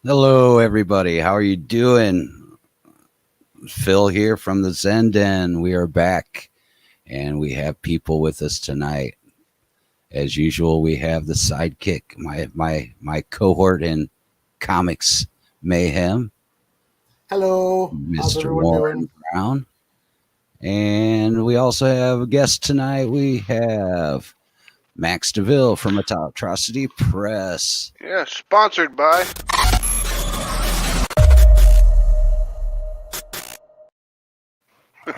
Hello, everybody. How are you doing? Phil here from the Zen Den. We are back, and we have people with us tonight. As usual, we have the sidekick, my cohort in comics mayhem, Hello, how's Mr. everyone Warren doing? Brown, and we also have a guest tonight. We have Max DeVill from Atrocity Press. Yeah, sponsored by.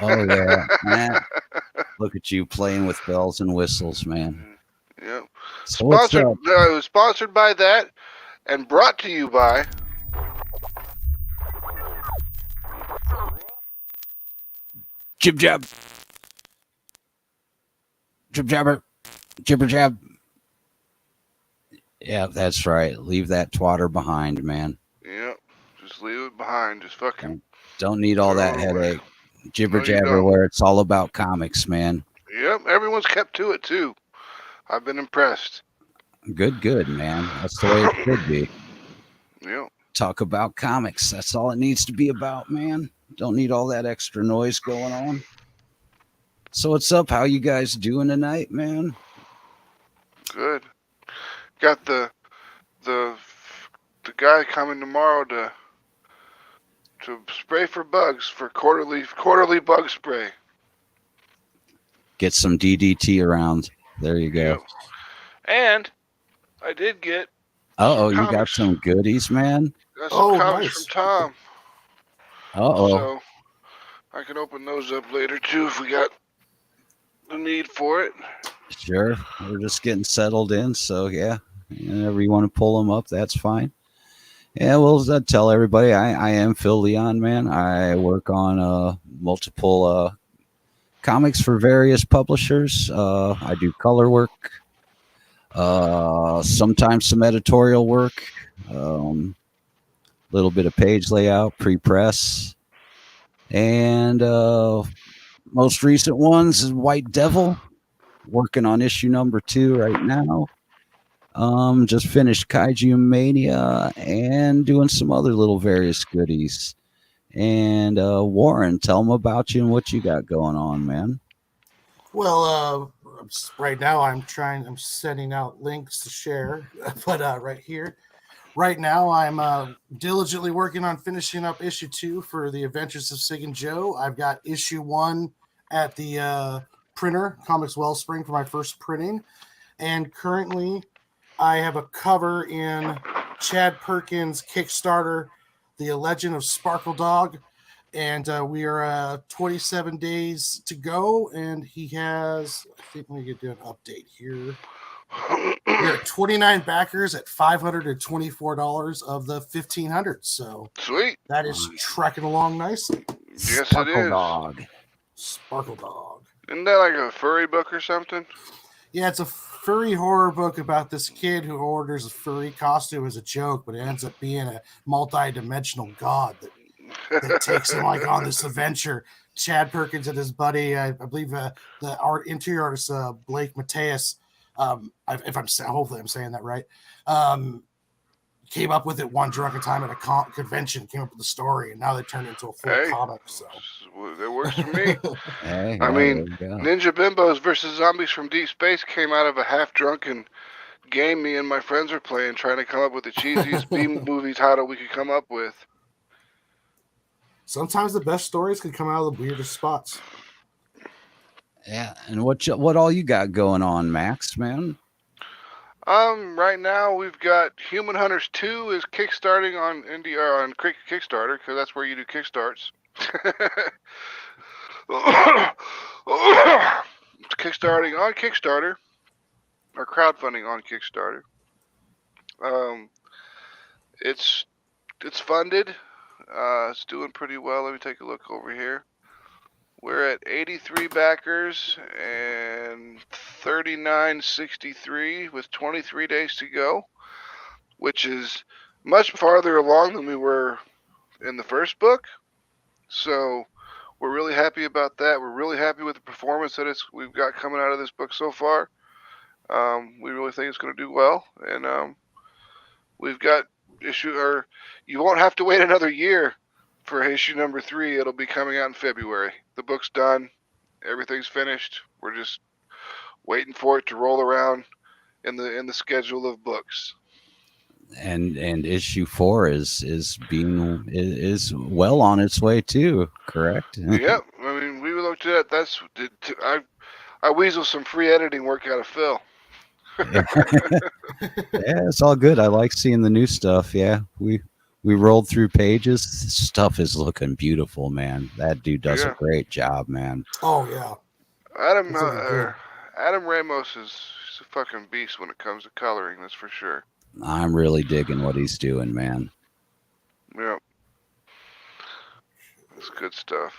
Oh yeah, man! Look at you playing with bells and whistles, man. Yep. So what's up? It was sponsored by that and brought to you by. Jib jab, jib jabber, jibber jab. Yeah, that's right. Leave that twatter behind, man. Yep. Just leave it behind. Just fucking Don't need all throw that it away. headache. Jibber No, you jabber, don't. where it's all about comics, man. Yep. Everyone's kept to it too. I've been impressed. Good, man. That's the way it should be. Yep. Talk about comics. That's all it needs to be about, man. Don't need all that extra noise going on. So what's up? How you guys doing tonight, man? Good. Got the the guy coming tomorrow to spray for bugs for quarterly bug spray. Get some DDT around. There you go. Yep. And I did get Oh, some you got comics. some goodies, man. Got some Oh, comics from nice. Tom. Oh, So I can open those up later too if we got the need for it. sure. We're just getting settled in, so yeah. Whenever you want to pull them up, that's fine. Yeah, well, tell everybody I am Phil Leon, man. I work on multiple comics for various publishers. I do color work, sometimes some editorial work, little bit of page layout, pre-press, and most recent ones is White Devil. Working on issue number 2 right now. Just finished Kaiju Mania and doing some other little various goodies. And Warren, tell them about you and what you got going on, man. Well, right now I'm sending out links to share, but right here, right now I'm diligently working on finishing up issue 2 for the Adventures of Sig and Joe. I've got issue 1 at the printer, Comics Wellspring, for my first printing, and currently I have a cover in Chad Perkins' Kickstarter, The Legend of Sparkle Dog. And we are 27 days to go, and he has, I think we could do an update here. We're at 29 backers at $524 of the 1,500. So Sweet. that is trekking along nicely. Yes, it Sparkle is. Dog. Sparkle Dog. Isn't that like a furry book or something? Yeah, it's a furry horror book about this kid who orders a furry costume as a joke, but it ends up being a multi-dimensional god that takes him like on this adventure. Chad Perkins and his buddy, I believe the interior artist Blake Mateus, if I'm hopefully I'm saying that right, came up with it one drunken time at a convention, came up with the story, and now they turned it into a full comic. So that works for me. Hey, I yeah, mean, there you go. Ninja Bimbos versus Zombies from Deep Space came out of a half-drunken game me and my friends were playing, trying to come up with the cheesiest B movie title we could come up with. Sometimes the best stories can come out of the weirdest spots. Yeah, and what all you got going on, Max, man? Right now we've got Human Hunters 2 is kickstarting on on Kickstarter because that's where you do kickstarts. It's kickstarting on Kickstarter or crowdfunding on Kickstarter. Um, it's funded. It's doing pretty well. Let me take a look over here. We're at 83 backers and 39.63 with 23 days to go, which is much farther along than we were in the first book. So we're really happy about that. We're really happy with the performance that we've got coming out of this book so far. We really think it's going to do well, and we've got issue, or you won't have to wait another year for issue number 3. It'll be coming out in February. The book's done. Everything's finished. We're just waiting for it to roll around in the schedule of books. And issue 4 is well on its way too, correct? Yep. I mean, we looked at that. I weasel some free editing work out of Phil. Yeah, it's all good. I like seeing the new stuff. Yeah, we rolled through pages. Stuff is looking beautiful, man. That dude does a great job, man. Oh yeah. Adam Ramos is a fucking beast when it comes to coloring. That's for sure. I'm really digging what he's doing, man. Yep. It's good stuff.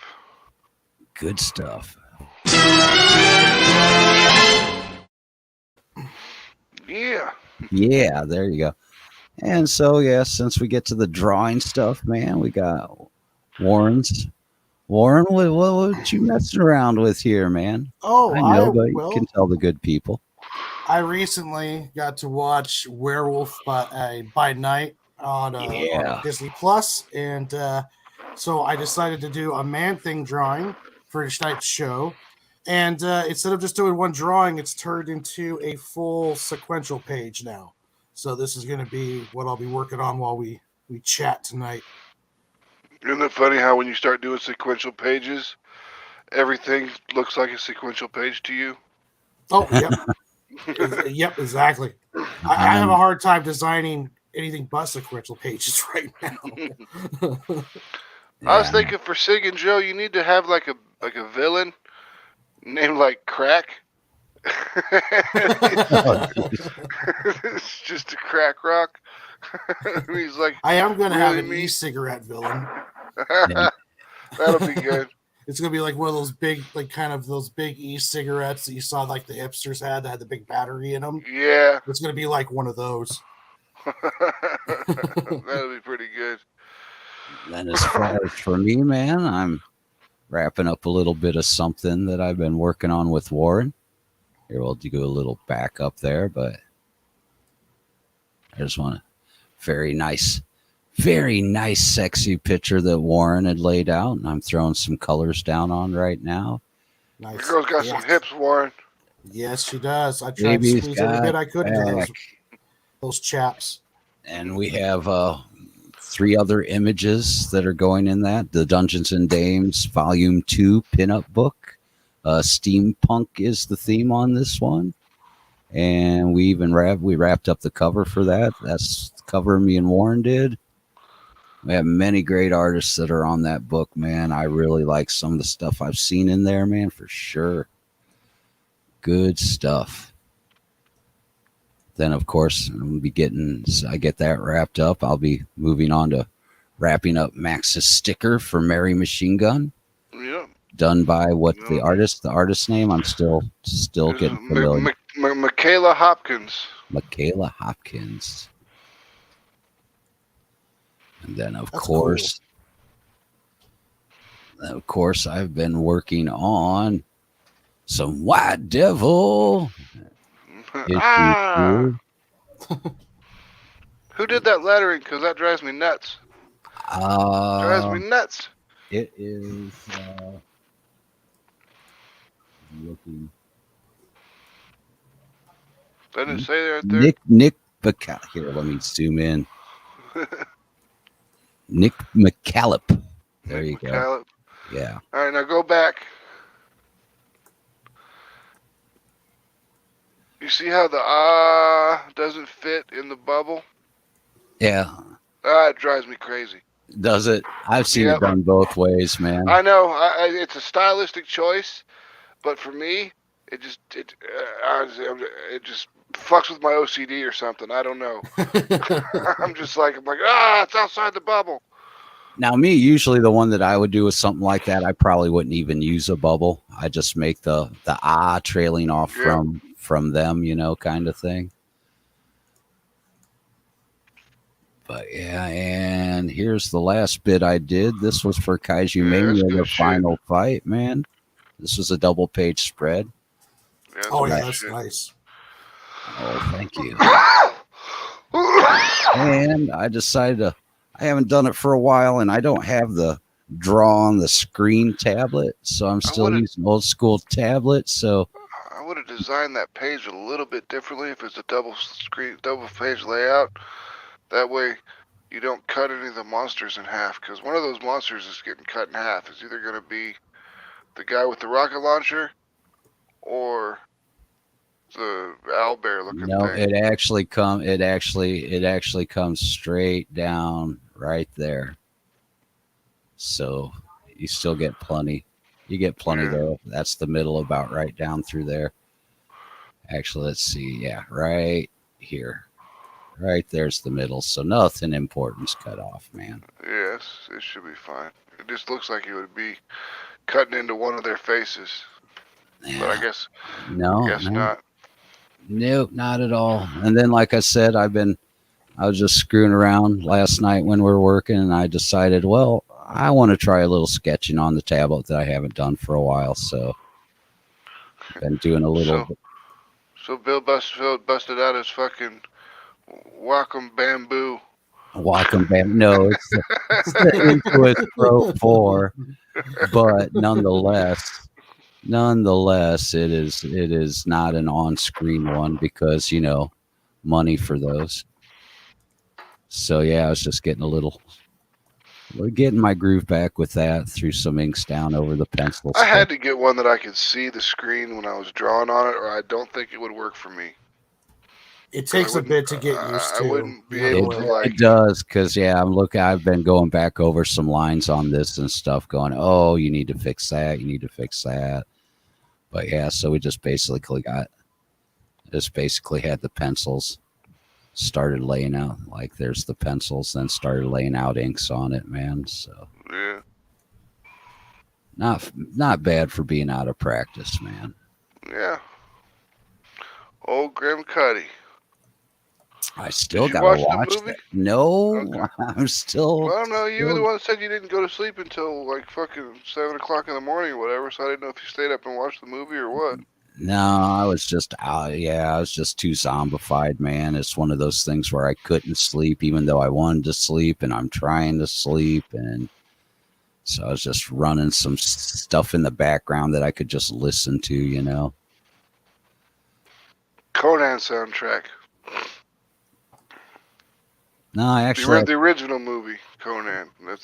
Good stuff. Yeah. Yeah, there you go. And so, yeah, since we get to the drawing stuff, man, we got Warren's. Warren, what you messing around with here, man? Oh, I know, but you can tell the good people. I recently got to watch Werewolf by Night on Disney Plus, and so I decided to do a Man-Thing drawing for tonight's show. And instead of just doing one drawing, it's turned into a full sequential page now. So this is going to be what I'll be working on while we chat tonight. Isn't it funny how when you start doing sequential pages, everything looks like a sequential page to you? Oh, yep. Yep, exactly. I have a hard time designing anything but sequential pages right now. I was thinking for Sig and Joe, you need to have like a villain named like Crack. It's just a crack rock. He's like, I am going to have an e-cigarette villain. That'll be good. It's going to be like one of those big, like kind of those big e-cigarettes that you saw like the hipsters had that had the big battery in them. Yeah. It's going to be like one of those. That'll be pretty good. Then as far as for me, man, I'm wrapping up a little bit of something that I've been working on with Warren. Here, we'll do a little back up there, but I just want a very nice, sexy picture that Warren had laid out, and I'm throwing some colors down on right now. Nice. The girl's got some hips, Warren. Yes, she does. I tried to squeeze every bit I could into those chaps. And we have 3 other images that are going in that. The Dungeons and Dames Volume 2 pinup book. Steampunk is the theme on this one. And we even wrapped up the cover for that. That's the cover me and Warren did. We have many great artists that are on that book, man. I really like some of the stuff I've seen in there, man, for sure. Good stuff. Then, of course, I get that wrapped up. I'll be moving on to wrapping up Max's sticker for Mary Machine Gun. Yeah. Done by the artist name? I'm still getting familiar. Michaela Hopkins. Michaela Hopkins. And then, of course, I've been working on some White Devil. Who did that lettering? Because that drives me nuts. Drives me nuts. It is looking. Doesn't it say right there? Nick McCallop. Here, let me zoom in. Nick McCallop. There you go. Yeah. All right, now go back. You see how the doesn't fit in the bubble? Yeah. It drives me crazy. Does it? I've seen it done both ways, man. I know. It's a stylistic choice, but for me, it just fucks with my OCD or something. I don't know. I'm like, it's outside the bubble. Now, me, usually the one that I would do with something like that, I probably wouldn't even use a bubble. I just make the trailing off from them, kind of thing. But yeah, and here's the last bit I did. This was for Kaiju Mania, the final fight, man. This was a double page spread. Yeah, that's nice. Oh, thank you. And I decided I haven't done it for a while, and I don't have the draw on the screen tablet, so I'm still using old school tablet. So I would have designed that page a little bit differently if it's a double page layout. That way, you don't cut any of the monsters in half, because one of those monsters is getting cut in half. It's either going to be the guy with the rocket launcher or the owlbear looking no, thing. it actually comes straight down right there. So you still get plenty. You get plenty there. That's the middle, about right down through there. Actually, let's see. Yeah, right here. Right there's the middle. So nothing important's cut off, man. Yes, it should be fine. It just looks like it would be cutting into one of their faces. Yeah. But I guess no, not. Nope, not at all. And then, like I said, I was just screwing around last night when we were working, and I decided, well, I want to try a little sketching on the tablet that I haven't done for a while. So been doing a little. So Bill busted out his fucking Wacom Bamboo. Wacom Bamboo. No, it's the Intuos Pro 4, but nonetheless, it is not an on-screen one because money for those. So yeah, I was just getting getting my groove back with that. Threw some inks down over the pencils. I had to get one that I could see the screen when I was drawing on it, or I don't think it would work for me. It takes a bit to get used to. I wouldn't be able to like. It does, because I've been going back over some lines on this and stuff, going, oh, you need to fix that, you need to fix that. But yeah, so we just basically had the pencils, started laying out, like there's the pencils, then started laying out inks on it, man. So yeah, not bad for being out of practice, man. Yeah. Old Grim Cuddy. I still gotta watch that. No, okay. I'm still. Well, I don't know. You were the one that said you didn't go to sleep until like fucking 7 o'clock in the morning or whatever. So I didn't know if you stayed up and watched the movie or what. No, I was just out. Yeah, I was just too zombified, man. It's one of those things where I couldn't sleep, even though I wanted to sleep, and I'm trying to sleep, and so I was just running some stuff in the background that I could just listen to, Conan soundtrack. No, I actually read the original movie Conan. I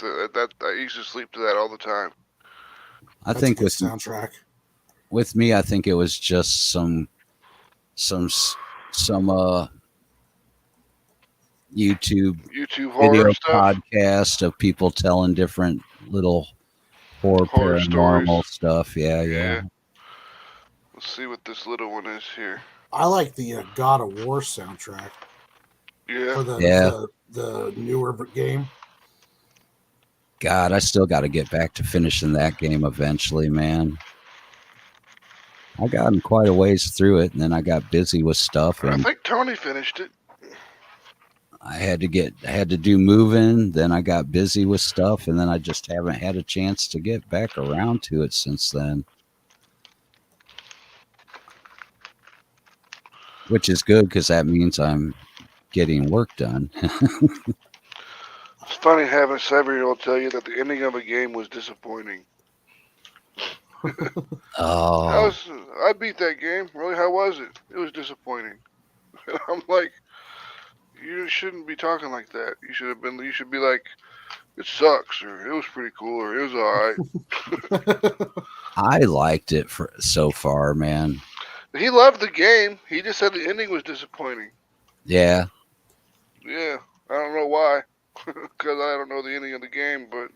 used to sleep to that all the time. I think with soundtrack. With me, I think it was just some YouTube horror stuff, podcast of people telling different little horror paranormal stories. Stuff. Yeah. Let's see what this little one is here. I like the God of War soundtrack. Yeah. For the newer game. God, I still got to get back to finishing that game eventually, man. I got quite a ways through it, and then I got busy with stuff. And I think Tony finished it. I had to do moving. Then I got busy with stuff, and then I just haven't had a chance to get back around to it since then. Which is good, because that means I'm getting work done. It's funny having a 7-year-old tell you that the ending of a game was disappointing. Oh. I beat that game. Really, how was it? It was disappointing. And I'm like, you shouldn't be talking like that. You should be like, it sucks, or it was pretty cool, or it was alright. I liked it so far, man. He loved the game. He just said the ending was disappointing. Yeah. Yeah. I don't know why. Because I don't know the ending of the game, but...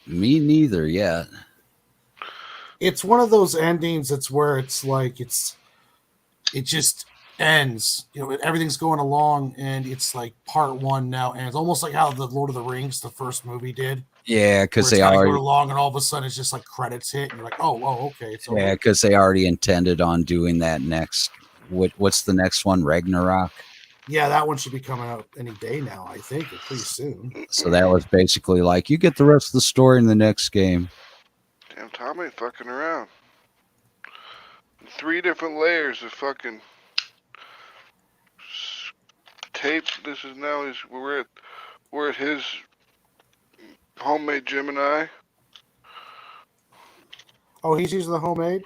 Me neither yet. It's one of those endings that's where it's like it just ends. Everything's going along, and it's like part one now ends. Almost like how the Lord of the Rings, the first movie, did. Yeah, because they already going along, and all of a sudden it's just like credits hit, and you're like, oh, okay. Yeah, because they already intended on doing that next. What's the next one? Ragnarok. Yeah, that one should be coming out any day now, I think, or pretty soon. So that was basically like, you get the rest of the story in the next game. Damn, Tom ain't fucking around. 3 different layers of fucking tape. This is now we're at his homemade Gemini. Oh, he's using the homemade?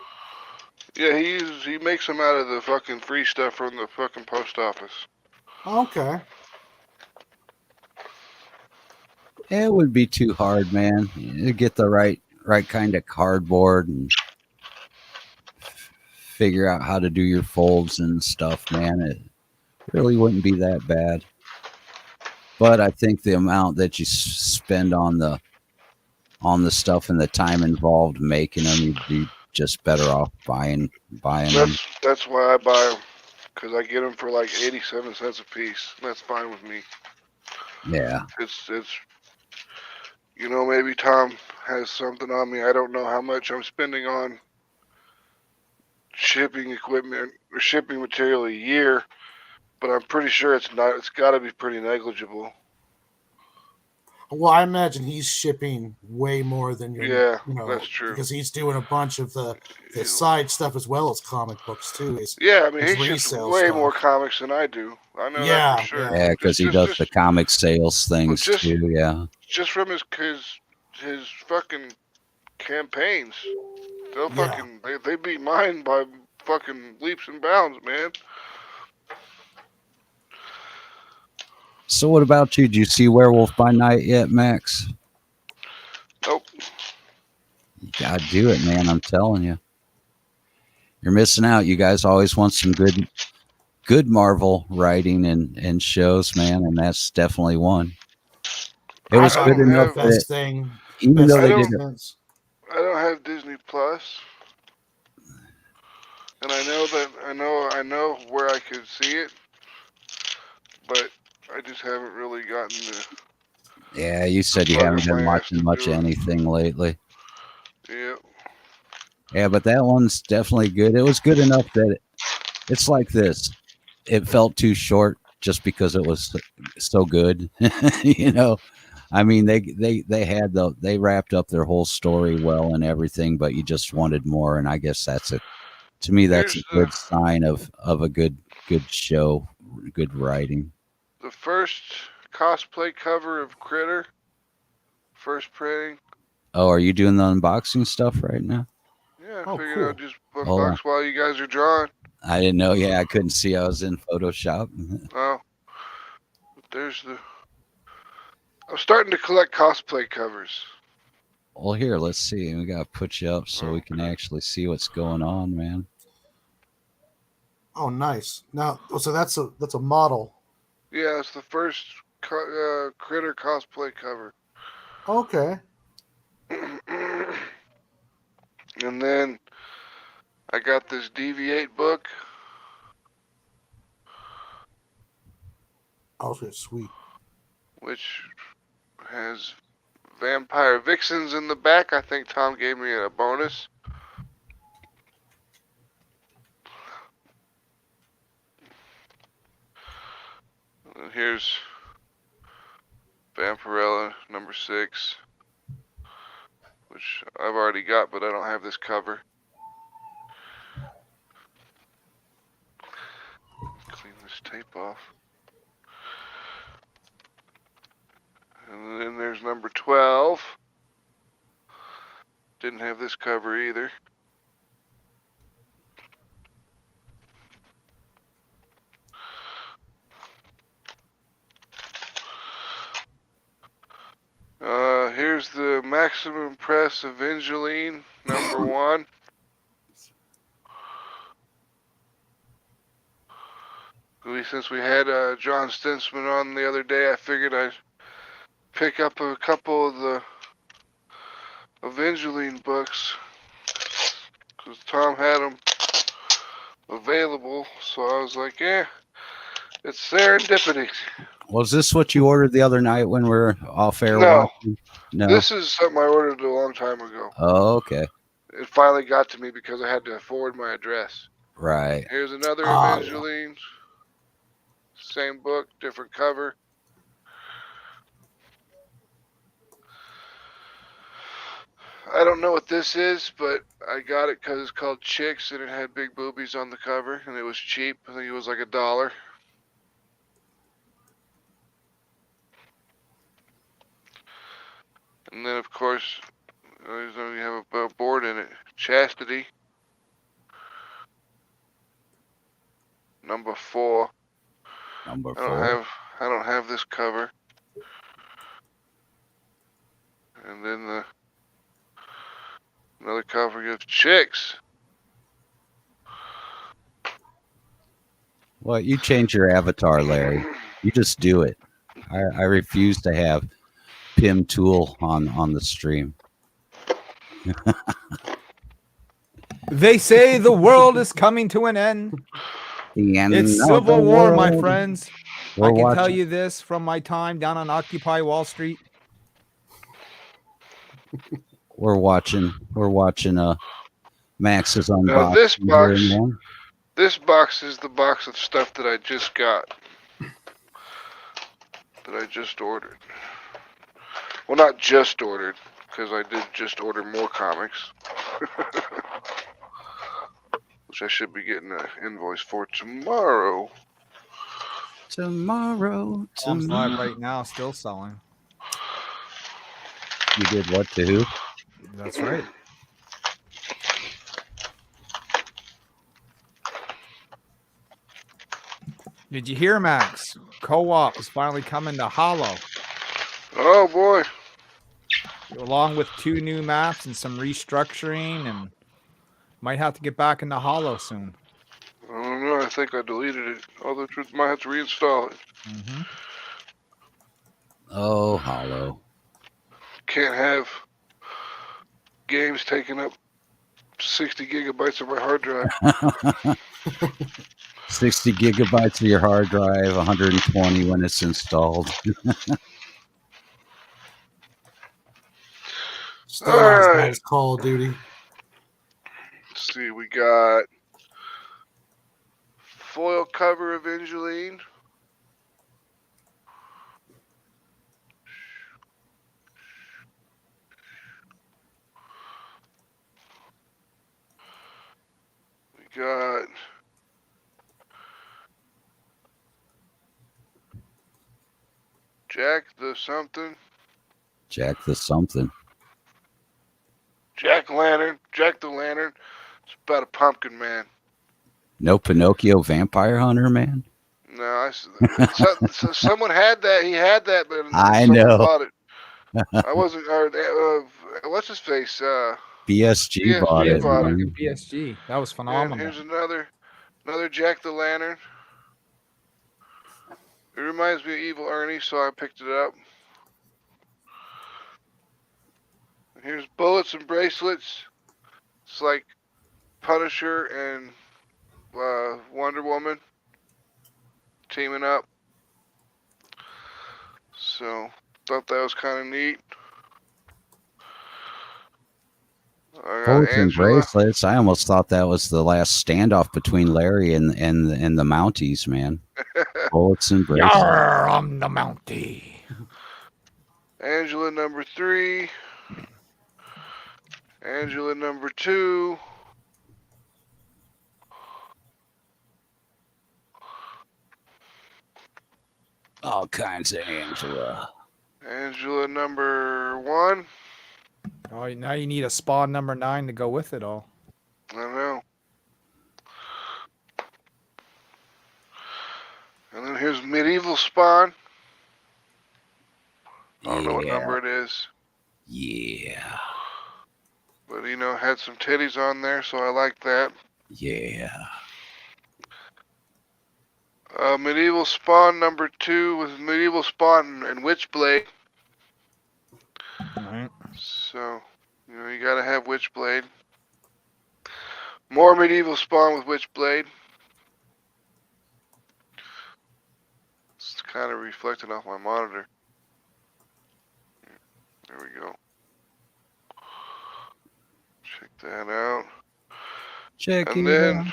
Yeah, he makes them out of the fucking free stuff from the fucking post office. Okay. It would be too hard, man. You get the right kind of cardboard and figure out how to do your folds and stuff, man. It really wouldn't be that bad. But I think the amount that you spend on the stuff and the time involved making them, you'd be just better off buying them. That's why I buy them, because I get them for like 87 cents a piece. That's fine with me. Yeah. It's maybe Tom has something on me. I don't know how much I'm spending on shipping equipment or shipping material a year, but I'm pretty sure it's not. It's got to be pretty negligible. Well, I imagine he's shipping way more than Yeah, that's true. because he's doing a bunch of the side stuff as well as comic books too. Yeah, I mean, he ships way more comics than I do. I know that for sure. Yeah, because he does the comic sales things too. Yeah. Just from his fucking campaigns, they'll fucking they beat mine by fucking leaps and bounds, man. So what about you? Did you see Werewolf by Night yet, Max? Nope. You gotta do it, man. I'm telling you. You're missing out. You guys always want some good Marvel writing and shows, man, and that's definitely one. It was good enough that even though they did it. I don't have Disney Plus, and I know where I could see it, but I just haven't really gotten to. Yeah, you said you haven't been watching much anything lately. Yeah. Yeah, but that one's definitely good. It was good enough that it's like this. It felt too short just because it was so good. I mean, they wrapped up their whole story well and everything, but you just wanted more. And I guess that's a good sign of a good show, good writing. The first cosplay cover of Critter, first printing. Oh, are you doing the unboxing stuff right now? Yeah, I figured I'd just unbox while you guys are drawing. I didn't know. Yeah, I couldn't see. I was in Photoshop. Oh, there's I'm starting to collect cosplay covers. Well, here, let's see. We gotta put you up so we can actually see what's going on, man. Oh, nice. Now, so that's a model. Yeah, it's the first Critter cosplay cover. Okay. And then I got this Deviate book. Oh, that's sweet. Which has vampire vixens in the back. I think Tom gave me a bonus. And here's Vampirella number 6, which I've already got, but I don't have this cover. Clean this tape off. And then there's number 12. Didn't have this cover either. Here's the Maximum Press Evangeline number 1. Since we had John Stinsman on the other day, I figured I'd pick up a couple of the Evangeline books because Tom had them available. So I was like, yeah, it's serendipity. Was this what you ordered the other night when we were off air? No. This is something I ordered a long time ago. Oh, okay. It finally got to me because I had to forward my address. Right. Here's another Evangeline. Same book, different cover. I don't know what this is, but I got it because it's called Chicks and it had big boobies on the cover and it was cheap. I think it was like $1. And then, of course, we have a board in it. Chastity. Number 4. Number I don't 4. have this cover. And then another cover gives Chicks. Well, you change your avatar, Larry. You just do it. I refuse to have Pim Tool on the stream. They say the world is coming to an end. The end It's of Civil the War, my world. friends. We're I can watching. tell you this from my time down on Occupy Wall Street. We're watching. Max's unboxing. Now this here in box, one. this box is the box of stuff that I just got. That I just ordered. Well, not just ordered, because I did just order more comics. Which I should be getting an invoice for tomorrow. Tomorrow. I'm live right now, still selling. You did what to who? That's right. Did you hear, Max? Co-op is finally coming to Hollow, Oh boy. along with 2 new maps and some restructuring, and might have to get back into Hollow soon. I don't know. I think I deleted it. Although truth, might have to reinstall it. Mm-hmm. Oh, Hollow. Can't have games taking up 60 gigabytes of my hard drive. 60 gigabytes of your hard drive, 120 when it's installed. Still not as bad as Call of Duty. Let's see, we got foil cover of Evangeline. We got Jack the something. Jack the something. Jack the Lantern. It's about a pumpkin man. No Pinocchio Vampire Hunter, man? No, so someone had that. He had that, but I someone know. bought it. I wasn't. What's his face? BSG bought BSG it. bought it. Man. PSG. That was And phenomenal. here's another Jack the Lantern. It reminds me of Evil Ernie, so I picked it up. And here's Bullets and Bracelets. It's like Punisher and Wonder Woman teaming up. So thought that was kind of neat. I got Bullets and Angela. bracelets. I almost thought that was the last standoff between Larry and the Mounties, man. Bullets and bracelets. Yarr, I'm the Mountie. Angela number 3. Angela number 2. All kinds of Angela. Angela number 1. Oh, now you need a Spawn number 9 to go with it all. I don't know. And then here's Medieval Spawn. I don't know what number it is. Yeah. But, had some titties on there, so I like that. Yeah. Medieval Spawn number 2 with Medieval Spawn and Witchblade. All right. So, you gotta have Witchblade. More Medieval Spawn with Witchblade. It's kind of reflecting off my monitor. There we go. Check that out. Check And it then out.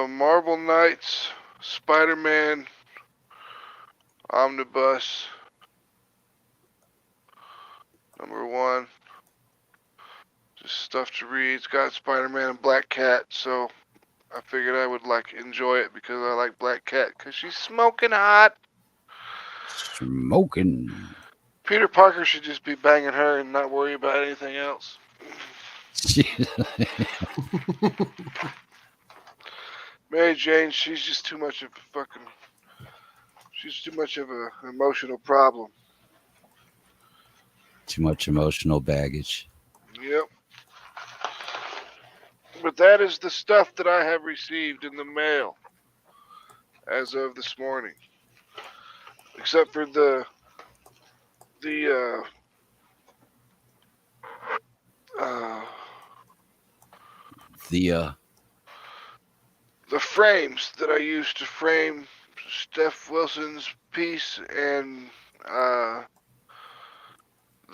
Marvel Knights, Spider-Man, Omnibus, number 1. Just stuff to read. It's got Spider-Man and Black Cat, so I figured I would enjoy it because I like Black Cat because she's smoking hot. Smoking. Peter Parker should just be banging her and not worry about anything else. Mary Jane, she's just too much of a fucking. She's too much of an emotional problem. Too much emotional baggage. Yep. But that is the stuff that I have received in the mail as of this morning. Except for the frames that I used to frame Steph Wilson's piece and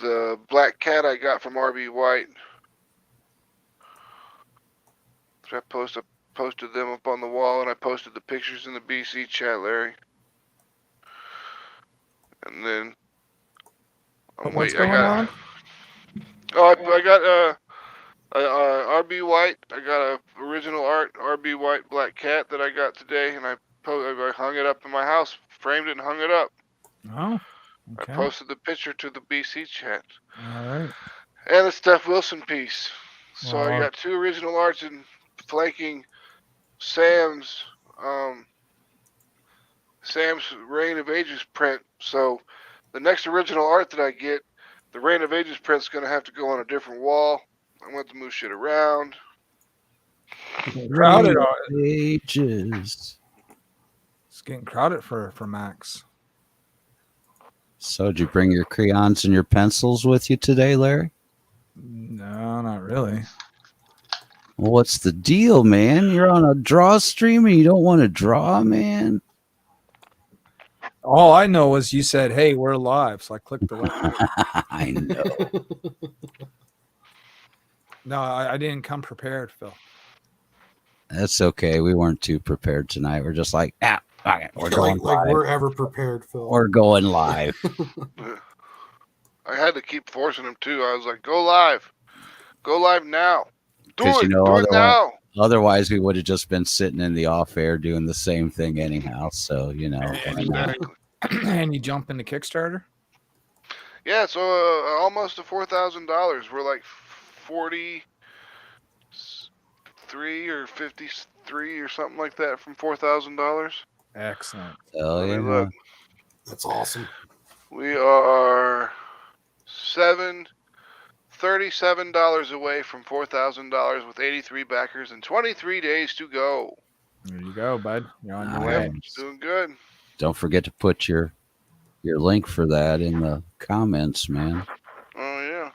the black cat I got from RB White. So I posted them up on the wall, and I posted the pictures in the BC chat, Larry. And then What's going on? Oh, I got RB White. I got a original art RB White black cat that I got today, and I hung it up in my house, framed it, and hung it up. Oh, okay. I posted the picture to the BC chat. All right. And the Steph Wilson piece. So Wow. I got 2 original arts and flanking Sam's Reign of Ages print. So the next original art that I get, the Reign of Ages print's gonna have to go on a different wall. I'm gonna have to move shit around. Crowded. Ages. It's getting crowded for Max. So, did you bring your crayons and your pencils with you today, Larry? No, not really. Well, what's the deal, man? You're on a draw stream and you don't want to draw, man? All I know is you said, "Hey, we're live," so I clicked the link. I know. No, I didn't come prepared, Phil. That's okay. We weren't too prepared tonight. We're just like, okay, we're going like live. we're ever prepared, Phil. We're going live. I had to keep forcing him too. I was like, "Go live now, do Because it, do it now." Otherwise, we would have just been sitting in the off air doing the same thing anyhow. So, Exactly. And you jump into Kickstarter? Yeah, so almost to $4,000. We're like 43 or 53 or something like that from $4,000. Excellent. Oh, Let me yeah. look. That's awesome. We are $37 away from $4,000 with 83 backers and 23 days to go. There you go, bud. You're on your Nice. way. It's doing good. Don't forget to put your link for that in the comments, man. Oh yeah.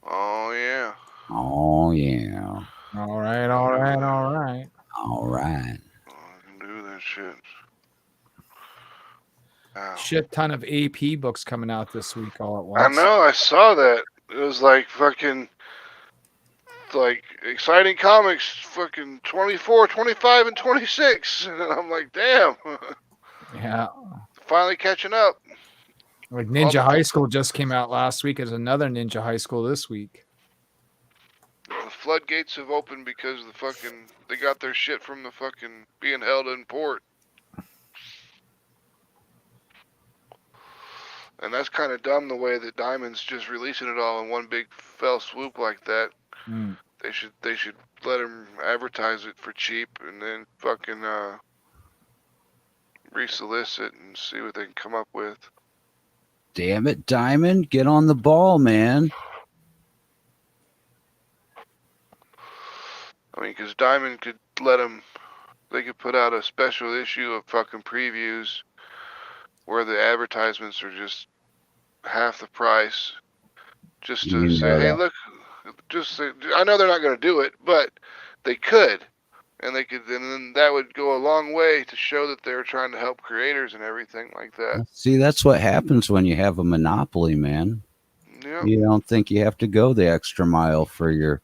Oh yeah. Oh, yeah. All right, all right, all right. All right. Oh, I can do that shit. Wow. Shit ton of AP books coming out this week all at I once. know, I saw that. It was like fucking, like, exciting comics, fucking 24, 25, and 26. And I'm like, damn. Yeah. Finally catching up. Like Ninja High School just came out last week. There's another Ninja High School this week. The floodgates have opened because they got their shit from the fucking being held in port. And that's kind of dumb the way that Diamond's just releasing it all in one big fell swoop like that. Mm. They should let them advertise it for cheap and then fucking resolicit and see what they can come up with. Damn it, Diamond. Get on the ball, man. I mean, because Diamond could they could put out a special issue of fucking previews where the advertisements are just half the price, just to say, hey, look, I know they're not going to do it, but they could, and then that would go a long way to show that they're trying to help creators and everything like that. See, that's what happens when you have a monopoly, man. Yep. You don't think you have to go the extra mile for your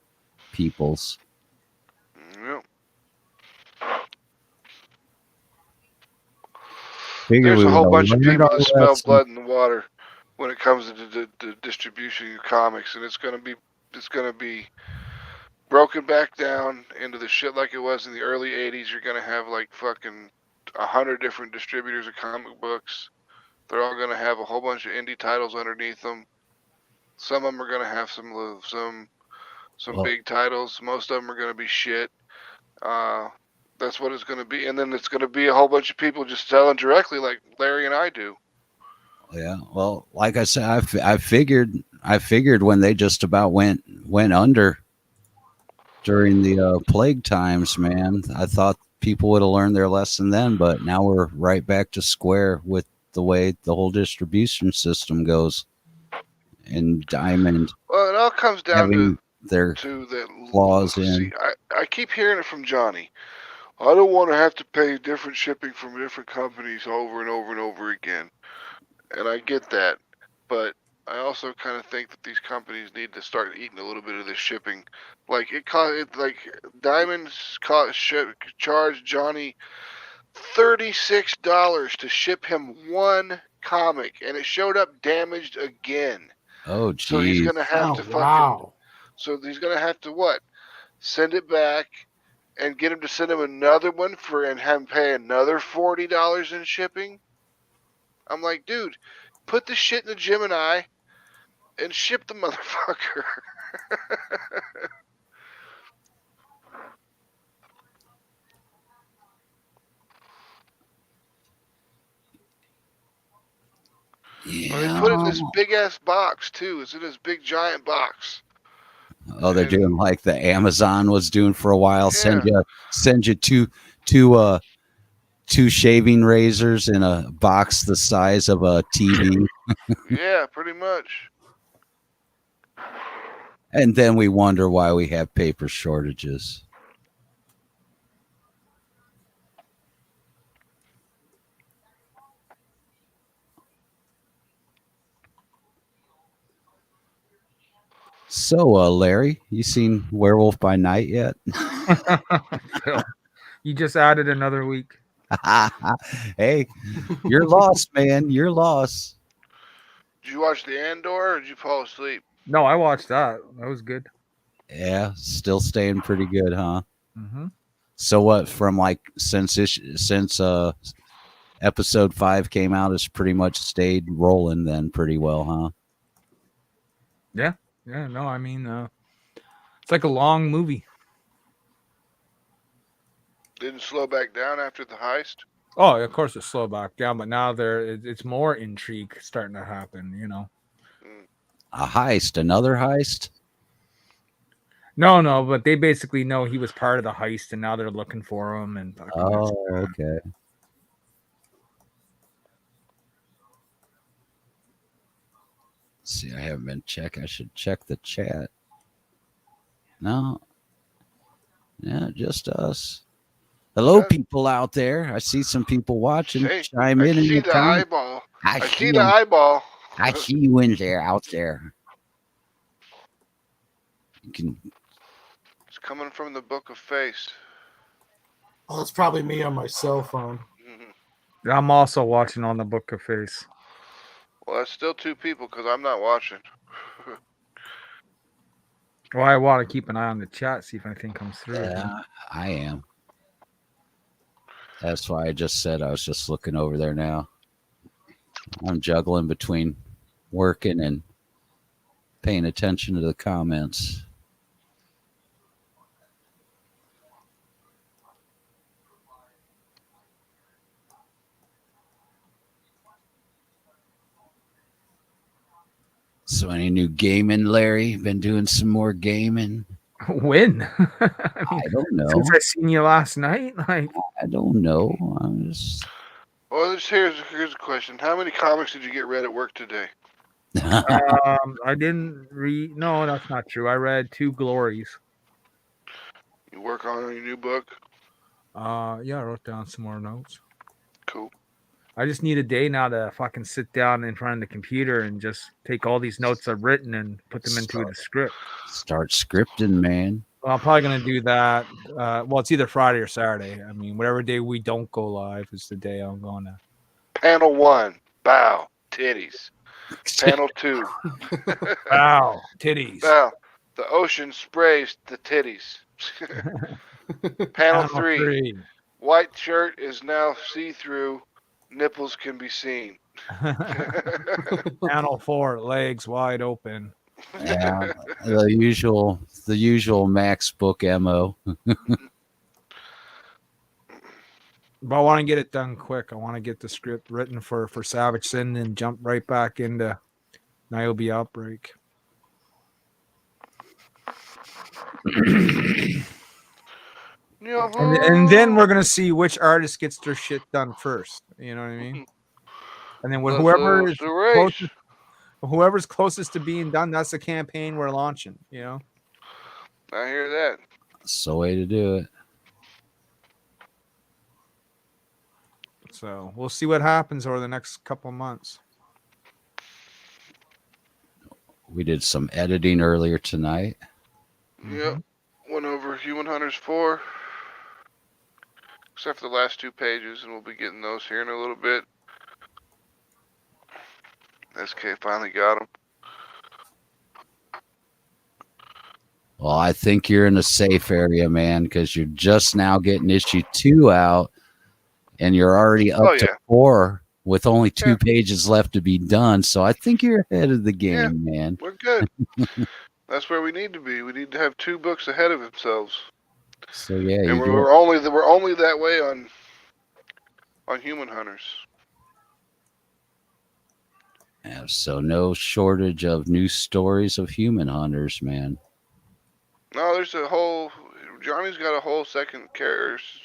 peoples. Yep. There's a whole bunch of people that smell blood in the water when it comes to the distribution of comics, and it's gonna be broken back down into the shit like it was in the early '80s. You're gonna have like fucking 100 different distributors of comic books. They're all going to have a whole bunch of indie titles underneath them. Some of them are going to have some Well, big titles. Most of them are going to be shit. That's what it's going to be. And then it's going to be a whole bunch of people just selling directly like Larry and I do. yeah. Well, like I said, I figured when they just about went under during the plague times, man, I thought people would have learned their lesson then, but now we're right back to square with the way the whole distribution system goes. And Diamond Well, it all comes down having their to that. claws See, in. I keep hearing it from Johnny. I don't want to have to pay different shipping from different companies over and over and over again. And I get that. But I also kind of think that these companies need to start eating a little bit of this shipping. Like like Diamond's charged Johnny $36 to ship him one comic, and it showed up damaged again. Oh, So he's geez. gonna have to Oh, wow. So he's gonna have to what? Send it back and get him to send him another one and have him pay another $40 in shipping. I'm like, dude, put the shit in the Gemini and ship the motherfucker. Yeah. They put it in this big ass box too. It's in this big giant box. Oh, they're doing like the Amazon was doing for a while. Yeah. Send you two shaving razors in a box the size of a TV. Yeah, pretty much. And then we wonder why we have paper shortages. So, Larry, you seen Werewolf by Night yet? Phil, you just added another week. Hey, you're lost, man. You're lost. Did you watch the Andor or did you fall asleep? No, I watched that. That was good. Yeah, still staying pretty good, huh? Mm-hmm. So what? From like since episode 5 came out, it's pretty much stayed rolling then pretty well, huh? Yeah. No, I mean, it's like a long movie. Didn't slow back down after the heist? Oh, of course it slowed back down, but now it's more intrigue starting to happen. You know. A heist, another heist. No, but they basically know he was part of the heist, and now they're looking for him. And fucking Oh, okay. See, I haven't been checking. I should check the chat. No. Yeah, just us. Hello, Yeah. people out there. I see some people watching. Hey, Chime I in see the the comments. eyeball. I I see see the 'em. eyeball. I see you in there, out there. You can. It's coming from the Book of Face. Oh, that's probably me on my cell phone. I'm also watching on the Book of Face. Well, that's still 2 people because I'm not watching. Well, I want to keep an eye on the chat, see if anything comes through. Yeah, I am. That's why I just said I was just looking over there now. I'm juggling between working and paying attention to the comments. So any new gaming, Larry? Been doing some more gaming? When? I don't know. Since I seen you last night, like I don't know. I'm just. Well, here's a question. How many comics did you get read at work today? I didn't read. No, that's not true. I read 2 Glories. You work on your new book? Yeah, I wrote down some more notes. Cool. I just need a day now to fucking sit down in front of the computer and just take all these notes I've written and put them into the script. Start scripting, man. Well, I'm probably gonna do that. Well, it's either Friday or Saturday. I mean, whatever day we don't go live is the day I'm going to. Panel 1, bow, titties. Panel 2, Wow, titties. bow, the ocean sprays the titties. Panel 3, White shirt is now see-through. Nipples can be seen. Panel 4, legs wide open. Yeah, the usual Max book MO. But I want to get it done quick. I want to get the script written for Savage Sin and jump right back into Niobe Outbreak. And then we're gonna see which artist gets their shit done first. You know what I mean? And then It's a race. whoever's closest to being done, that's the campaign we're launching. You know? I hear that. That's the way to do it. So we'll see what happens over the next couple of months. We did some editing earlier tonight. Yep. Went over Human Hunters 4. Except for the last 2 pages, and we'll be getting those here in a little bit. SK finally got them. Well, I think you're in a safe area, man, because you're just now getting issue 2 out, and you're already up to 4 with only 2 pages left to be done. So I think you're ahead of the game, man. We're good. That's where we need to be. We need to have 2 books ahead of themselves. So yeah, and we're only that way on Human Hunters. Yeah, so no shortage of new stories of Human Hunters, man. No, there's Johnny's got a whole second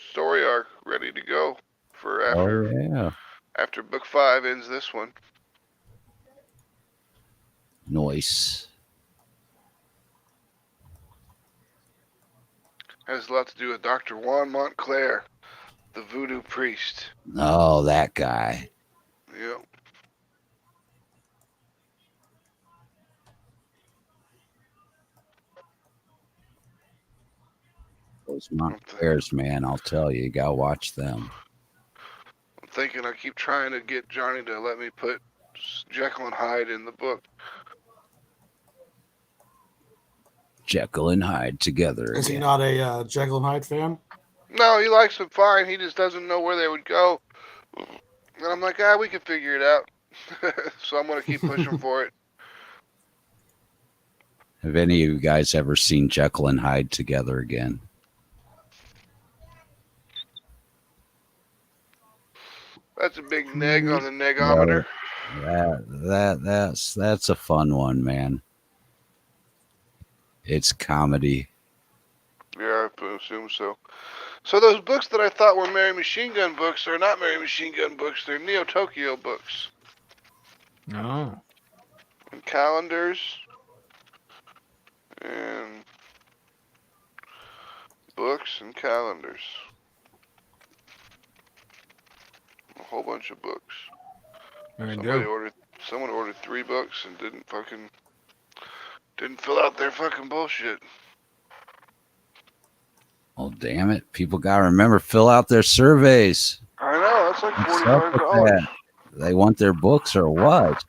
story arc ready to go for after book 5 ends this one. Nice. Has a lot to do with Dr. Juan Montclair, the voodoo priest. Oh, that guy. Yep. Those Montclairs, man, I'll tell you, you gotta watch them. I'm thinking I keep trying to get Johnny to let me put Jekyll and Hyde in the book. Jekyll and Hyde together. Is he not a Jekyll and Hyde fan? No, he likes them fine. He just doesn't know where they would go. And I'm like, we can figure it out. So I'm going to keep pushing for it. Have any of you guys ever seen Jekyll and Hyde together again? That's a big neg on the negometer. That's a fun one, man. It's comedy. Yeah, I assume so. So those books that I thought were Mary Machine Gun books are not Mary Machine Gun books. They're Neo Tokyo books. Oh. And calendars. And books and calendars. A whole bunch of books. Someone ordered 3 books and didn't fill out their fucking bullshit. Oh, damn it. People got to remember, fill out their surveys. I know. That's like $45. They want their books or what?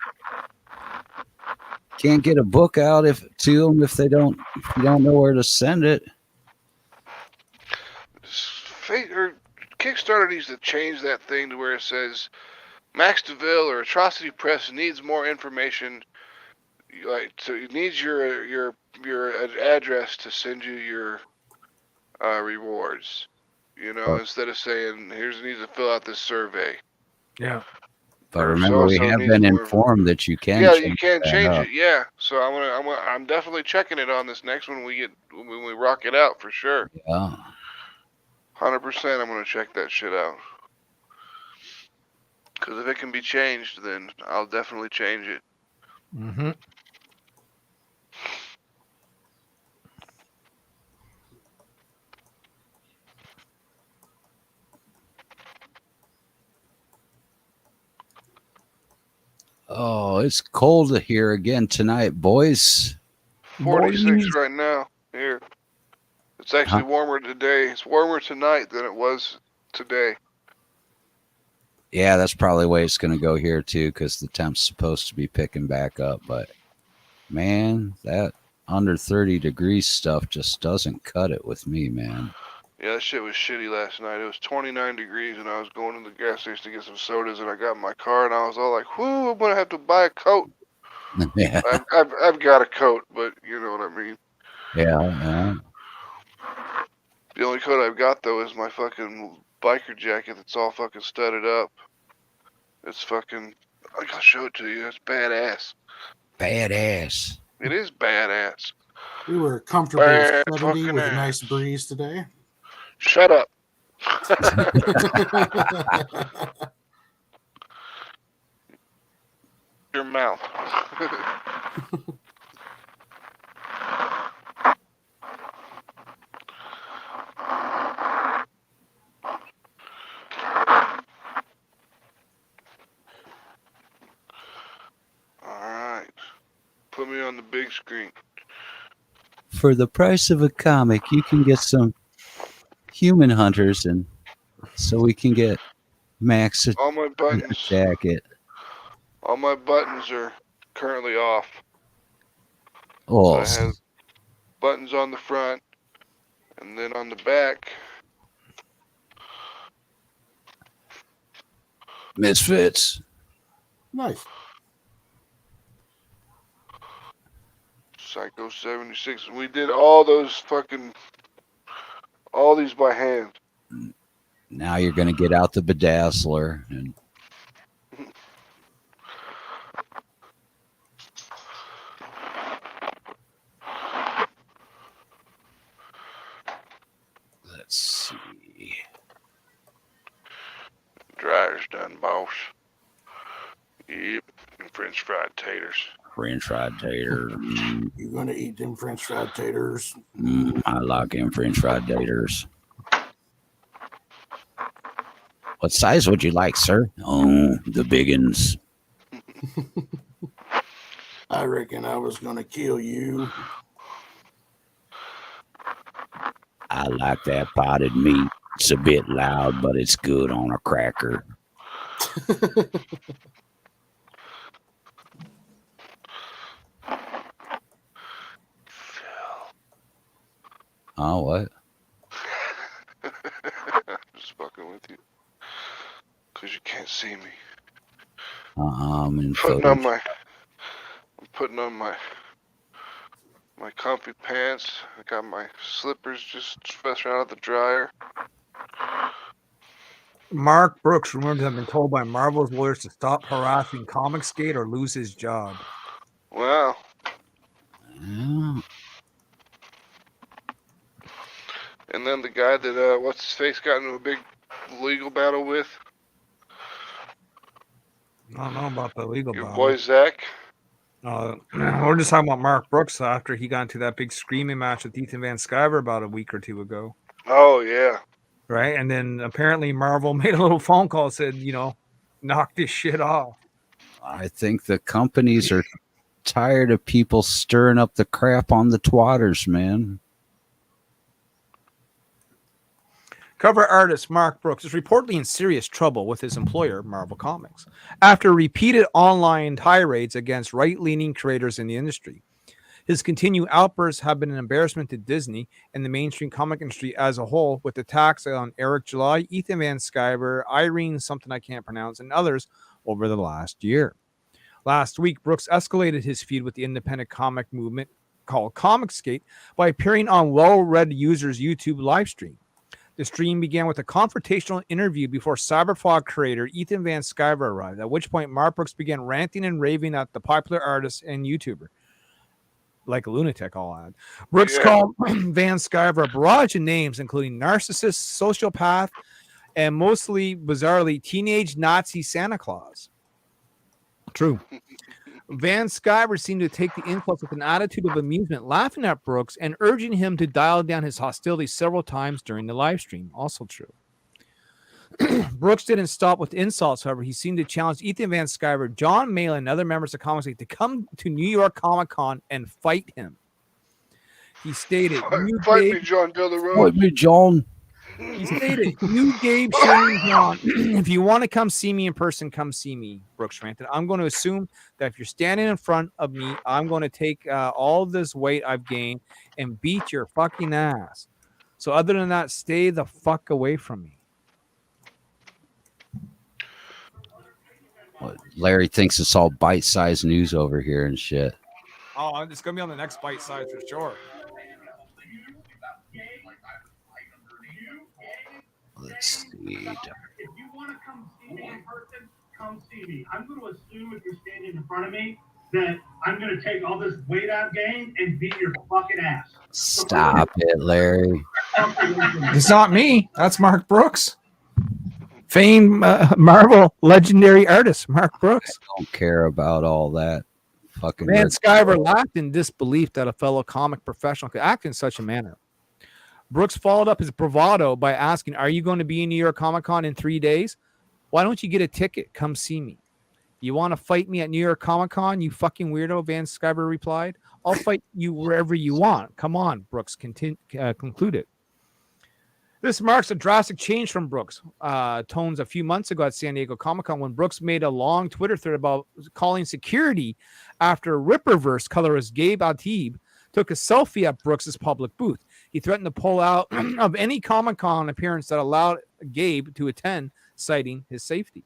Can't get a book out to them if you don't know where to send it. Kickstarter needs to change that thing to where it says Max DeVill or Atrocity Press needs more information. So it needs your address to send you your rewards. Instead of saying you need to fill out this survey. Yeah. But remember, we have been informed that you can. Yeah, you can change it. Yeah, so I'm definitely checking it on this next one when we rock it out for sure. Yeah. 100%, I'm gonna check that shit out. Because if it can be changed, then I'll definitely change it. Mm-hmm. Oh, it's cold here again tonight, boys. 46 right now here. It's actually warmer today. It's warmer tonight than it was today. Yeah, that's probably the way it's going to go here too, because the temp's supposed to be picking back up. But man, that under 30 degrees stuff just doesn't cut it with me, man. Yeah, that shit was shitty last night. It was 29 degrees, and I was going to the gas station to get some sodas, and I got in my car, and I was all like, "Whoo, I'm gonna have to buy a coat." Yeah, I've got a coat, but you know what I mean. yeah. The only coat I've got though is my fucking biker jacket that's all fucking studded up. It's fucking. I gotta show it to you. It's badass. Badass. It is badass. We were comfortable Bad 70 fucking with a nice ass. breeze today. Shut up. Your mouth. Alright. Put me on the big screen. For the price of a comic, you can get some human hunters, and so we can get Max a All my buttons. jacket. All my buttons are currently off. Oh, So I have buttons on the front, and then on the back. Misfits. Nice. Psycho 76. We did all those all these by hand. Now you're going to get out the bedazzler. And let's see. Dryer's done, boss. Yep. And French fried taters. French fried tater. You gonna eat them French fried taters? I like them French fried taters. What size would you like, sir? Oh, the biggins. I reckon I was gonna kill you. I like that potted meat. It's a bit loud, but it's good on a cracker. Oh, what? Just fucking with you. Because you can't see me. I'm in I'm footage. putting on my comfy pants. I got my slippers just fresh out of the dryer. Mark Brooks rumored to have been told by Marvel's lawyers to stop harassing Comicsgate or lose his job. Wow. Yeah. And then the guy that what's his face got into a big legal battle with. I don't know about the legal Your battle. boy Zach. We're just talking about Mark Brooks after he got into that big screaming match with Ethan Van Sciver about a week or two ago. Oh yeah. Right? And then apparently Marvel made a little phone call, said, knock this shit off. I think the companies are tired of people stirring up the crap on the twatters, man. Cover artist Mark Brooks is reportedly in serious trouble with his employer, Marvel Comics, after repeated online tirades against right-leaning creators in the industry. His continued outbursts have been an embarrassment to Disney and the mainstream comic industry as a whole, with attacks on Eric July, Ethan Van Sciver, Irene something I can't pronounce, and others over the last year. Last week, Brooks escalated his feud with the independent comic movement called Comicsgate by appearing on well-read users' YouTube live stream. The stream began with a confrontational interview before Cyberfog creator Ethan Van Sciver arrived, at which point Mark Brooks began ranting and raving at the popular artist and YouTuber. Like a lunatic, I'll add. Brooks called Van Sciver a barrage of names, including narcissist, sociopath, and mostly, bizarrely, teenage Nazi Santa Claus. True. Van Sciver seemed to take the insults with an attitude of amusement, laughing at Brooks and urging him to dial down his hostility several times during the live stream. Also true. Brooks didn't stop with insults, however. He seemed to challenge Ethan Van Sciver, John Mayall, and other members of Comicsgate to come to New York Comic Con and fight him. He stated, Fight me, John Delarose. Fight me, John. He stated, you gave Shane John. If you want to come see me in person, come see me, Brooks ranted. I'm going to assume that if you're standing in front of me, I'm going to take all this weight I've gained and beat your fucking ass. So other than that, stay the fuck away from me. Larry thinks it's all bite-sized news over here and shit. Oh, it's gonna be on the next bite size for sure. Let's see. If you want to come see me in person, come see me. I'm going to assume if you're standing in front of me that I'm going to take all this weight I've gained and beat your fucking ass. Stop it, Larry. It's not me. That's Mark Brooks. Famed Marvel legendary artist, Mark Brooks. Don't care about all that. Fucking Man, Rick- Skyver laughed in disbelief that a fellow comic professional could act in such a manner. Brooks followed up his bravado by asking, "Are you going to be in New York Comic Con in 3 days? Why don't you get a ticket? Come see me. You want to fight me at New York Comic Con, you fucking weirdo," Van Skyver replied. "I'll fight you wherever you want. Come on," Brooks concluded. This marks a drastic change from Brooks' tones a few months ago at San Diego Comic-Con when Brooks made a long Twitter thread about calling security after Ripperverse colorist Gabe Atib took a selfie at Brooks' public booth. He threatened to pull out of any Comic-Con appearance that allowed Gabe to attend, citing his safety.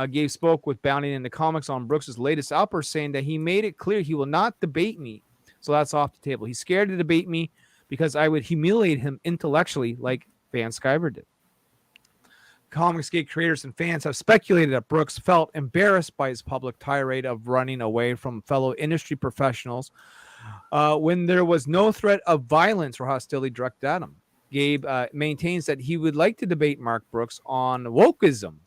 Gabe spoke with Bounding into Comics on Brooks' latest outburst, saying that he made it clear he will not debate me, so that's off the table. He's scared to debate me because I would humiliate him intellectually like Van Skyver did. Comicsgate creators and fans have speculated that Brooks felt embarrassed by his public tirade of running away from fellow industry professionals when there was no threat of violence or hostility directed at him. Gabe maintains that he would like to debate Mark Brooks on wokeism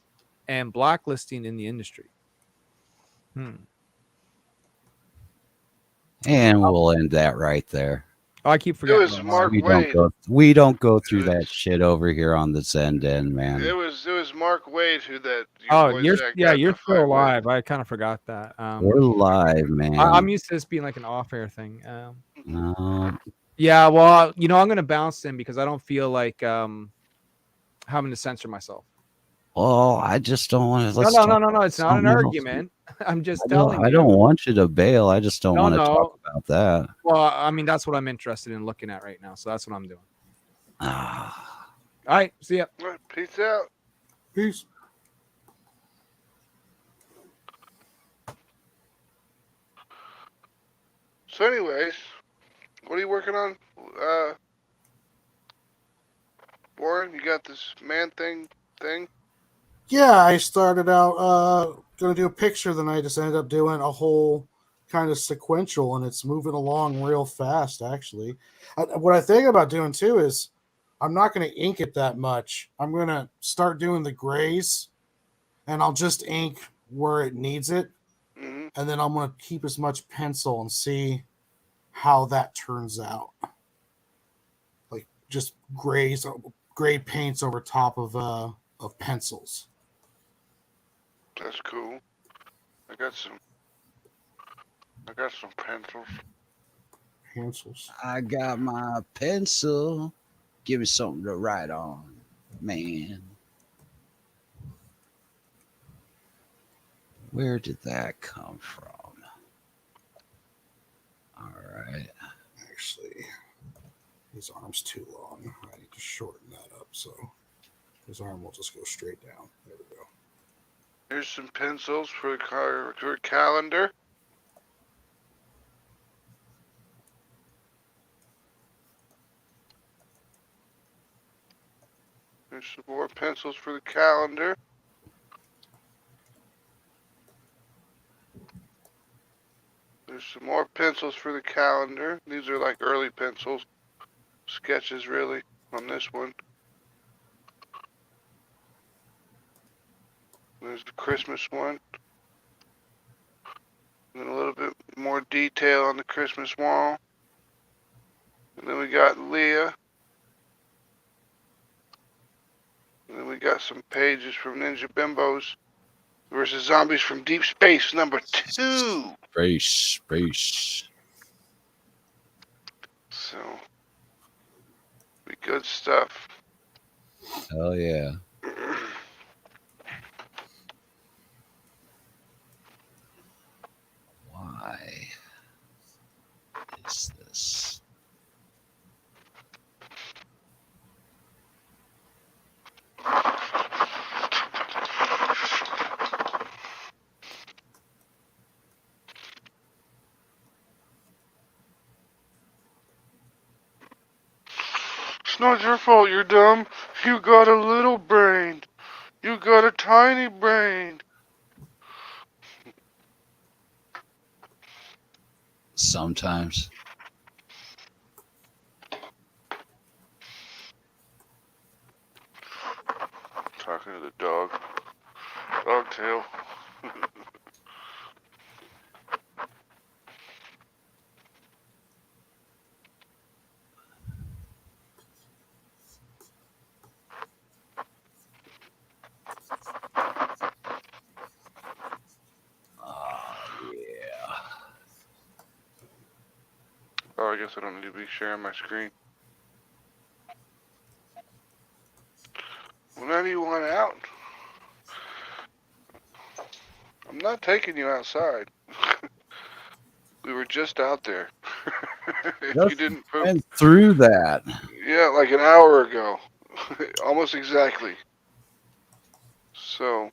and blacklisting in the industry. And we'll end that right there. Oh, I keep It forgetting. was Mark We Wade. don't go through that shit over here on the Zend End, man. It was Mark Wade who that. Oh, boy you're Zach got in you're a fight still with. alive. I kind of forgot that. We're live, man. I'm used to this being like an off-air thing. No. Yeah, well, I'm gonna bounce in because I don't feel like having to censor myself. Well, I just don't want to. No. It's not an argument. I'm just telling you. I don't want you to bail. I just don't No, want to no. talk about that. Well, I mean, that's what I'm interested in looking at right now. So that's what I'm doing. Ah. All right. See ya. All right, peace out. Peace. So, anyways, what are you working on? Warren, you got this man thing? Yeah, I started out going to do a picture, then I just ended up doing a whole kind of sequential, and it's moving along real fast, actually. What I think about doing, too, is I'm not going to ink it that much. I'm going to start doing the grays, and I'll just ink where it needs it, Mm-hmm. and then I'm going to keep as much pencil and see how that turns out. Like, just gray paints over top of pencils. That's cool. I got some pencils. Pencils. I got my pencil. Give me something to write on, man. Where did that come from? All right. Actually, his arm's too long. I need to shorten that up, so his arm will just go straight down. There we go. Here's some pencils for a calendar. There's some more pencils for the calendar. There's some more pencils for the calendar. These are like early pencils. Sketches, really, on this one. There's the Christmas one. And a little bit more detail on the Christmas wall. And then we got Leah. And then we got some pages from Ninja Bimbos versus Zombies from Deep Space #2. Space. So, be good stuff. Hell yeah. Why is this? not your fault. You're dumb. You got a little brain. You got a tiny brain. Sometimes. Talking to the dog. Dog tail. Yeah. Oh, I guess I don't need to be sharing my screen. Whenever you want out. I'm not taking you outside. We were just out there. If you Just didn't, went through that. yeah, like an hour ago, almost exactly. So,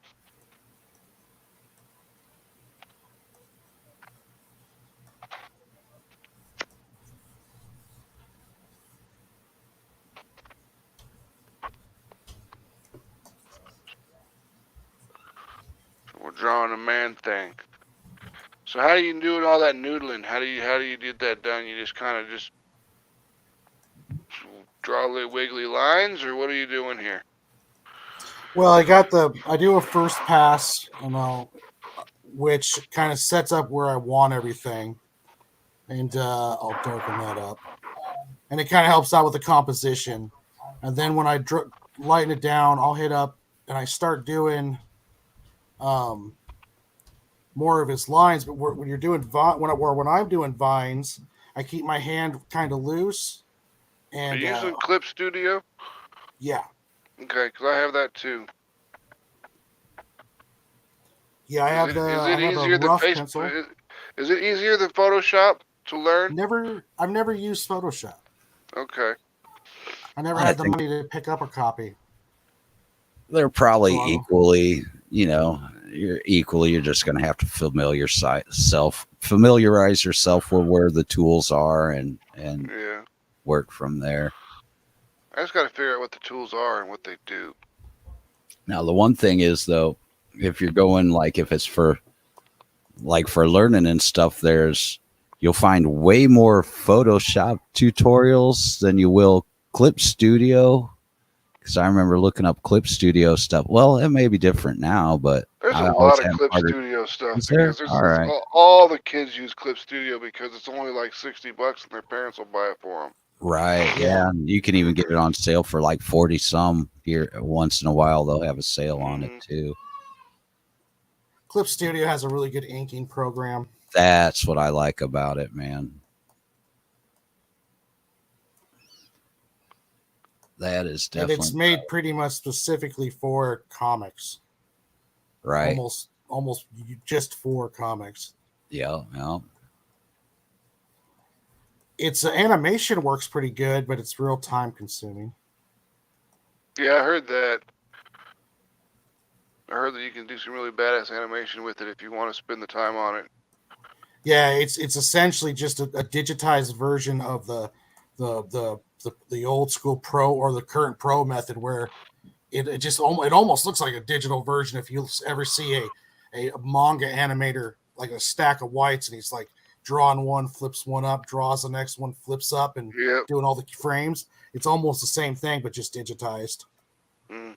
we're drawing a man thing. So how are you doing all that noodling? How do you get that done? You just kind of just draw little wiggly lines, or what are you doing here? Well, I do a first pass, which kind of sets up where I want everything, and I'll darken that up, and it kind of helps out with the composition. And then when I lighten it down, I'll hit up and I start doing more of his lines. But when you're doing when I'm doing vines, I keep my hand kind of loose, Are and you using Clip Studio? yeah, Okay, because I have that too. yeah, I have a easier than rough Facebook? pencil. Is it easier than Photoshop to learn? I've never used Photoshop. Okay. I never I had the think money to pick up a copy. they're probably So, equally, you're just going to have to familiarize yourself with where the tools are and Yeah. work from there. I just got to figure out what the tools are and what they do. Now, the one thing is though, if you're going if it's for learning and stuff, you'll find way more Photoshop tutorials than you will Clip Studio. Because I remember looking up Clip Studio stuff. Well, it may be different now, but There's I a always lot of had Clip harder. Studio stuff Is there? because All right. all the kids use Clip Studio because it's only like $60 and their parents will buy it for them. Right. Yeah. You can even get it on sale for like 40 some here. Once in a while, they'll have a sale on it too. Clip Studio has a really good inking program. That's what I like about it, man. That is definitely. And it's made pretty much specifically for comics. Right. Almost just for comics. Yeah. Yeah. Its animation works pretty good, but it's real time consuming. Yeah, I heard that. I heard that you can do some really badass animation with it if you want to spend the time on it. Yeah, it's essentially just a digitized version of the old school pro or the current pro method, where it almost looks like a digital version. If you ever see a manga animator, like a stack of whites, and he's like drawing one, flips one up, draws the next one, flips up, and doing all the frames. It's almost the same thing, but just digitized. Mm.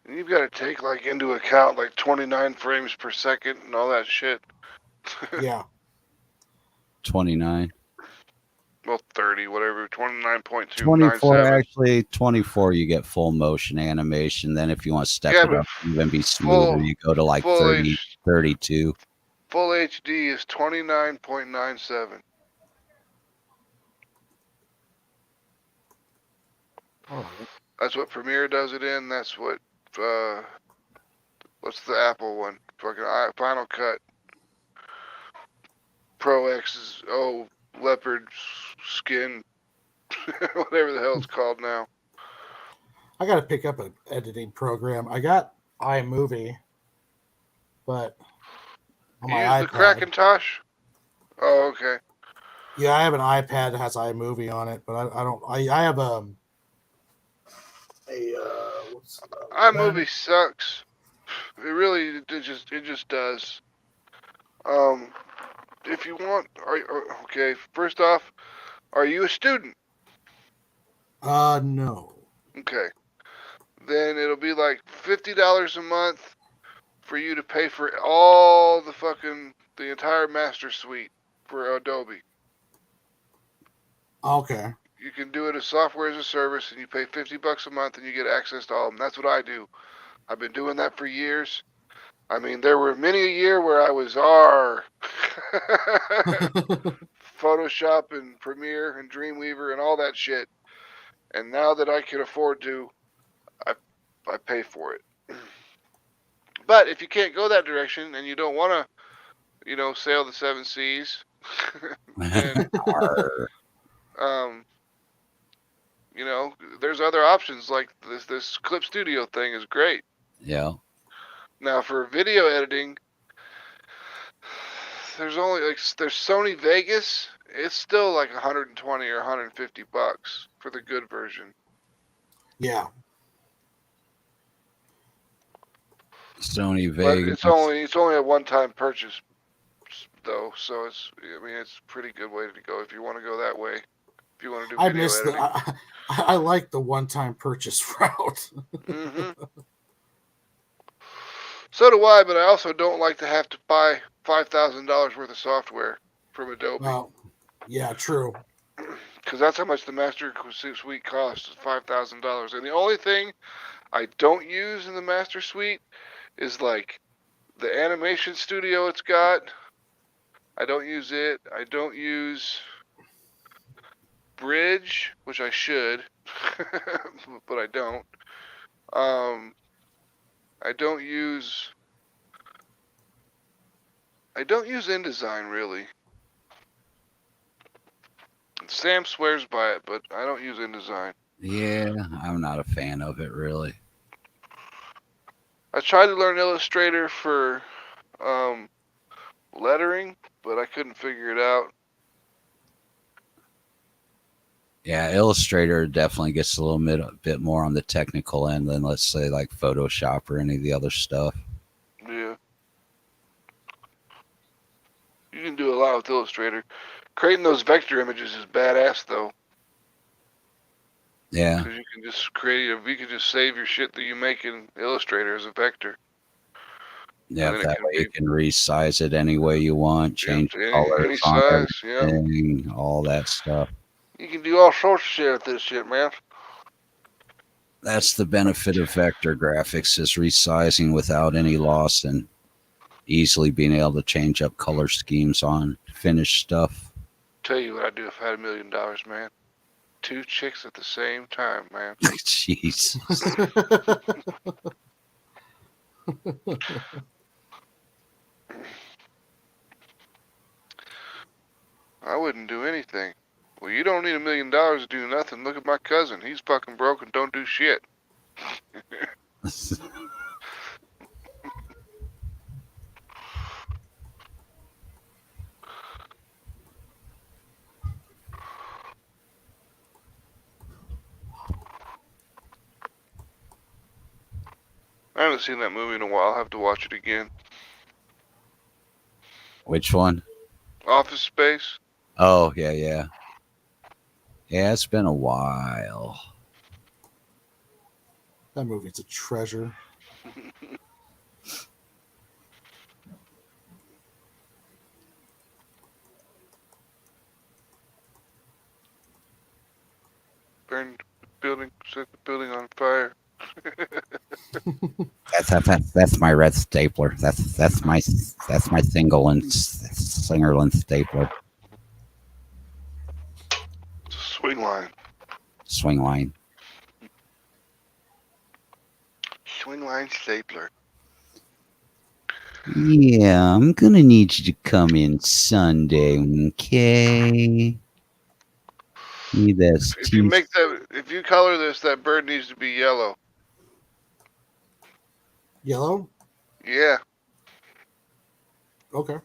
And you've got to take into account 29 frames per second and all that shit. Yeah. 29. Well, 30, whatever, 29.2. 24, actually, 24, you get full motion animation. Then if you want to step it up, even be smoother, you go to 30, 32. Full HD is 29.97. All right. That's what Premiere does it in. That's what, what's the Apple one? Fucking Final Cut. Pro X is, leopard skin, whatever the hell it's called now. I got to pick up an editing program. I got iMovie, but on You my use the iPad. Krakentosh? Oh, okay. Yeah, I have an iPad that has iMovie on it, but I don't. I have what's iMovie sucks. It just does. If you want, okay. First off, are you a student? no. Okay. Then it'll be like $50 a month for you to pay for all the entire master suite for Adobe. Okay. You can do it as software as a service, and you pay $50 a month, and you get access to all of them. That's what I do. I've been doing that for years. I mean, there were many a year where I was Photoshop and Premiere and Dreamweaver and all that shit. And now that I can afford to, I pay for it. But if you can't go that direction and you don't want to, sail the seven seas, then there's other options like this Clip Studio thing is great. Yeah. Now for video editing, there's Sony Vegas. It's still like 120 or 150 bucks for the good version. Yeah. Sony But Vegas. it's only a one-time purchase though, so it's a pretty good way to go if you want to go that way. If you want to do I video miss editing. I like the one-time purchase route. Mm-hmm. So do I, but I also don't like to have to buy $5,000 worth of software from Adobe. Well, yeah, true. Because that's how much the Master Suite costs, $5,000. And the only thing I don't use in the Master Suite is like the animation studio it's got. I don't use it. I don't use Bridge, which I should, but I don't. I don't use InDesign really. Sam swears by it, but I don't use InDesign. Yeah, I'm not a fan of it really. I tried to learn Illustrator for lettering, but I couldn't figure it out. Yeah, Illustrator definitely gets a little bit more on the technical end than, let's say, like Photoshop or any of the other stuff. Yeah. You can do a lot with Illustrator. Creating those vector images is badass, though. Yeah. Because you can just you can just save your shit that you make in Illustrator as a vector. Yeah, that way you can resize it any way you want, change colors any on size, everything, all that stuff. You can do all sorts of shit with this shit, man. That's the benefit of vector graphics, is resizing without any loss and easily being able to change up color schemes on finished stuff. Tell you what I'd do if I had $1 million, man. 2 chicks at the same time, man. Jeez. I wouldn't do anything. Well, you don't need $1 million to do nothing. Look at my cousin. He's fucking broke and don't do shit. I haven't seen that movie in a while. I'll have to watch it again. Which one? Office Space. Oh, yeah. Yeah, it's been a while. That movie's a treasure. Burned the building, set the building on fire. That's my red stapler. That's my single and singer length stapler. It's a swing line. Swing line. Swing line stapler. Yeah, I'm gonna need you to come in Sunday, okay? Need that. If you color this, that bird needs to be yellow. Yellow? Yeah. Okay.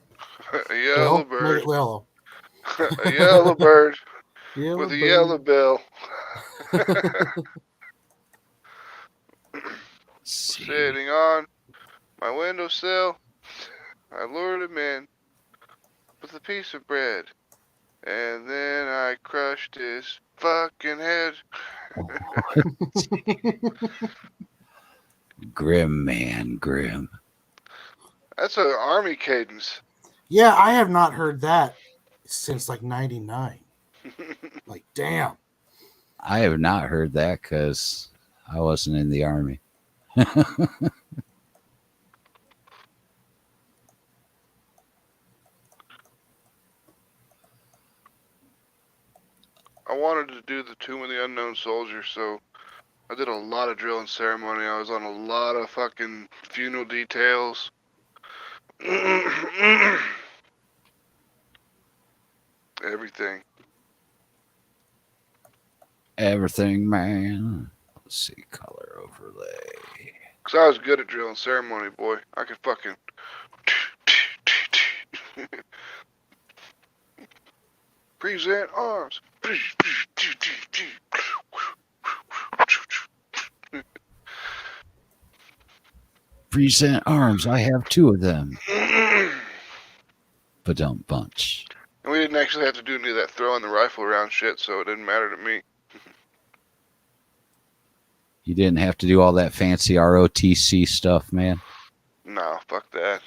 A yellow Make bird. it yellow. A yellow bird Yellow with a bird. yellow bill. See. Sitting on my windowsill, I lured him in with a piece of bread, and then I crushed his fucking head. Grim, man, grim. That's an army cadence. Yeah, I have not heard that since like '99. Like, damn. I have not heard that because I wasn't in the army. I wanted to do the Tomb of the Unknown Soldier, so I did a lot of drill and ceremony. I was on a lot of fucking funeral details. Everything. Everything, man. Let's see, color overlay. Because I was good at drill and ceremony, boy. I could fucking... Present arms. Present arms. I have 2 of them. But don't bunch. And we didn't actually have to do any of that throwing the rifle around shit, so it didn't matter to me. You didn't have to do all that fancy ROTC stuff, man. Nah, fuck that.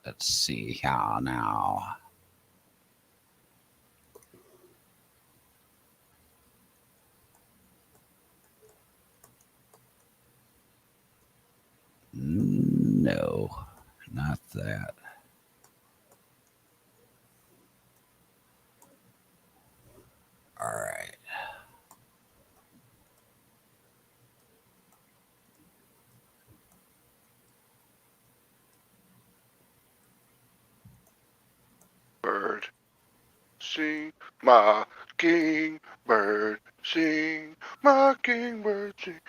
Let's see how now. No, not that. All right. Bird, sing, mockingbird, sing, mockingbird, sing.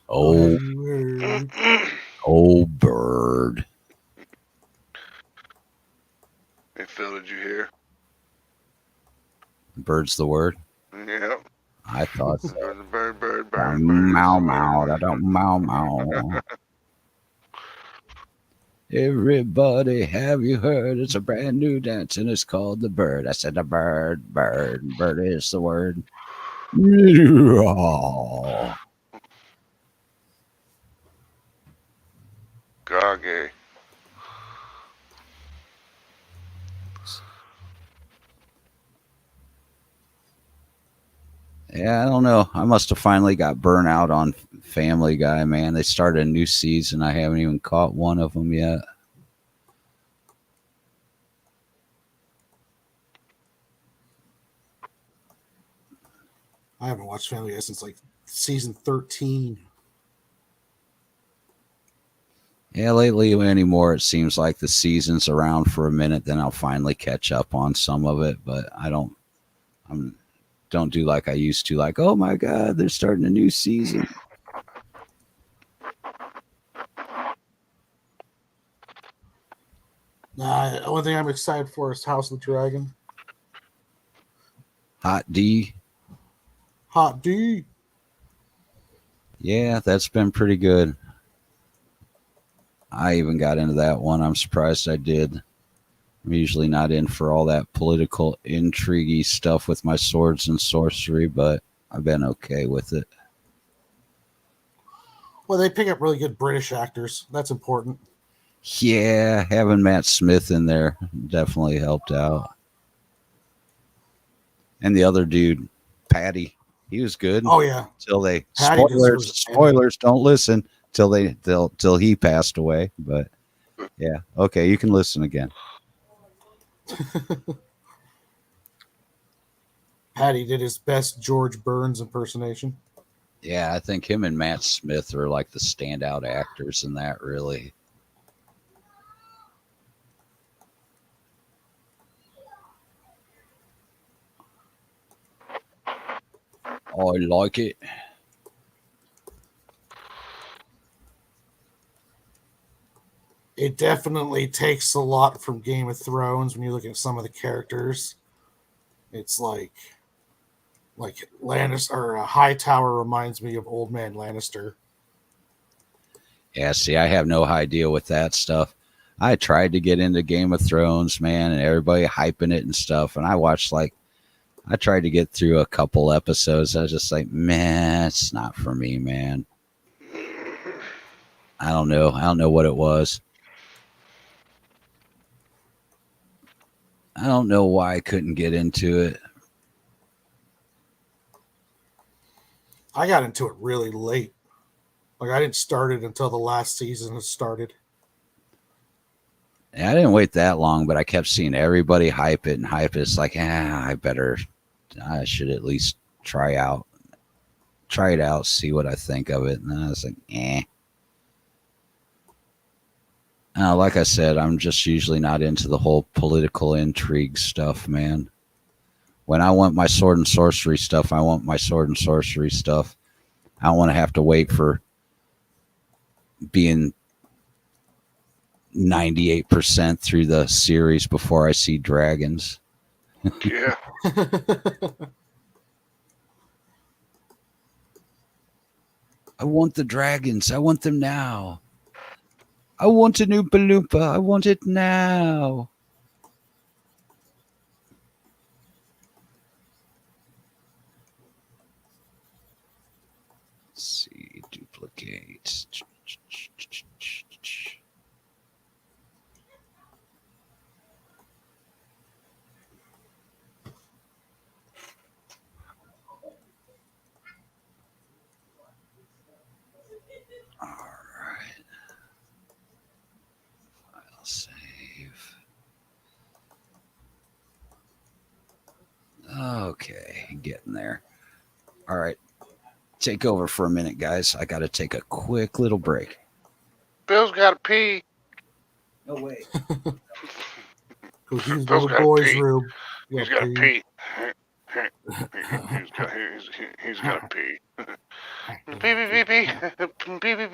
Oh, Word. oh, bird. Hey, Phil, did you hear? Bird's the word. Yeah. I thought so. Bird, bird. Mow, mow. I don't mow, mow. Everybody, have you heard? It's a brand new dance and it's called the bird. I said the bird, bird. Bird is the word. Gage. Yeah, I don't know. I must have finally got burnt out on Family Guy, man. They started a new season. I haven't even caught one of them yet. I haven't watched Family Guy since like season 13. Yeah, lately anymore, it seems like the season's around for a minute, then I'll finally catch up on some of it. But I don't do like I used to. Like, oh my God, they're starting a new season. The only thing I'm excited for is House of the Dragon. Hot D. Hot D. Yeah, that's been pretty good. I even got into that one. I'm surprised I did. I'm usually not in for all that political intrigue stuff with my swords and sorcery, but I've been okay with it. Well, they pick up really good British actors. That's important. Yeah, having Matt Smith in there definitely helped out. And the other dude, Patty, he was good. Oh yeah. Till they Patty spoilers, don't listen till he passed away. But yeah, okay, you can listen again. Patty did his best George Burns impersonation. Yeah, I think him and Matt Smith are like the standout actors in that, really. I like it. It definitely takes a lot from Game of Thrones when you look at some of the characters. It's like Lannister or Hightower reminds me of Old Man Lannister. Yeah, see, I have no idea with that stuff. I tried to get into Game of Thrones, man, and everybody hyping it and stuff. And I tried to get through a couple episodes. I was just like, man, it's not for me, man. I don't know. I don't know what it was. I don't know why I couldn't get into it. I got into it really late. Like I didn't start it until the last season has started. And I didn't wait that long, but I kept seeing everybody hype it and hype it. It's like, I should at least try it out, see what I think of it. And then I was like, eh. Like I said, I'm just usually not into the whole political intrigue stuff, man. When I want my sword and sorcery stuff, I want my sword and sorcery stuff. I don't want to have to wait for being 98% through the series before I see dragons. Yeah. I want the dragons. I want them now. I want an Oompa Loompa. I want it now. Let's see. Duplicate. All right. File save. Okay, getting there. All right. Take over for a minute, guys. I got to take a quick little break. Bill's got to pee. No way. Because he's Bill's little gotta boy's pee. room. He's got to pee. He's got to pee. Pee, pee, pee, pee. Pee, pee,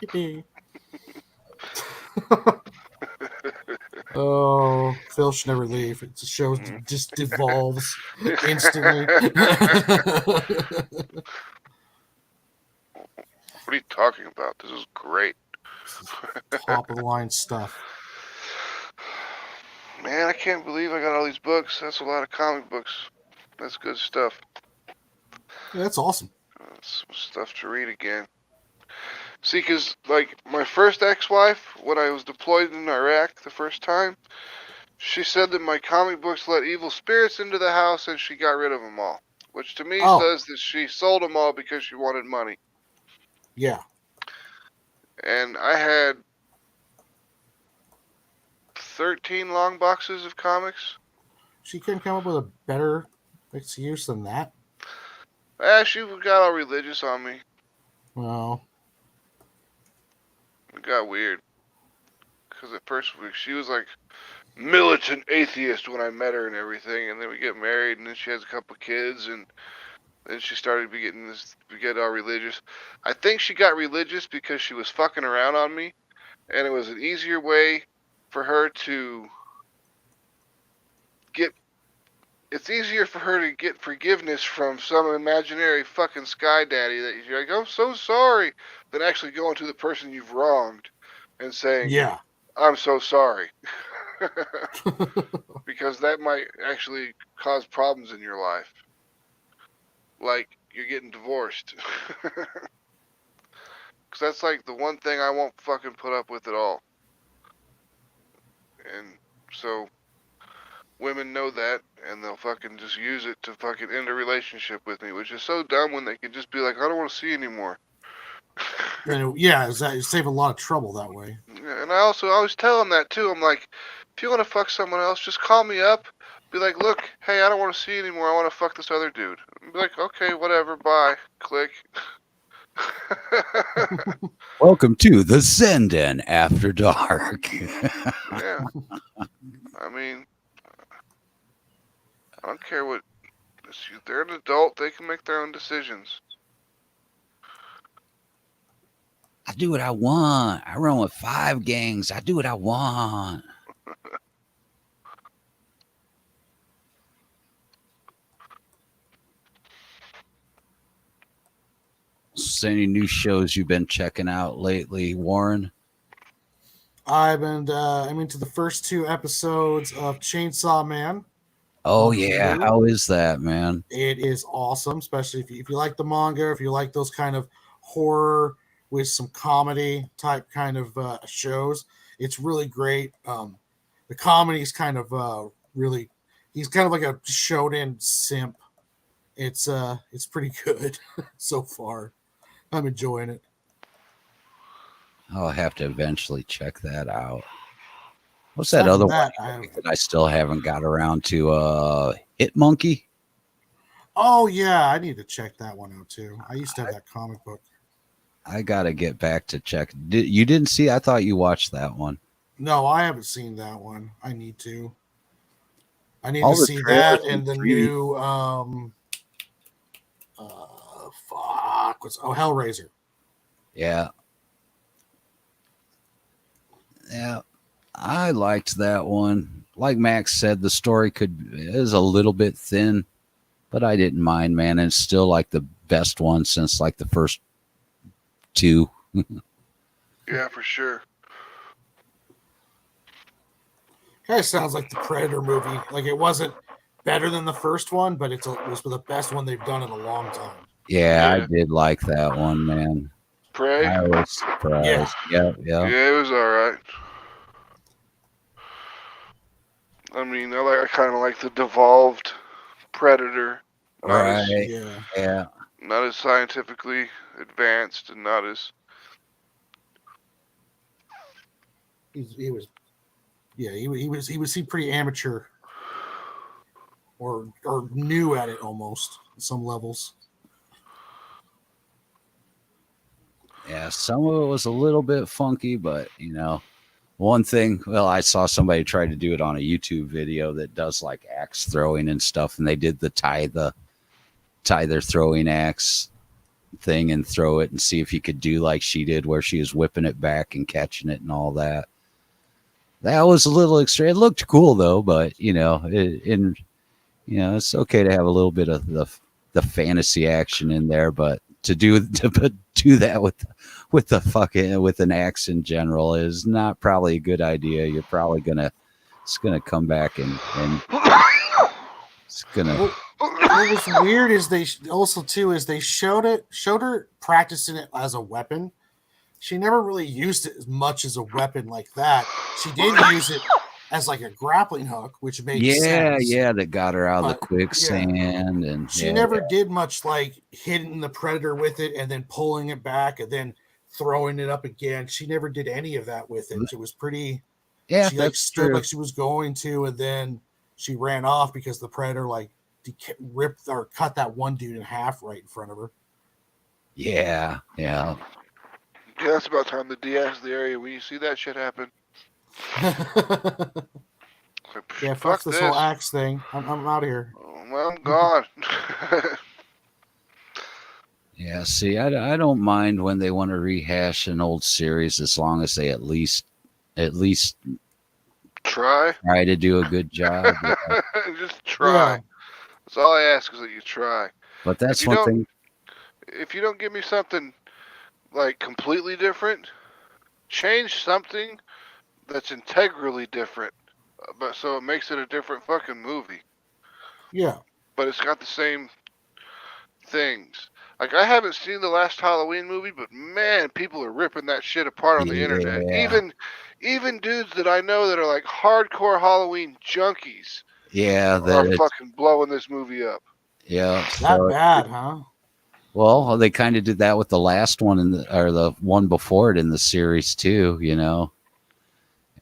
pee. Oh, Phil should never leave. It shows just devolves instantly. What are you talking about? This is great. Top of the line stuff. Man, I can't believe I got all these books. That's a lot of comic books. That's good stuff. Yeah, that's awesome. That's some stuff to read again. See, because, like, my first ex-wife, when I was deployed in Iraq the first time, she said that my comic books let evil spirits into the house and she got rid of them all. Which to me says that she sold them all because she wanted money. Yeah. And I had 13 long boxes of comics. She couldn't come up with a better excuse than that. She got all religious on me. Well, It got weird. Because at first she was like militant atheist when I met her and everything. And then we get married and then she has a couple kids. And then she started to get all religious. I think she got religious because she was fucking around on me. And it was an easier way for her to get... It's easier for her to get forgiveness from some imaginary fucking sky daddy that you're like, I'm so sorry, than actually going to the person you've wronged and saying, yeah. I'm so sorry. Because that might actually cause problems in your life. Like, you're getting divorced. Because that's like the one thing I won't fucking put up with at all. And so... women know that, and they'll fucking just use it to fucking end a relationship with me, which is so dumb when they could just be like, I don't want to see you anymore. And you save a lot of trouble that way. And I always tell them that too. I'm like, if you want to fuck someone else, just call me up. Be like, look, hey, I don't want to see you anymore. I want to fuck this other dude. Be like, okay, whatever, bye. Click. Welcome to the Zenden After Dark. Yeah. I mean, I don't care what They're an adult. They can make their own decisions. I do what I want. I run with 5 gangs. I do what I want. So any new shows you've been checking out lately, Warren? I'm into the first 2 episodes of Chainsaw Man. Oh on yeah, Hulu. how is that, man? It is awesome, especially if you like the manga, if you like those kind of horror with some comedy type kind of shows. It's really great. The comedy is kind of really. He's kind of like a shonen simp. It's pretty good so far. I'm enjoying it. I'll have to eventually check that out. What's that Aside other from that, one that I still haven't got around to? Hit Monkey? Oh yeah, I need to check that one out too. I used to have that comic book. I gotta get back to check. You didn't see? I thought you watched that one. No, I haven't seen that one. I need to. I need All to the see trailers that and the and new Hellraiser. Yeah. Yeah. I liked that one. Like Max said, the story is a little bit thin, but I didn't mind, man. And it's still like the best one since like the first 2. Yeah, for sure. Kind of sounds like the Predator movie. Like it wasn't better than the first one, but it was the best one they've done in a long time. Yeah, I Yeah. did like that one, man. Prey. I was surprised. Yeah. Yeah, it was all right. I mean, I kind of like the devolved Predator. Right. Yeah. Not as scientifically advanced and not as. He was pretty amateur or new at it almost at some levels. Yeah, some of it was a little bit funky, but one thing, well, I saw somebody try to do it on a YouTube video that does like axe throwing and stuff, and they did the tie their throwing axe thing and throw it and see if you could do like she did, where she was whipping it back and catching it and all that. That was a little extreme. It looked cool though, but it's okay to have a little bit of the fantasy action in there, but to do that with an axe in general is not probably a good idea. You're probably it's gonna come back and it's gonna. What was weird is they showed her practicing it as a weapon. She never really used it as much as a weapon like that. She did use it as like a grappling hook, which made sense. Yeah, that got her out of the quicksand, and she never did much like hitting the Predator with it and then pulling it back and then throwing it up again. She never did any of that with it. It was pretty. Yeah, she like stood like she was going to, and then she ran off because the Predator like ripped or cut that one dude in half right in front of her. Yeah. Yeah, that's about time to de-ax the area when you see that shit happen. Yeah, fuck this whole axe thing. I'm out of here. Well, I'm gone. Yeah, see, I don't mind when they want to rehash an old series as long as they at least try to do a good job. Yeah. Just try. Yeah. That's all I ask is that you try. But that's one thing. If you don't give me something like completely different, change something that's integrally different, but so it makes it a different fucking movie. Yeah. But it's got the same things. Like, I haven't seen the last Halloween movie, but man, people are ripping that shit apart on the internet. Even dudes that I know that are like hardcore Halloween junkies. Yeah, are fucking blowing this movie up. Yeah. Not bad, huh? Well, they kind of did that with the last one or the one before it in the series too,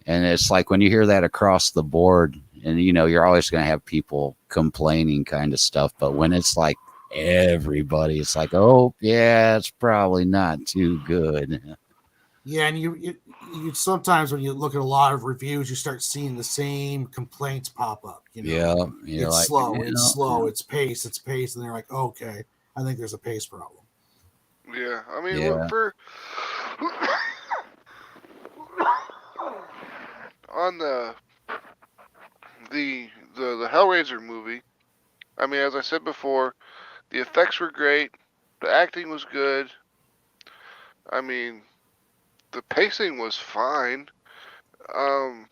And it's like when you hear that across the board, and you're always going to have people complaining kind of stuff, but when it's like everybody, it's like, oh yeah, it's probably not too good. Yeah, and you sometimes when you look at a lot of reviews, you start seeing the same complaints pop up. You know, Yeah, you're it's like, slow, you it's know, slow, it's pace, and they're like, okay, I think there's a pace problem. Yeah, I mean, Yeah. for on the Hellraiser movie, I mean, as I said before, the effects were great, the acting was good. I mean, the pacing was fine. Um,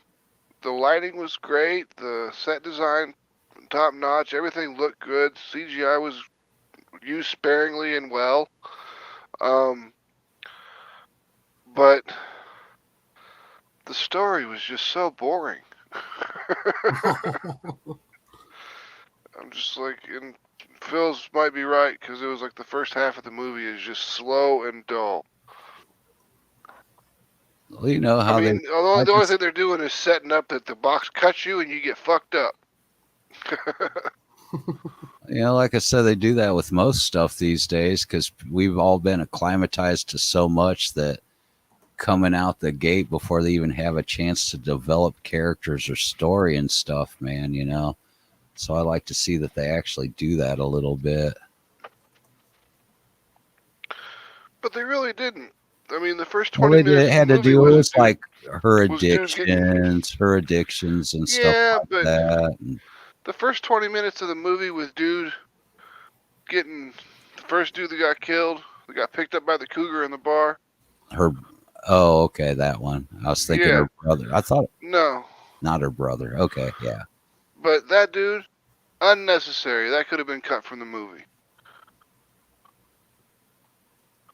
the lighting was great. The set design, top notch. Everything looked good. CGI was used sparingly and well. Um, but the story was just so boring. I'm just like, and Phil's might be right because it was like the first half of the movie is just slow and dull. Well, you know I how they mean, the like only us- thing they're doing is setting up that the box cuts you and you get fucked up. you know, like I said, they do that with most stuff these days because we've all been acclimatized to so much that coming out the gate before they even have a chance to develop characters or story and stuff, man, you know. So I like to see that they actually do that a little bit. But they really didn't. I mean, the first All 20 they did minutes of the had to movie do was was like dudes getting. her addictions and stuff Yeah, like but that. And the first 20 minutes of the movie with dude getting the first dude that got killed, that got picked up by the cougar in the bar. her, oh, okay, that one. I was thinking Yeah, her brother. I thought no, not her brother. Okay, yeah. but that dude, unnecessary. That could have been cut from the movie.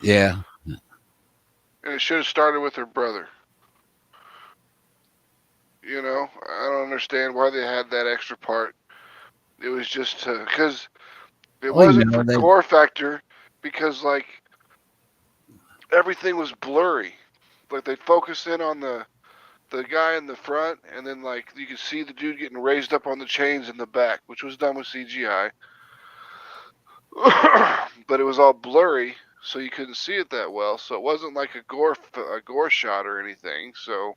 Yeah. And it should have started with her brother. You know, I don't understand why they had that extra part. It was just to, because it Well, you wasn't know, for they gore factor, because like everything was blurry. Like they'd focus in on the guy in the front, and then like you could see the dude getting raised up on the chains in the back, which was done with CGI. But it was all blurry, so you couldn't see it that well. So it wasn't like a gore shot or anything. So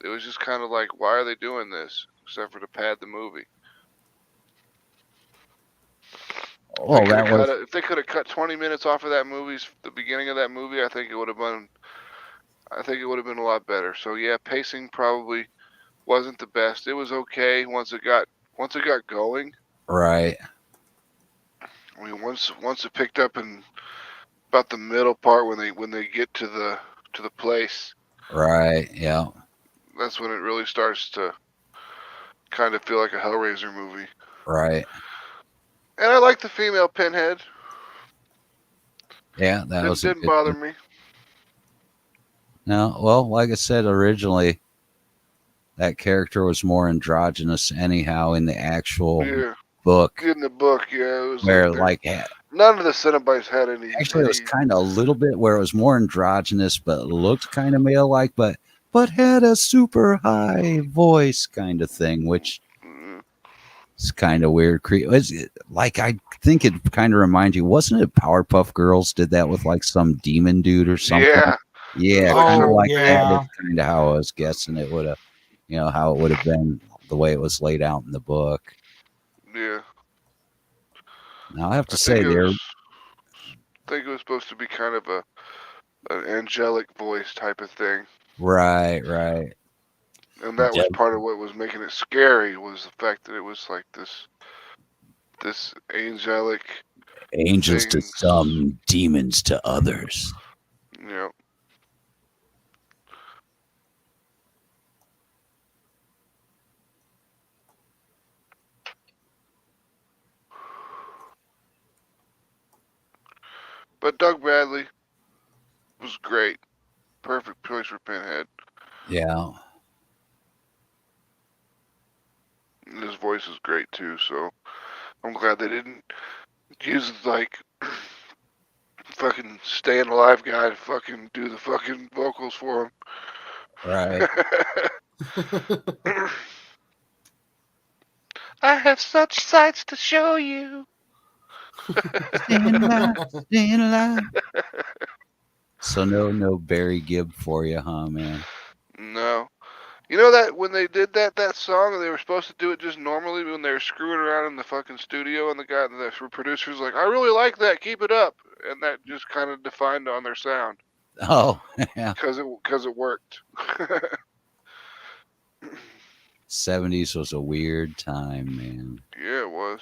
it was just kind of like, why are they doing this? Except for to pad the movie. well, that was If they could have cut 20 minutes off of that movie, the beginning of that movie, I think it would have been. I think it would have been a lot better. So yeah, pacing probably wasn't the best. It was okay once it got going. right. I mean, once it picked up in about the middle part when they get to the place, Right. Yeah. that's when it really starts to kind of feel like a Hellraiser movie. Right. And I like the female Pinhead. Yeah, that was a Didn't good bother one. me. No, well, like I said originally, that character was more androgynous anyhow in the actual Yeah, book, in the book, yeah, it was like where like none of the Cenobites had any. actually it was kind of a little bit where it was more androgynous, but looked kind of male like, but had a super high voice kind of thing, which is kind of weird. Like I think it kind of reminds you, wasn't it Powerpuff Girls did that with like some demon dude or something? Yeah. Yeah, Like kind of some- like that. yeah. That's kind of how I was guessing it would have, you know, how it would have been the way it was laid out in the book. Yeah. Now I have to I say, there, think it was supposed to be kind of an angelic voice type of thing. right, And that was Yeah. part of what was making it scary was the fact that it was like this angelic angels to thing. some, demons to others. You know. But Doug Bradley was great. Perfect choice for Pinhead. Yeah, And his voice is great too, so I'm glad they didn't use like fucking staying alive guy to fucking do the fucking vocals for him. right. I have such sights to show you. Staying alive, staying alive. So no Barry Gibb for you, huh, man? No. You know that when they did that song, they were supposed to do it just normally when they were screwing around in the fucking studio, and the producer was like, "I really like that, keep it up," and that just kind of defined on their sound Oh, yeah. because it worked. 70s was a weird time, man. Yeah, it was.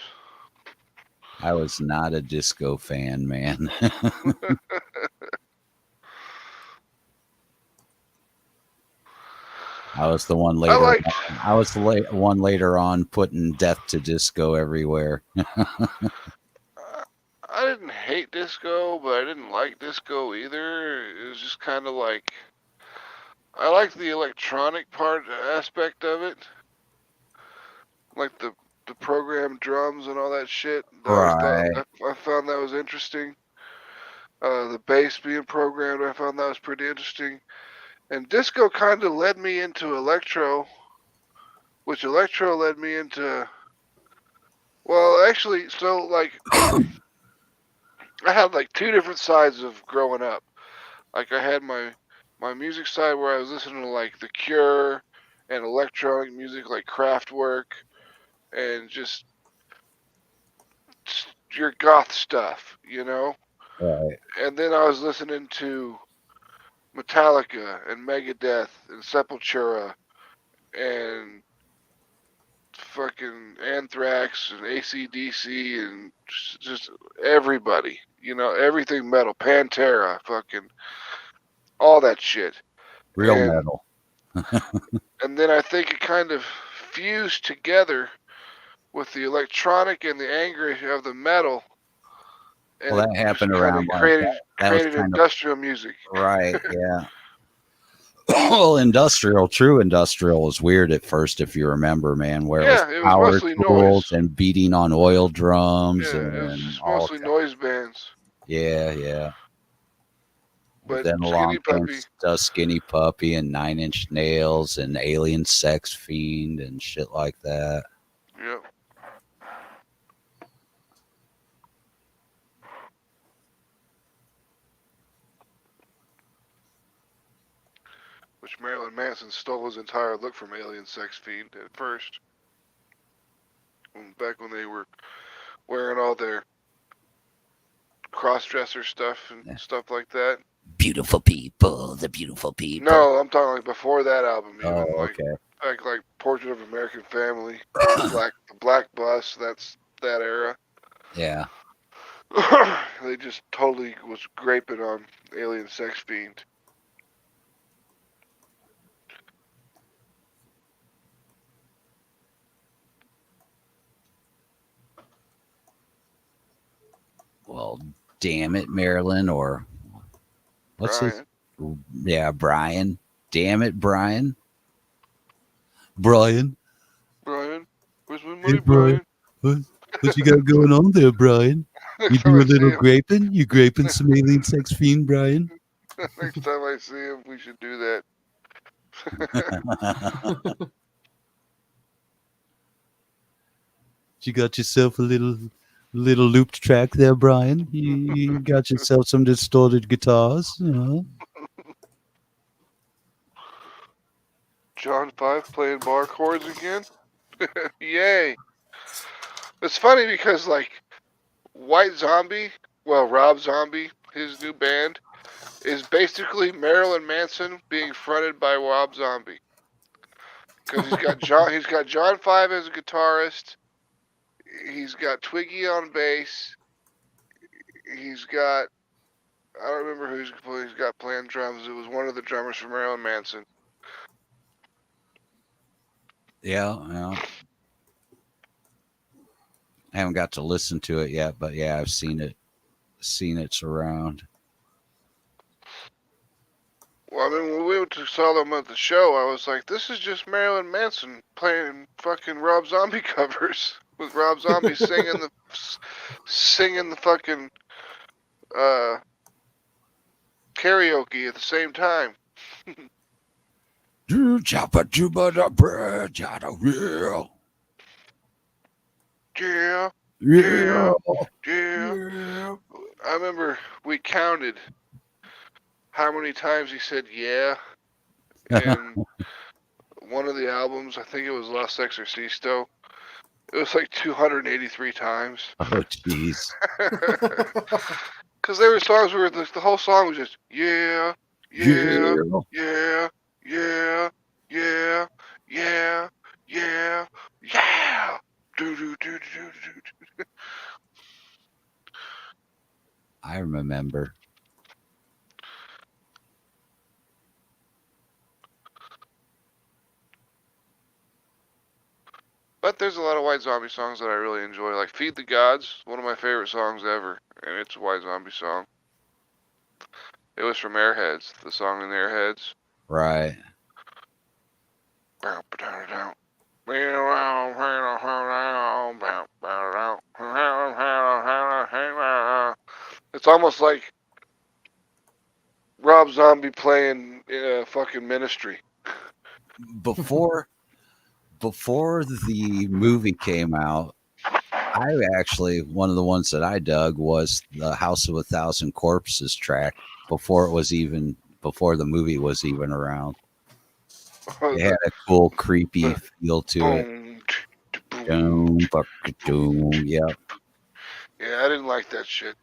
I was not a disco fan, man. I was the one later. I was the one later on putting death to disco everywhere. I didn't hate disco, but I didn't like disco either. It was just kind of like I liked the electronic aspect of it, like the programmed drums and all that shit. Right. I found that was interesting. The bass being programmed, I found that was pretty interesting. And disco kind of led me into electro, which electro led me into. Well, actually, so like I had like two different sides of growing up. Like I had my music side where I was listening to like The Cure and electronic music like Kraftwerk and just your goth stuff, you know? Right. And then I was listening to Metallica and Megadeth and Sepultura and fucking Anthrax and AC/DC and just everybody, you know, everything metal, Pantera, fucking all that shit. Real And metal. and then I think it kind of fused together with the electronic and the anger of the metal. And Well, that happened around like created that was created kind of industrial music. right. Yeah. Well, true industrial was weird at first, if you remember, man, where Yeah, it it was was power mostly tools noise. and beating on oil drums Yeah, it was and just all mostly that. noise bands. Yeah, yeah. But Then along Skinny came Puppy, Skinny Puppy and 9 Inch Nails and Alien Sex Fiend and shit like that. yep. Which Marilyn Manson stole his entire look from Alien Sex Fiend at first. Back when they were wearing all their cross-dresser stuff and stuff like that. Beautiful people, the beautiful people. No, I'm talking like before that album, even Oh, like okay. like Portrait of American Family, the Black Bus. That's that era. Yeah. They just totally was graping on Alien Sex Fiend. Well, damn it, Marilyn, or what's Brian. his? Yeah, Brian. Damn it, Brian. Brian. Brian, where's my Hey, money, Brian. Brian? What you got going on there, Brian? You Next time do I a see little him, graping? You graping some Alien Sex Fiend, Brian? next time I see him, we should do that. You got yourself a little looped track there, Brian. You got yourself some distorted guitars. John 5 playing bar chords again? Yay. It's funny because, like, White Zombie, well, Rob Zombie, his new band, is basically Marilyn Manson being fronted by Rob Zombie. Because he's got John 5 as a guitarist, he's got Twiggy on bass, he's got, I don't remember who he's got playing drums. It was one of the drummers from Marilyn Manson. Yeah. I haven't got to listen to it yet, but yeah, I've seen it. Seen it's around. Well, I mean, when we went to saw them at the show, I was like, this is just Marilyn Manson playing fucking Rob Zombie covers with Rob Zombie singing the fucking karaoke at the same time. Yeah, yeah. I remember we counted how many times he said yeah in one of the albums. I think it was Los Exorcisto. It was like 283 times. Oh, jeez. Because there were songs where the whole song was just yeah, yeah, Yeah. yeah, yeah, yeah, yeah, yeah, yeah. Do do do do do. I remember. But there's a lot of White Zombie songs that I really enjoy, like "Feed the Gods," one of my favorite songs ever, and it's a White Zombie song. It was from Airheads, the song in Airheads. Right. It's almost like Rob Zombie playing fucking Ministry. Before the movie came out, I actually, one of the ones that I dug was the House of a Thousand Corpses track before the movie was even around. It had a cool, creepy feel to it. Doom, doom, yep. Yeah, I didn't like that shit.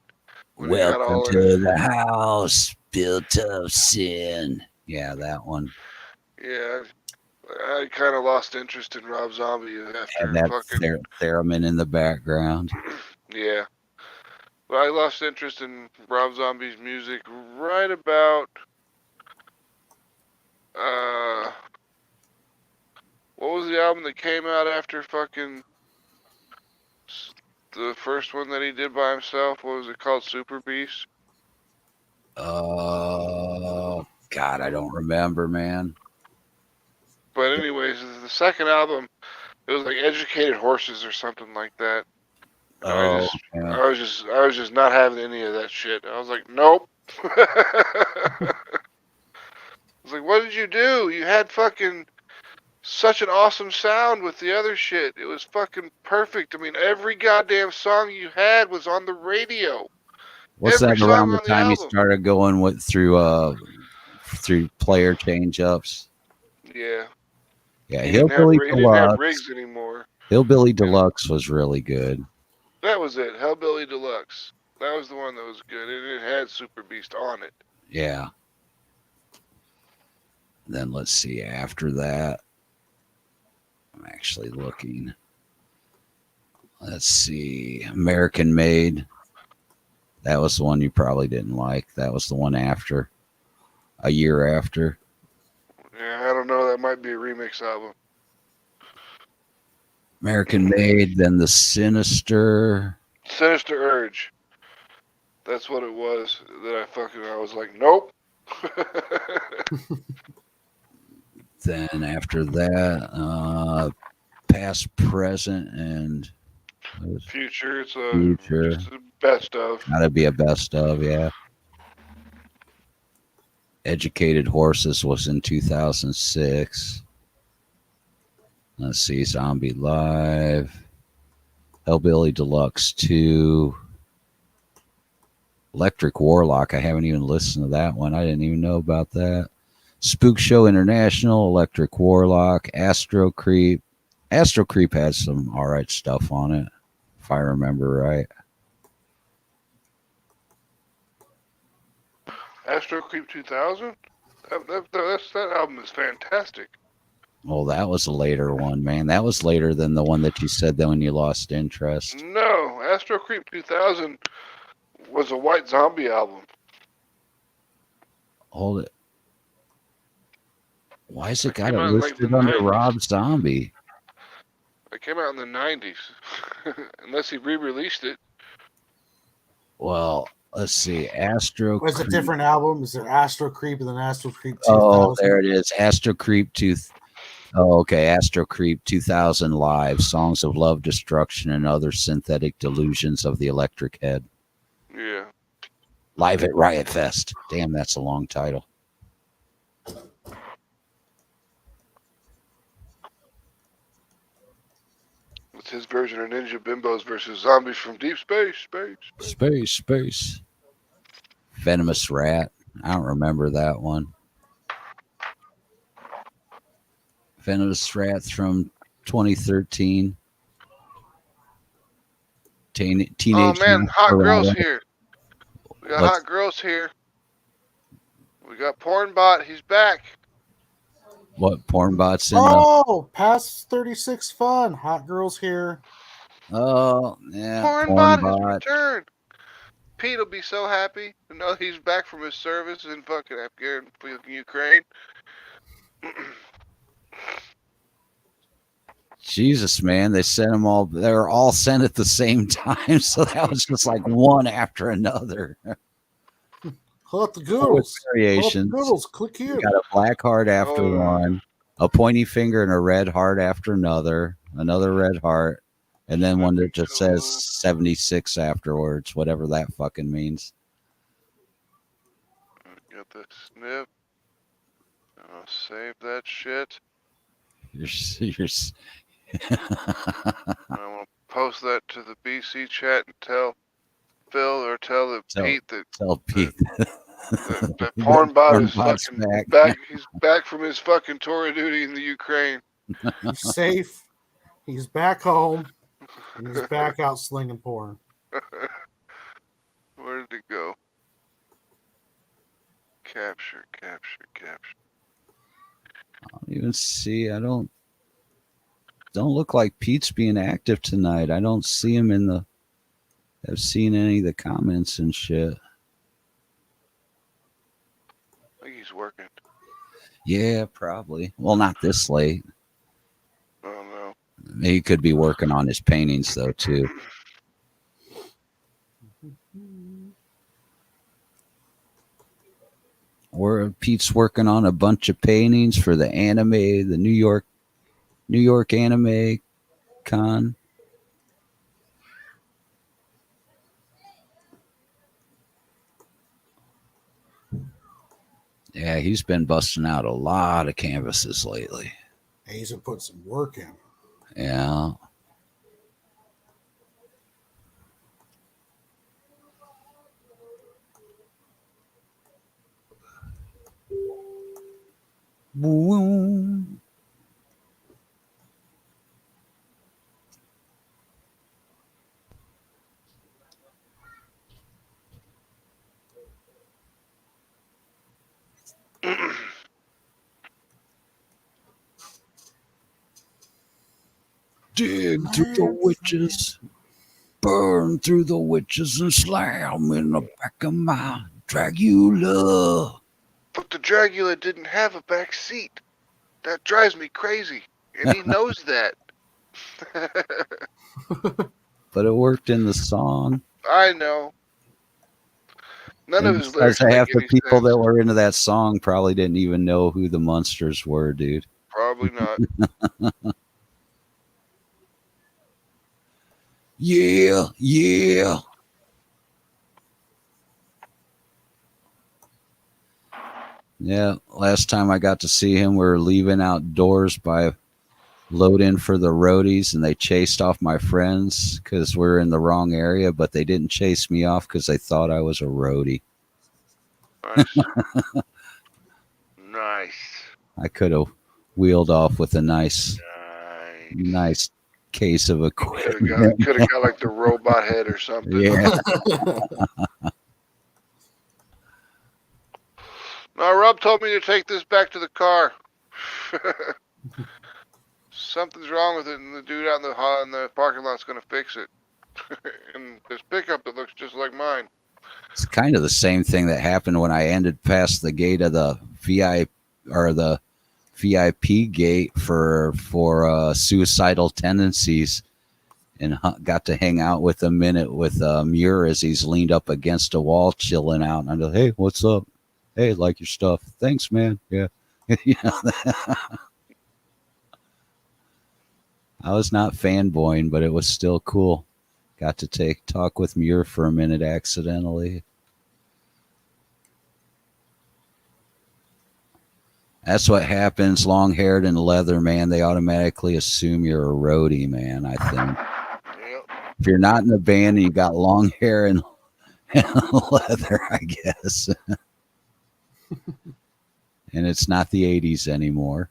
When it got Welcome all to the house built of sin. Yeah, that one. Yeah, I kind of lost interest in Rob Zombie after And that fucking theremin in the background. yeah. But I lost interest in Rob Zombie's music right about what was the album that came out after fucking the first one that he did by himself? What was it called? Super Beast? God, I don't remember, man. But anyways, the second album, it was like Educated Horses or something like that. And Oh, yeah. I was just not having any of that shit. I was like, nope. I was like, what did you do? You had fucking such an awesome sound with the other shit. It was fucking perfect. I mean, every goddamn song you had was on the radio. What's Every that song around the on the time he album. started going through player change ups? Yeah. Yeah, He didn't have rigs anymore. Hillbilly Deluxe was really good. That was it. Hellbilly Deluxe. That was the one that was good. And it had Super Beast on it. Yeah. Then let's see after that. I'm actually looking. Let's see. American Made. That was the one you probably didn't like. That was the one after. A year after. Yeah, I don't know. That might be a remix album. American Made, then the Sinister. Sinister Urge. That's what it was. That I was like, nope. Then after that, Past, Present, and Future. It's Future. just a best of. Gotta be a best of, yeah. Educated Horses was in 2006. Let's see, Zombie Live. Hellbilly Deluxe 2. Electric Warlock. I haven't even listened to that one. I didn't even know about that. Spook Show International, Electric Warlock, Astro Creep. Astro Creep has some alright stuff on it, if I remember right. Astro Creep 2000? That album is fantastic. Well, that was a later one, man. That was later than the one that you said that when you lost interest. No, Astro Creep 2000 was a White Zombie album. Hold it. Why is it got it came out in, like, listed the under 90s. Rob Zombie? It came out in the 90s. Unless he re-released it. Well, let's see. Astro Was it Creep. different album? Is there Astro Creep and then Astro Creep 2000? Oh, there it is. Astro Creep 2. Oh, okay. Astro Creep 2000 Live. Songs of Love, Destruction, and Other Synthetic Delusions of the Electric Head. Yeah. Live at Riot Fest. Damn, that's a long title. It's his version of Ninja Bimbos versus Zombies from Deep Space. Space. Venomous Rat. I don't remember that one. Venomous Rats from 2013. Teenage. Oh man, hot girls Nosferatu. here. We got What's- hot girls here. We got Pornbot. He's back. What porn bots in the? Oh, past 36 fun. Hot girls here. Oh yeah, porn Pornbot has bot. returned. Pete will be so happy to know he's back from his service in fucking Ukraine. Jesus, man, they sent them all. They were all sent at the same time, so that was just like one after another. Hot the Goodles. Variations. Goodles. Click here. You got a black heart after Oh. one, a pointy finger and a red heart after another red heart, and then one that just says 76 afterwards, whatever that fucking means. Got the snip. I'll save that shit. You're I'm gonna post that to the BC chat and tell Phil or tell Pete that tell Pete. the Pornbot is Pornbot's fucking back. He's back from his fucking tour of duty in the Ukraine. He's safe. He's back home. And he's back out slinging porn. Where did it go? Capture. I don't even see. I don't look like Pete's being active tonight. I don't see him in the. I've seen any of the comments and shit. I think he's working. Yeah, probably. Well, not this late. Oh no. He could be working on his paintings though too. Or Pete's working on a bunch of paintings for the anime, the New York Anime Con. Yeah, he's been busting out a lot of canvases lately. He's been putting some work in. Yeah. Boom. Dig through the witches, burn through the witches, and slam in the back of my Dragula. But the Dragula didn't have a back seat. That drives me crazy, and he knows that. But it worked in the song. I know. None of his lyrics Because half make the any people sense. that were into that song probably didn't even know who the Munsters were, dude. Probably not. Yeah, yeah. Yeah, last time I got to see him, we were leaving outdoors by loading for the roadies, and they chased off my friends because we're in the wrong area, but they didn't chase me off because they thought I was a roadie. Nice. Nice. I could have wheeled off with a nice case of equipment. Could have got like the robot head or something. Yeah. No, Rob told me to take this back to the car. Something's wrong with it, and the dude out in the parking lot's going to fix it. And this pickup that looks just like mine. It's kind of the same thing that happened when I ended past the gate of the VIP gate for suicidal tendencies, and got to hang out with a minute with Muir as he's leaned up against a wall chilling out. And I'm like, hey, what's up? Hey, like your stuff. Thanks, man. Yeah. You know, I was not fanboying, but it was still cool. Got to talk with Muir for a minute accidentally. That's what happens. Long-haired and leather, man. They automatically assume you're a roadie, man. I think Yep. if you're not in the band and you got long hair and leather, I guess. And it's not the 80s anymore.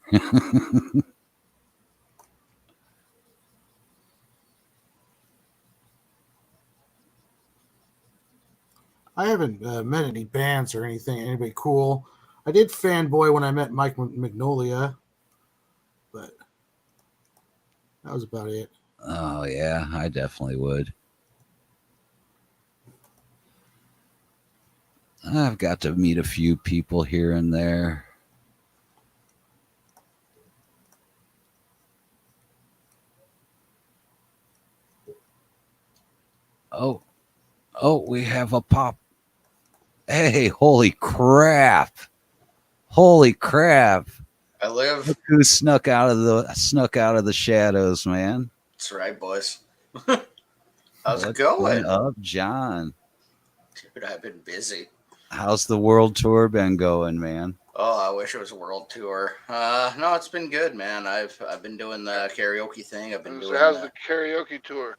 I haven't met any bands or anything, anybody cool. I did fanboy when I met Mike Magnolia, but that was about it. Oh, yeah, I definitely would. I've got to meet a few people here and there. Oh, we have a pop. Hey, holy crap. Holy crap. I live. Look who snuck out of the shadows, man. That's right, boys. How's it What's going? up, John? Dude, I've been busy. How's the world tour been going, man? Oh, I wish it was a world tour. No, it's been good, man. I've been doing the karaoke thing. I've been doing. How's the karaoke tour?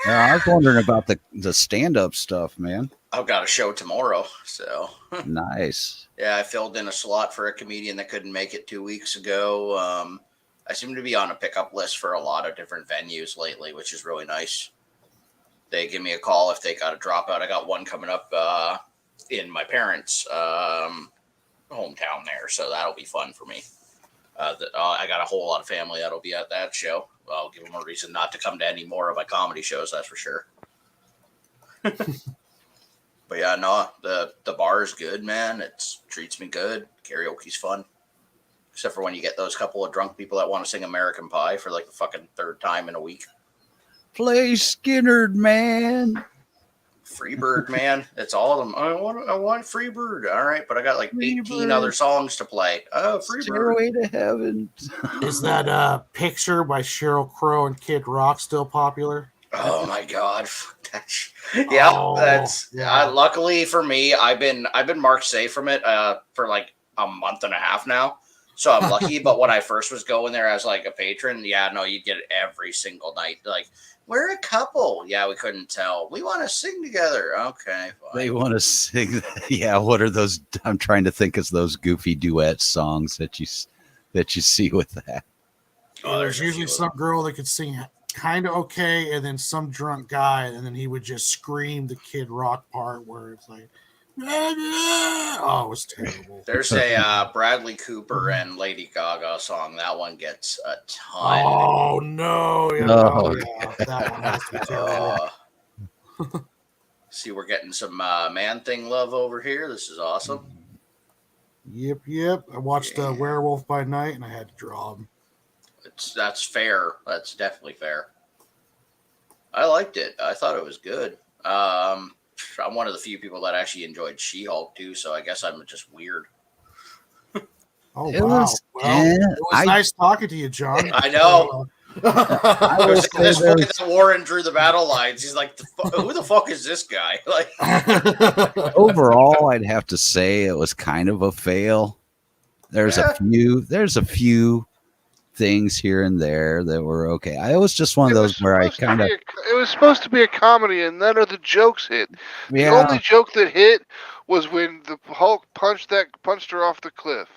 I was wondering about the stand-up stuff, man. I've got a show tomorrow, so Nice. yeah, I filled in a slot for a comedian that couldn't make it 2 weeks ago. I seem to be on a pickup list for a lot of different venues lately, which is really nice. They give me a call if they got a dropout. I got one coming up in my parents' hometown there, so that'll be fun for me. I got a whole lot of family that'll be at that show. I'll give them a reason not to come to any more of my comedy shows, that's for sure. But yeah, no, the bar is good, man. It treats me good. Karaoke's fun. Except for when you get those couple of drunk people that want to sing American Pie for like the fucking third time in a week. Play Skinnerd, man. Freebird, man. It's all of them. I want Freebird. All right, but I got like 18 Freebird. other songs to play. Oh, Freebird. Stairway to Heaven. Is that Picture by Sheryl Crow and Kid Rock still popular? Oh my God. Yeah, Oh, that's yeah. luckily for me, I've been marked safe from it for like a month and a half now. So I'm lucky. But when I first was going there as like a patron, yeah, no, you'd get it every single night. Like, we're a couple. Yeah, we couldn't tell. We want to sing together. Okay, fine. They want to sing. Yeah, what are those? I'm trying to think of those goofy duet songs that you see with that. Well, there's usually some girl that could sing kind of okay, and then some drunk guy, and then he would just scream the Kid Rock part where it's like, oh, it was terrible. There's a Bradley Cooper and Lady Gaga song. That one gets a ton. Oh no! Yeah, Oh, yeah, that one has to be terrible. See, we're getting some Man Thing love over here. This is awesome. Yep. I watched Werewolf by Night, and I had to draw him. That's fair. That's definitely fair. I liked it. I thought it was good. I'm one of the few people that actually enjoyed She-Hulk too, so I guess I'm just weird. Oh It wow! was- Well, it was nice talking to you, John. I know. I I will was say this boy there's- that Warren drew the battle lines. He's like, who the fuck is this guy? Like, Overall, I'd have to say it was kind of a fail. There's a few things here and there that were okay. I was just one of those where I kind of It was supposed to be a comedy, and none of the jokes hit. The yeah. only joke that hit was when the Hulk punched her off the cliff,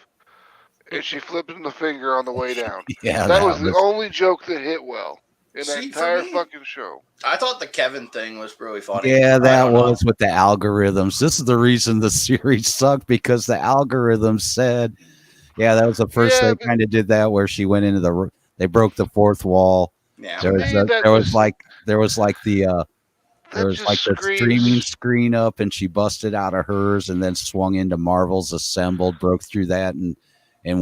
and she flipped him the finger on the way down. Yeah, that was the only joke that hit well in that See, for entire me- fucking show. I thought the Kevin thing was really funny. Yeah, I that don't know. was with the algorithms. This is the reason the series sucked, because the algorithms said, yeah, that was the first Yeah, they but- kind of did that, where she went into they broke the fourth wall. Yeah. There was me, that there was just- like there was like the That the screams- streaming screen up, and she busted out of hers and then swung into Marvel's Assembled, broke through that and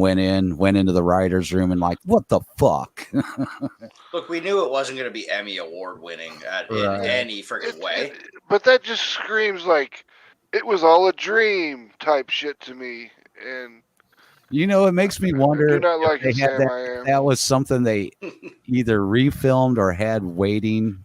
went into the writer's room and like, what the fuck? Look, we knew it wasn't going to be Emmy award winning in Right. any freaking way. But that just screams like it was all a dream type shit to me. And You know, it makes me wonder do not if like they it, had Sam. I am. that was something they either refilmed or had waiting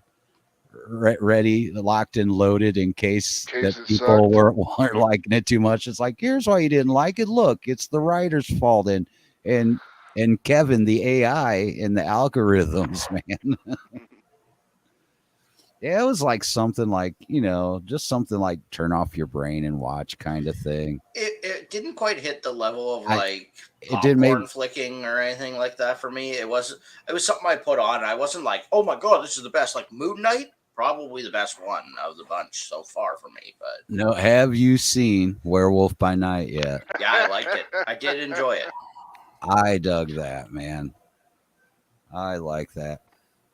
ready, locked and loaded in case Case that it people sucked. weren't liking it too much. It's like, here's why you didn't like it. Look, it's the writer's fault, and Kevin, the AI and the algorithms, man. Yeah, it was like something like, just something like turn off your brain and watch kind of thing. It didn't quite hit the level of I like it did popcorn make flicking or anything like that for me. It was something I put on. And I wasn't like, oh my god, this is the best. Like Moon Knight, probably the best one of the bunch so far for me. But no. Have you seen Werewolf by Night yet? yeah, I liked it. I did enjoy it. I dug that, man. I like that.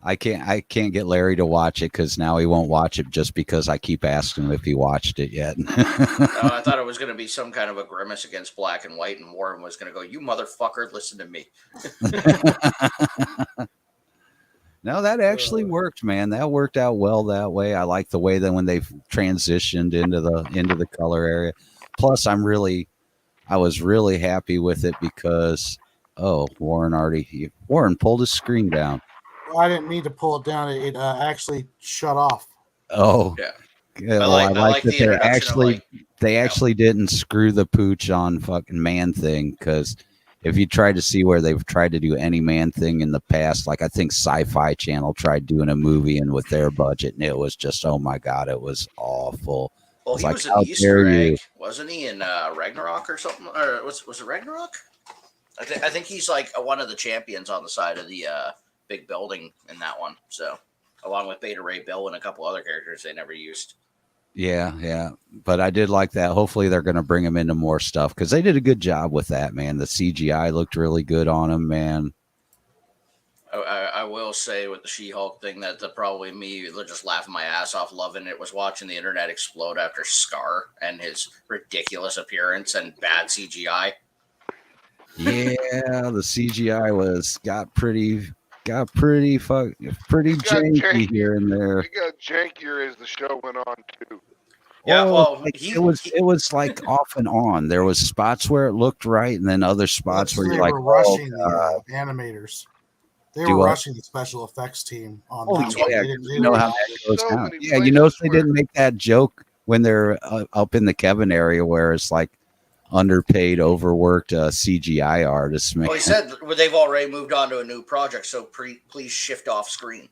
I can't get Larry to watch it because now he won't watch it just because I keep asking him if he watched it yet. I thought it was going to be some kind of a grimace against Black and White, and Warren was going to go, "You motherfucker, listen to me." No, that actually worked, man. That worked out well that way. I like the way that when they've transitioned into the color area. Plus, I was really happy with it because Warren pulled his screen down. Well, I didn't need to pull it down. It actually shut off. Oh, Yeah. yeah, I well, like that the introduction of like, they actually didn't screw the pooch on fucking Man Thing, because if you try to see where they've tried to do any Man Thing in the past, like I think Sci-Fi Channel tried doing a movie and with their budget, and it was just, oh my god, it was awful. well, It's he like, was an how Easter dare you? egg, wasn't he? In Ragnarok or something, or was it Ragnarok? I think he's like one of the champions on the side of the big building in that one. So, along with Beta Ray Bill and a couple other characters they never used. Yeah, but I did like that. Hopefully, they're going to bring him into more stuff because they did a good job with that, man. The CGI looked really good on him, man. I will say with the She-Hulk thing that probably me just laughing my ass off loving it was watching the internet explode after Scar and his ridiculous appearance and bad CGI. Yeah, the CGI got pretty janky janky. here and there. It got jankier as the show went on too. Yeah, well, like, it was like off and on. There was spots where it looked right, and then other spots where They you're like, were rushing oh, the animators. They Do were what? rushing the special effects team on that one. yeah, They didn't- they you know didn't how have that it. goes So down. many Yeah, you notice places they where- didn't make that joke when they're up in the Kevin area where it's like underpaid, overworked CGI artists, man. Well, he said they've already moved on to a new project, so please shift off screen.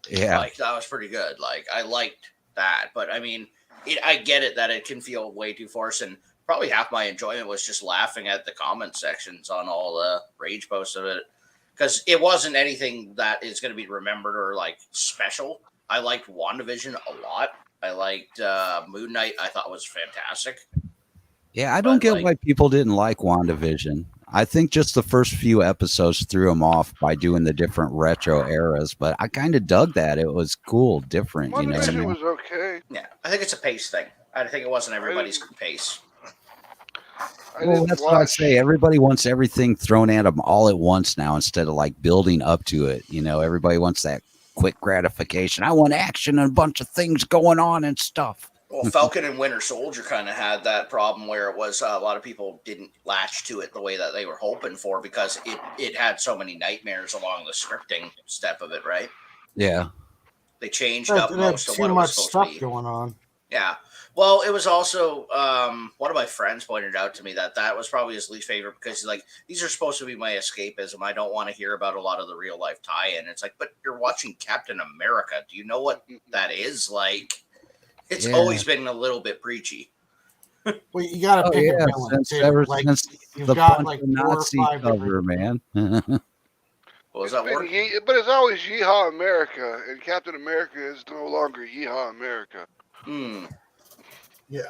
Yeah, Like that was pretty good. Like I liked that, but I mean, I get it that it can feel way too forced, and probably half my enjoyment was just laughing at the comment sections on all the rage posts of it, because it wasn't anything that is going to be remembered or like special. I liked WandaVision a lot. I liked Moon Knight. I thought was fantastic. yeah. I don't But, get like- why people didn't like WandaVision. I think just the first few episodes threw them off by doing the different retro eras, but I kind of dug that. It was cool, different, you know. WandaVision was okay. Yeah, I think it's a pace thing. I think it wasn't everybody's pace. Well, that's what I say. Everybody wants everything thrown at them all at once now instead of like building up to it. You know, everybody wants that quick gratification. I want action and a bunch of things going on and stuff. Well, Falcon and Winter Soldier kind of had that problem where it was a lot of people didn't latch to it the way that they were hoping for because it had so many nightmares along the scripting step of it, right? Yeah. They changed It up had most of too what it much was supposed stuff to be. going on. Yeah. Well, it was also one of my friends pointed out to me that was probably his least favorite because he's like, these are supposed to be my escapism. I don't want to hear about a lot of the real life tie-in. It's like, but you're watching Captain America. Do you know what that is? Like, it's always been a little bit preachy. Well, you got to pick a villain too. Since You've the got Punch like the 4 or Nazi 5 cover, different. man. Well, does that work? But it's always Yeehaw America, and Captain America is no longer Yeehaw America. Yeah.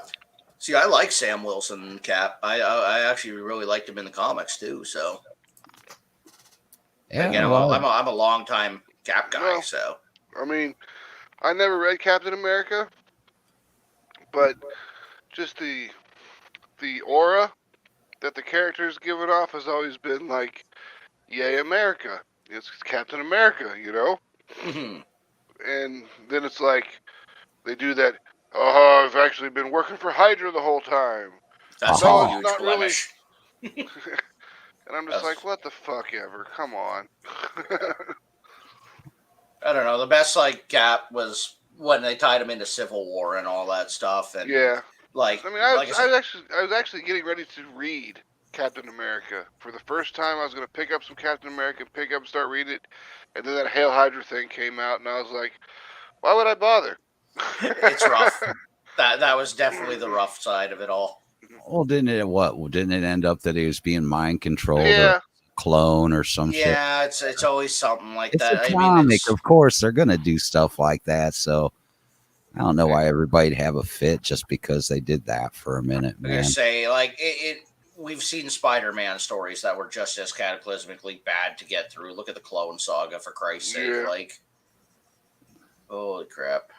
See, I like Sam Wilson Cap. I actually really liked him in the comics too. So Yeah, again, well, I'm a long time Cap guy. Well, So I mean, I never read Captain America, but just the aura that the character's given off has always been like, yay, America. It's Captain America, you know? Mhm. And then it's like, they do that, oh, I've actually been working for Hydra the whole time. that's No, a it's huge not really. blemish. And I'm just like, what the fuck ever? Come on. I don't know. The best like Cap was when they tied him into Civil War and all that stuff. And Yeah. like I mean, like I said, I was actually getting ready to read Captain America for the first time. I was going to pick up some Captain America, start reading it, and then that Hail Hydra thing came out, and I was like, Why would I bother? It's rough. That was definitely the rough side of it all. Well, didn't it end up that he was being mind controlled or Yeah. clone or some shit? Yeah, it's always something like It's that. a I mean, comic, it's of course they're gonna do stuff like that. So I don't know why everybody'd have a fit just because they did that for a minute, I'm gonna man. say like it. We've seen Spider-Man stories that were just as cataclysmically bad to get through. Look at the Clone Saga, for Christ's sake! Yeah. Like, holy crap!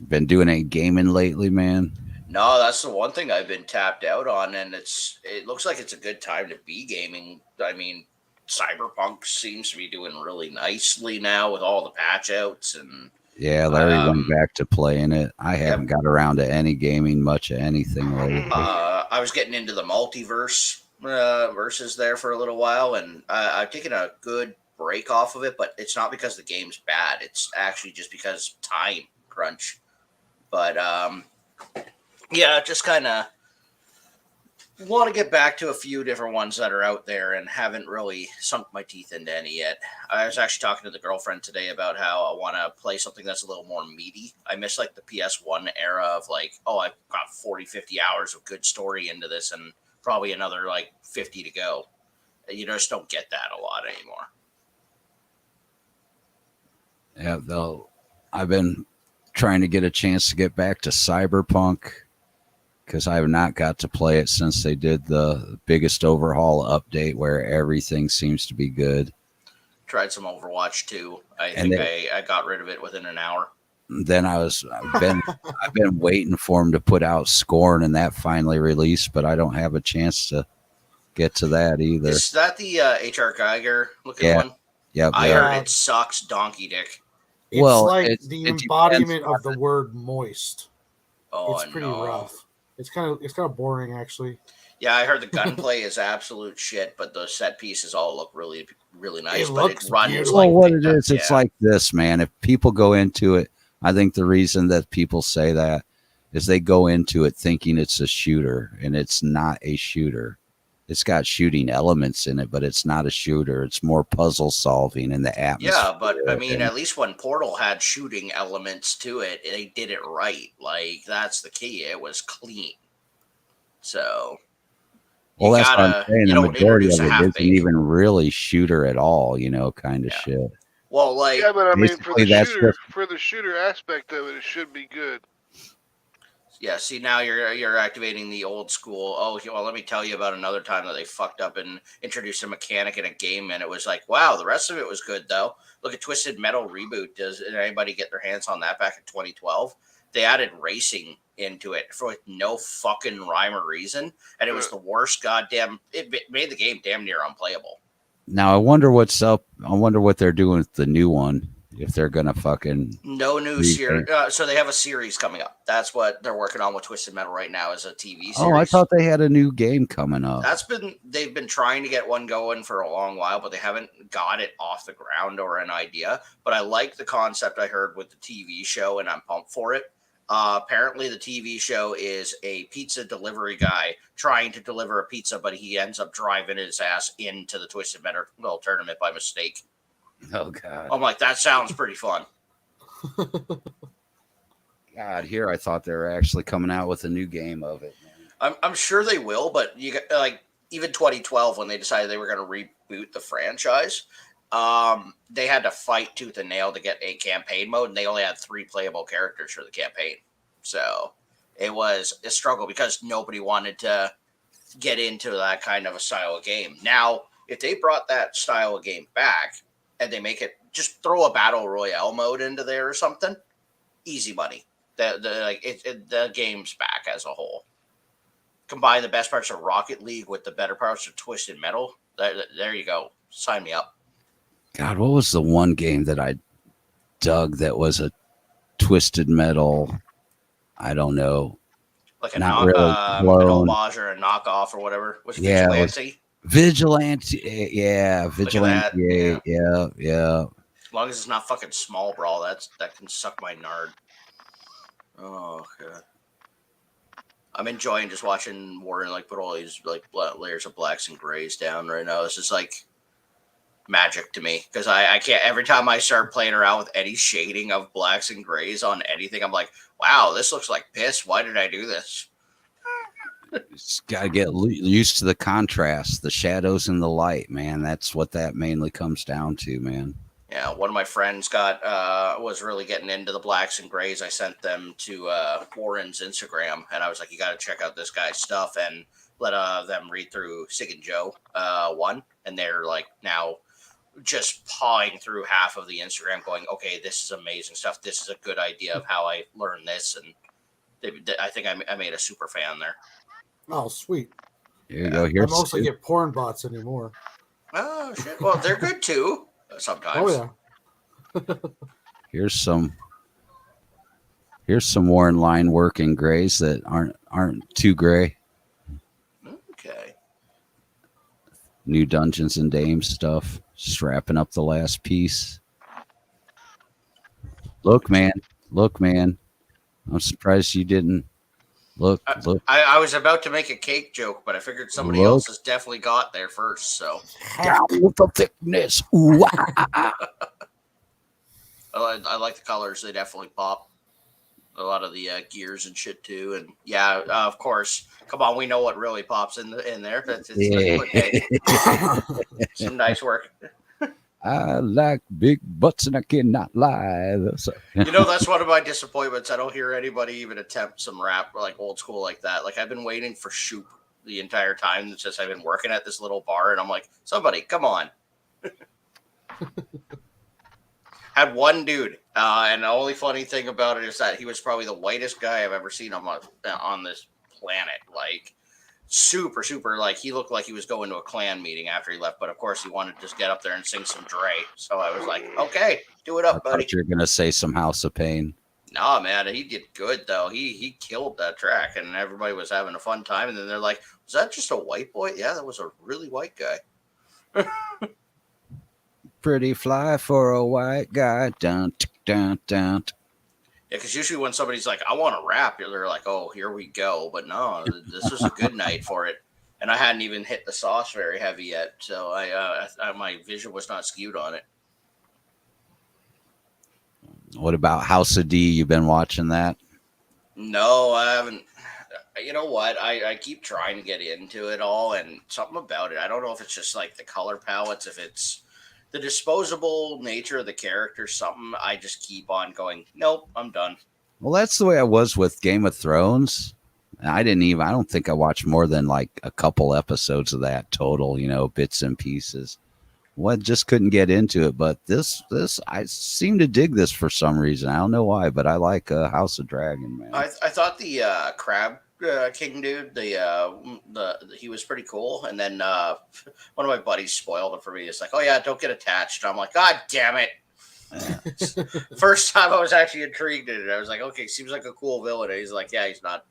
Been doing any gaming lately, man? No, that's the one thing I've been tapped out on, and it looks like it's a good time to be gaming. I mean, Cyberpunk seems to be doing really nicely now with all the patch outs, and Yeah, Larry went back to playing it. I haven't got around to any gaming much of anything lately. I was getting into the multiverse verses there for a little while, and I've taken a good break off of it, but it's not because the game's bad. It's actually just because time crunch. But yeah, just kind of want to get back to a few different ones that are out there and haven't really sunk my teeth into any yet. I was actually talking to the girlfriend today about how I want to play something that's a little more meaty. I miss like the PS1 era of like, oh, I've got 40, 50 hours of good story into this and probably another like 50 to go. You just don't get that a lot anymore. Yeah, though I've been trying to get a chance to get back to Cyberpunk because I have not got to play it since they did the biggest overhaul update where everything seems to be good. Tried some Overwatch 2. I got rid of it within an hour. Then I've been waiting for them to put out Scorn, and that finally released, but I don't have a chance to get to that either. Is that the H.R. Geiger looking one? Yep. I heard it sucks donkey dick. It's like the embodiment of the word moist. Oh, it's pretty rough. It's kind of boring, actually. Yeah, I heard the gunplay is absolute shit, but the set pieces all look really, really nice. It but looks it runs beautiful. like what it is, it's like this, man. If people go into it, I think the reason that people say that is they go into it thinking it's a shooter, and it's not a shooter. It's got shooting elements in it, but it's not a shooter. It's more puzzle solving in the atmosphere. Yeah, but I mean, at least when Portal had shooting elements to it, they did it right. Like, that's the key. It was clean. So, well, that's what I'm saying. The majority of it isn't even really shooter at all, kind of shit. Well, like, yeah, but I mean, for basically, the shooter aspect of it, it should be good. Yeah, see, now you're activating the old school. Oh, well, let me tell you about another time that they fucked up and introduced a mechanic in a game, and it was like, wow, the rest of it was good, though. Look at Twisted Metal Reboot. Did anybody get their hands on that back in 2012? They added racing into it for no fucking rhyme or reason, and it was the worst goddamn... It made the game damn near unplayable. Now, I wonder what's up. I wonder what they're doing with the new one. If they're gonna fucking no new series, so they have a series coming up. That's what they're working on with Twisted Metal right now, is a TV series. Oh, I thought they had a new game coming up. They've been trying to get one going for a long while, but they haven't got it off the ground or an idea. But I like the concept I heard with the TV show, and I'm pumped for it. Apparently, the TV show is a pizza delivery guy trying to deliver a pizza, but he ends up driving his ass into the Twisted Metal tournament by mistake. Oh God! I'm like, that sounds pretty fun. God, here I thought they were actually coming out with a new game of it. I'm sure they will, but you got, like, even 2012 when they decided they were going to reboot the franchise, they had to fight tooth and nail to get a campaign mode, and they only had 3 playable characters for the campaign. So it was a struggle because nobody wanted to get into that kind of a style of game. Now, if they brought that style of game back, and they make it, just throw a battle royale mode into there or something, easy money. The game's back as a whole. Combine the best parts of Rocket League with the better parts of Twisted Metal. There you go. Sign me up. God, what was the one game that I dug that was a Twisted Metal? I don't know. Like an not really an homage or a knockoff or whatever. Was it Vigilante? Vigilante, yeah, Vigilante, yeah. As long as it's not fucking Small Brawl, that can suck my nard. Oh God, I'm enjoying just watching Warren like put all these like layers of blacks and grays down right now. It's just like magic to me because I can't. Every time I start playing around with any shading of blacks and grays on anything, I'm like, wow, this looks like piss. Why did I do this? Just got to get used to the contrast, the shadows and the light, man. That's what that mainly comes down to, man. Yeah, one of my friends was really getting into the blacks and grays. I sent them to Warren's Instagram, and I was like, "You got to check out this guy's stuff," and let them read through Sig and Joe 1, and they're like now just pawing through half of the Instagram, going, "Okay, this is amazing stuff. This is a good idea of how I learned this," and I think I made a super fan there. Oh, sweet. Here you go. I Here's mostly get porn bots anymore. Oh shit! Well, they're good too sometimes. Oh yeah. here's some Warren line working grays that aren't too gray. Okay. New Dungeons and Dames stuff. Just wrapping up the last piece. Look, man. I'm surprised you didn't look. I was about to make a cake joke, but I figured somebody else has definitely got there first. So Down with the thickness. Ooh, ah. I like the colors; they definitely pop. A lot of the gears and shit too, and yeah, of course. Come on, we know what really pops in there. That's some nice work. I like big butts, and I cannot lie. That's one of my disappointments. I don't hear anybody even attempt some rap like old school like that. Like I've been waiting for Shoop the entire time since I've been working at this little bar, and I'm like, somebody, come on. Had one dude, and the only funny thing about it is that he was probably the whitest guy I've ever seen on this planet. Like super, like he looked like he was going to a clan meeting after he left, but of course he wanted to just get up there and sing some Dre. So I was like, okay, do it up, buddy. You're gonna say some House of Pain. Nah, man, he did good though. He killed that track, and everybody was having a fun time. And then they're like, "Was that just a white boy?" Yeah, that was a really white guy. Pretty fly for a white guy. Dun, dun, dun. Yeah, because usually when somebody's like, "I want to rap," they're like, "Oh, here we go." But no, this was a good night for it, and I hadn't even hit the sauce very heavy yet, so my vision was not skewed on it. What about House of D? You've been watching that? No, I haven't. You know what? I keep trying to get into it all, and something about it. I don't know if it's just like the color palettes, if it's the disposable nature of the character, something. I just keep on going, nope, I'm done. Well, that's the way I was with Game of Thrones. I don't think I watched more than like a couple episodes of that total, bits and pieces. Just couldn't get into it. But this, I seem to dig this for some reason. I don't know why, but I like House of Dragon, man. I thought the Crab King dude, he was pretty cool. And then one of my buddies spoiled it for me. It's like, oh yeah, don't get attached. I'm like, God damn it. First time I was actually intrigued in it. I was like, okay, seems like a cool villain. And he's like, yeah, he's not.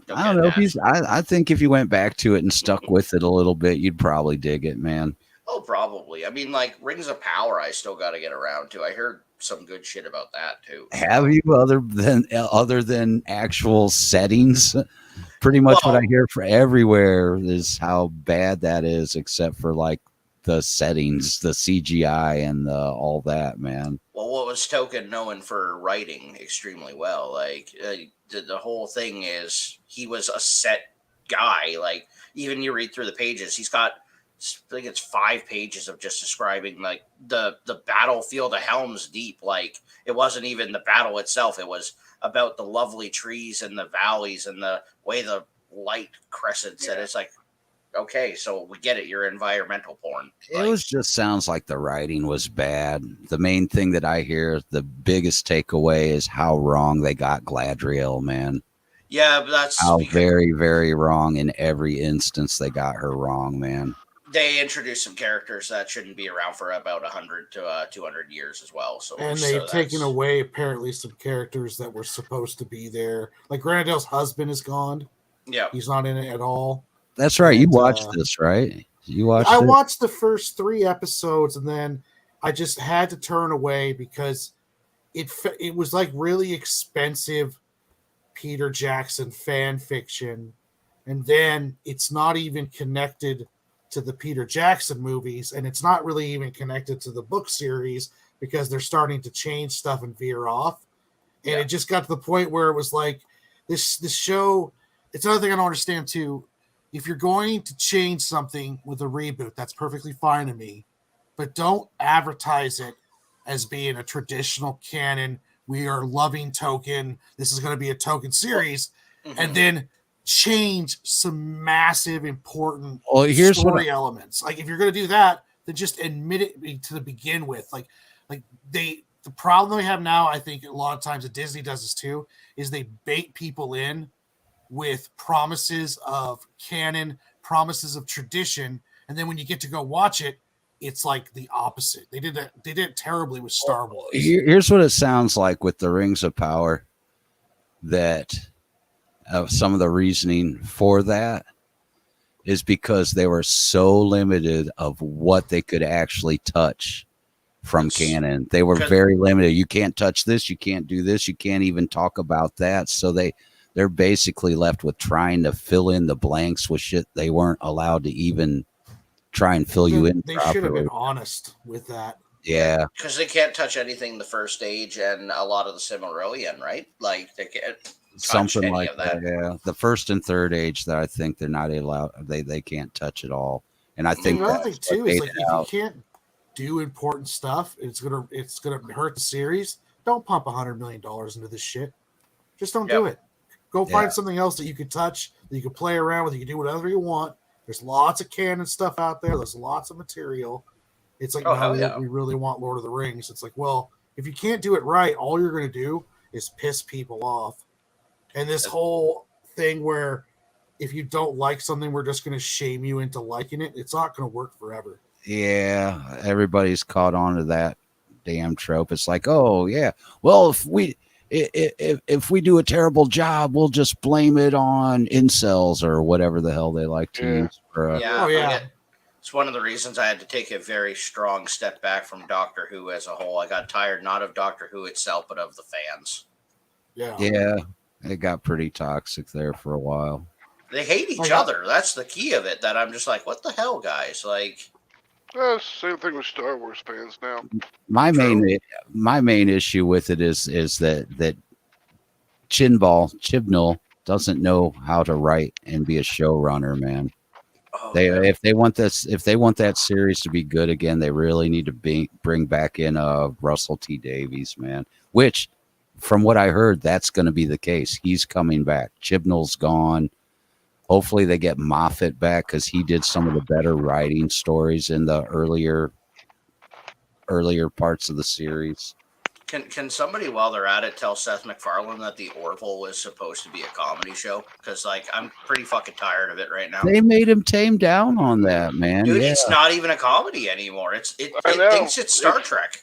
I don't know. I think if you went back to it and stuck with it a little bit, you'd probably dig it, man. Oh, probably. I mean, like Rings of Power, I still got to get around to. I heard some good shit about that too. Have you other than actual settings? Pretty much what I hear for everywhere is how bad that is, except for like the settings, the CGI, and all that, man. Well, what was Token known for writing extremely well? Like the whole thing is he was a set guy. Like even you read through the pages, he's got. I think it's 5 pages of just describing like the battlefield of Helm's Deep. Like it wasn't even the battle itself. It was about the lovely trees and the valleys and the way the light crescents. And it's like, okay, so we get it. You're environmental porn. It just sounds like the writing was bad. The main thing that I hear, the biggest takeaway is how wrong they got Gladriel, man. Yeah, but that's how very, very wrong in every instance they got her wrong, man. They introduced some characters that shouldn't be around for about 100 to 200 years as well. And they've taken away apparently some characters that were supposed to be there. Like Grenadale's husband is gone. Yeah, he's not in it at all. That's right. You watched this, right? I watched the first 3 episodes, and then I just had to turn away because it was like really expensive Peter Jackson fan fiction, and then it's not even connected to the Peter Jackson movies, and it's not really even connected to the book series because they're starting to change stuff and veer off. And it just got to the point where it was like this show. It's another thing I don't understand too. If you're going to change something with a reboot, that's perfectly fine to me, but don't advertise it as being a traditional canon. We are loving Token. This is going to be a Token series, and then change some massive important story elements. Like if you're going to do that, then just admit it to the begin with. The problem we have now, I think a lot of times that Disney does this too, is they bait people in with promises of canon, promises of tradition, and then when you get to go watch it, it's like the opposite. They did it terribly with Star Wars. Here's what it sounds like with the Rings of Power, that some of the reasoning for that is because they were so limited of what they could actually touch from canon. They were very limited. You can't touch this, you can't do this, you can't even talk about that. So they're basically left with trying to fill in the blanks with shit they weren't allowed to even try and fill you in. They should have been honest with that. Yeah. Because they can't touch anything the first age and a lot of the Silmarillion, right? Like they can't Something like that. Yeah. The first and third age that I think they're not allowed, they can't touch at all. And I think another thing too is like if you can't do important stuff, it's gonna hurt the series. Don't pump $100 million into this shit. Just don't do it. Go find something else that you can touch, that you can play around with, you can do whatever you want. There's lots of canon stuff out there. There's lots of material. It's like, we really want Lord of the Rings. It's like, well, if you can't do it right, all you're going to do is piss people off. And this whole thing where if you don't like something, we're just going to shame you into liking it. It's not going to work forever. Yeah. Everybody's caught on to that damn trope. It's like, oh, yeah. Well, if we do a terrible job, we'll just blame it on incels or whatever the hell they like to use. It's one of the reasons I had to take a very strong step back from Doctor Who as a whole. I got tired not of Doctor Who itself, but of the fans. Yeah, it got pretty toxic there for a while. They hate each other. That's the key of it. That I'm just like, what the hell, guys? Like, same thing with Star Wars fans now. My main issue with it is that Chibnall doesn't know how to write and be a showrunner, man. If they want that series to be good again, they really need to bring back in Russell T Davies, man. Which, from what I heard, that's going to be the case. He's coming back. Chibnall's gone. Hopefully they get Moffat back because he did some of the better writing stories in the earlier parts of the series. Can somebody, while they're at it, tell Seth MacFarlane that the Orville was supposed to be a comedy show? Because I'm pretty fucking tired of it right now. They made him tame down on that, man. Dude, it's not even a comedy anymore. It thinks it's Star Trek.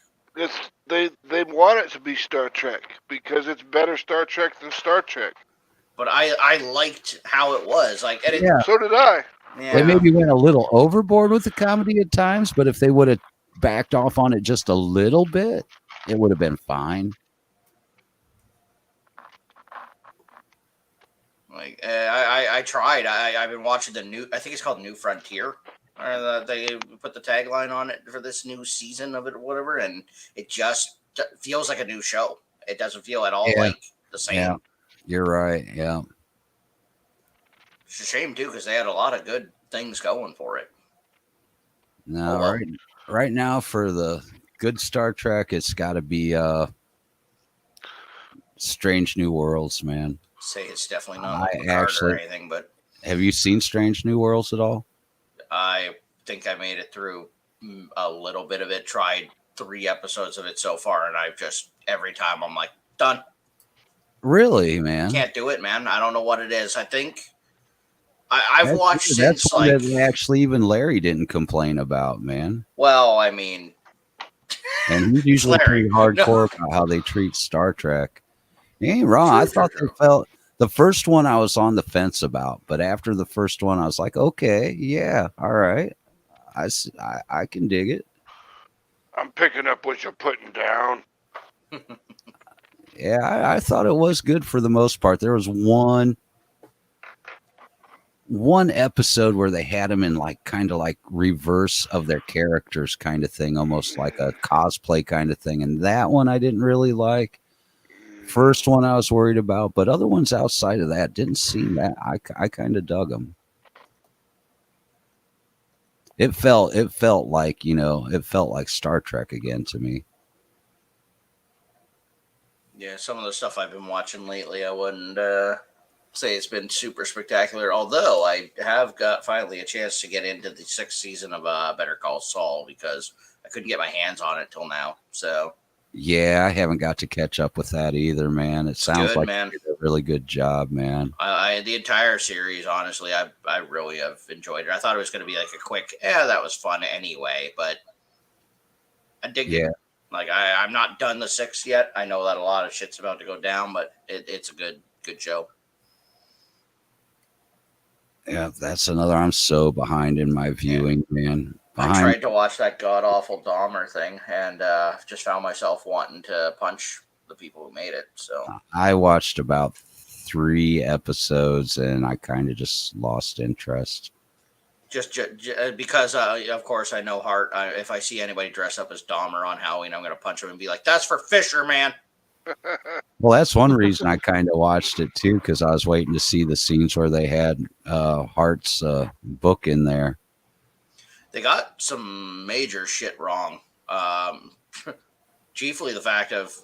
They want it to be Star Trek because it's better Star Trek than Star Trek. But I liked how it was. So did I. Yeah. They maybe went a little overboard with the comedy at times, but if they would have backed off on it just a little bit, it would have been fine. I tried. I've been watching I think it's called New Frontier. They put the tagline on it for this new season of it or whatever, and it just feels like a new show. It doesn't feel at all like the same. Yeah, you're right. Yeah. It's a shame too because they had a lot of good things going for it. No, right now for the good Star Trek, it's got to be Strange New Worlds, man. Say it's definitely not or anything, but have you seen Strange New Worlds at all? I think I made it through a little bit of it. Tried 3 episodes of it so far, and I've just every time I'm like done. Really, man? Can't do it, man. I don't know what it is. I think I've watched since that's one that actually even Larry didn't complain about, man. Well, I mean, and he's usually pretty hardcore about how they treat Star Trek. He ain't wrong. I thought they felt the first one I was on the fence about, but after the first one, I was like, okay, yeah, all right, I can dig it. I'm picking up what you're putting down. Yeah, I thought it was good for the most part. There was one one episode where they had them in like kind of like reverse of their characters kind of thing, almost like a cosplay kind of thing. And that one I didn't really like. First one I was worried about, but other ones outside of that didn't seem that. I kind of dug them. It felt like, it felt like Star Trek again to me. Yeah, some of the stuff I've been watching lately, I wouldn't say it's been super spectacular. Although I have got finally a chance to get into the 6th season of Better Call Saul because I couldn't get my hands on it till now. So Yeah, I haven't got to catch up with that either, man. It sounds good, like man. you did a really good job, man. I the entire series, honestly, I really have enjoyed it. I thought it was going to be like a quick, that was fun anyway, but I dig Yeah. it. Like I'm not done the 6th yet. I know that a lot of shit's about to go down, but it's a good show. Yeah, that's another. I'm so behind in my viewing, man. I Behind. tried to watch that god awful Dahmer thing and just found myself wanting to punch the people who made it. So I watched about 3 episodes and I kind of just lost interest. just because, of course, I know Hart. If I see anybody dress up as Dahmer on Halloween, I'm going to punch him and be like, "That's for Fisher, man." Well, that's one reason I kind of watched it too, because I was waiting to see the scenes where they had Hart's book in there. They got some major shit wrong. Chiefly the fact of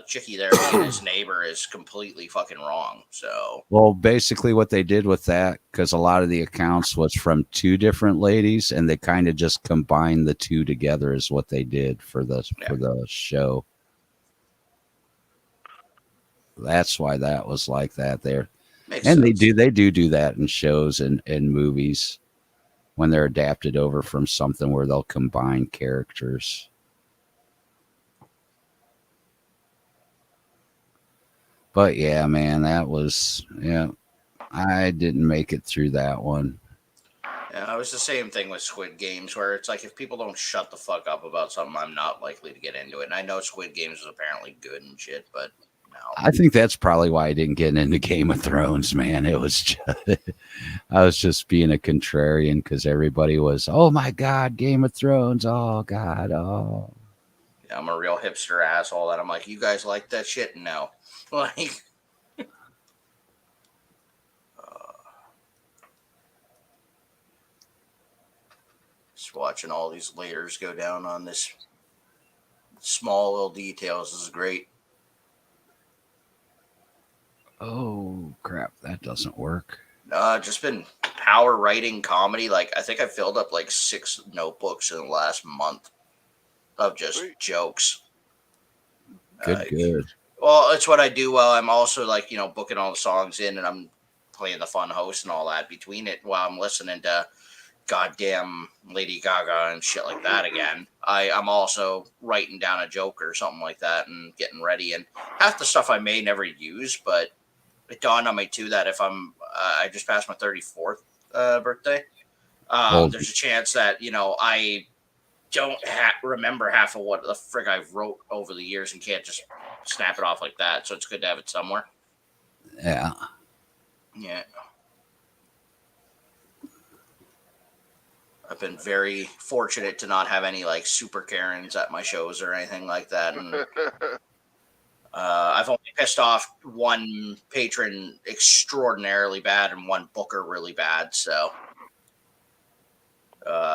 Chicky there being his neighbor is completely fucking wrong. So, Well, basically what they did with that, because a lot of the accounts was from 2 different ladies, and they kind of just combined the 2 together is what they did for the show. That's why that was like that there. makes And sense. they do that in shows and movies when they're adapted over from something where they'll combine characters. But yeah, man, that was, I didn't make it through that one. Yeah, it was the same thing with Squid Games, where it's like if people don't shut the fuck up about something, I'm not likely to get into it. And I know Squid Games is apparently good and shit, but no. I think that's probably why I didn't get into Game of Thrones, man. It was just, I was just being a contrarian because everybody was, oh my God, Game of Thrones. Oh God. Oh. Yeah, I'm a real hipster asshole that I'm like, you guys like that shit? No. Like, just watching all these layers go down on this small little details is great. Oh crap, that doesn't work. Just been power writing comedy. Like, I think I filled up like 6 notebooks in the last month of just Sweet. jokes. Good. Well, it's what I do while I'm also like, booking all the songs in and I'm playing the fun host and all that between it while I'm listening to goddamn Lady Gaga and shit like that again. I'm also writing down a joke or something like that and getting ready. And half the stuff I may never use, but it dawned on me too that if I just passed my 34th birthday, there's a chance that, I don't remember half of what the frig I've wrote over the years and can't just snap it off like that. So it's good to have it somewhere. Yeah. Yeah. I've been very fortunate to not have any like super Karens at my shows or anything like that. And I've only pissed off one patron extraordinarily bad and one booker really bad. So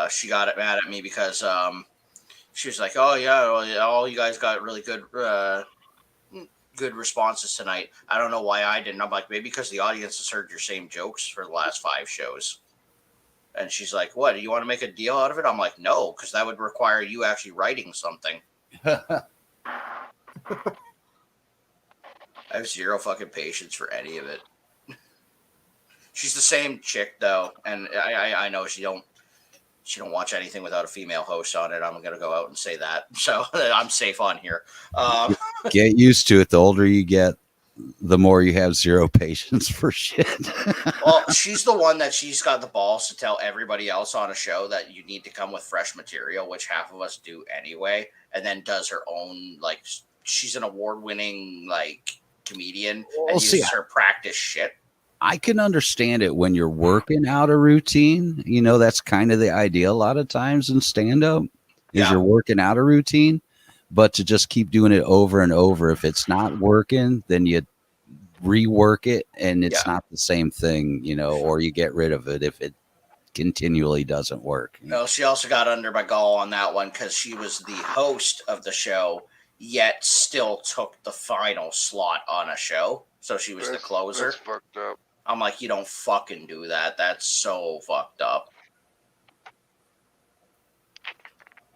she got it mad at me because she was like, "Oh yeah, all you guys got really good responses tonight. I don't know why I didn't." I'm like, maybe because the audience has heard your same jokes for the last 5 shows. And she's like, "What? Do you want to make a deal out of it?" I'm like, "No, because that would require you actually writing something." I have zero fucking patience for any of it. She's the same chick though, and I know she don't watch anything without a female host on it. I'm gonna go out and say that, so I'm safe on here. Get used to it. The older you get, the more you have zero patience for shit. Well, she's the one that she's got the balls to tell everybody else on a show that you need to come with fresh material, which half of us do anyway, and then does her own, like, she's an award-winning, like, comedian and uses her practice shit. I can understand it when you're working out a routine. You know, that's kind of the idea a lot of times in stand-up is Yeah. you're working out a routine, but to just keep doing it over and over. If it's not working, then you rework it and it's Yeah. not the same thing, you know, or you get rid of it if it continually doesn't work. No, she also got under my gall on that one because she was the host of the show, yet still took the final slot on a show. So she was the closer. That's fucked up. I'm like, you don't fucking do that. That's so fucked up.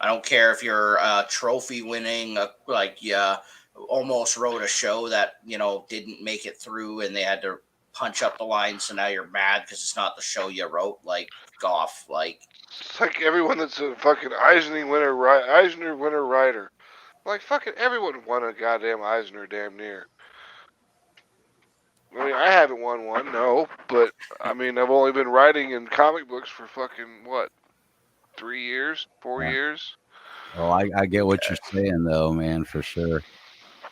I don't care if you're trophy winning, almost wrote a show that, you know, didn't make it through and they had to punch up the line. So now you're mad because it's not the show you wrote. Like, golf. Like, It's like everyone that's a fucking Eisner winner writer. Like, fucking everyone won a goddamn Eisner damn near. I mean, I haven't won one, no, but I mean, I've only been writing in comic books for fucking, what, 3 years, 4 years? Oh, I get what you're saying though, man, for sure.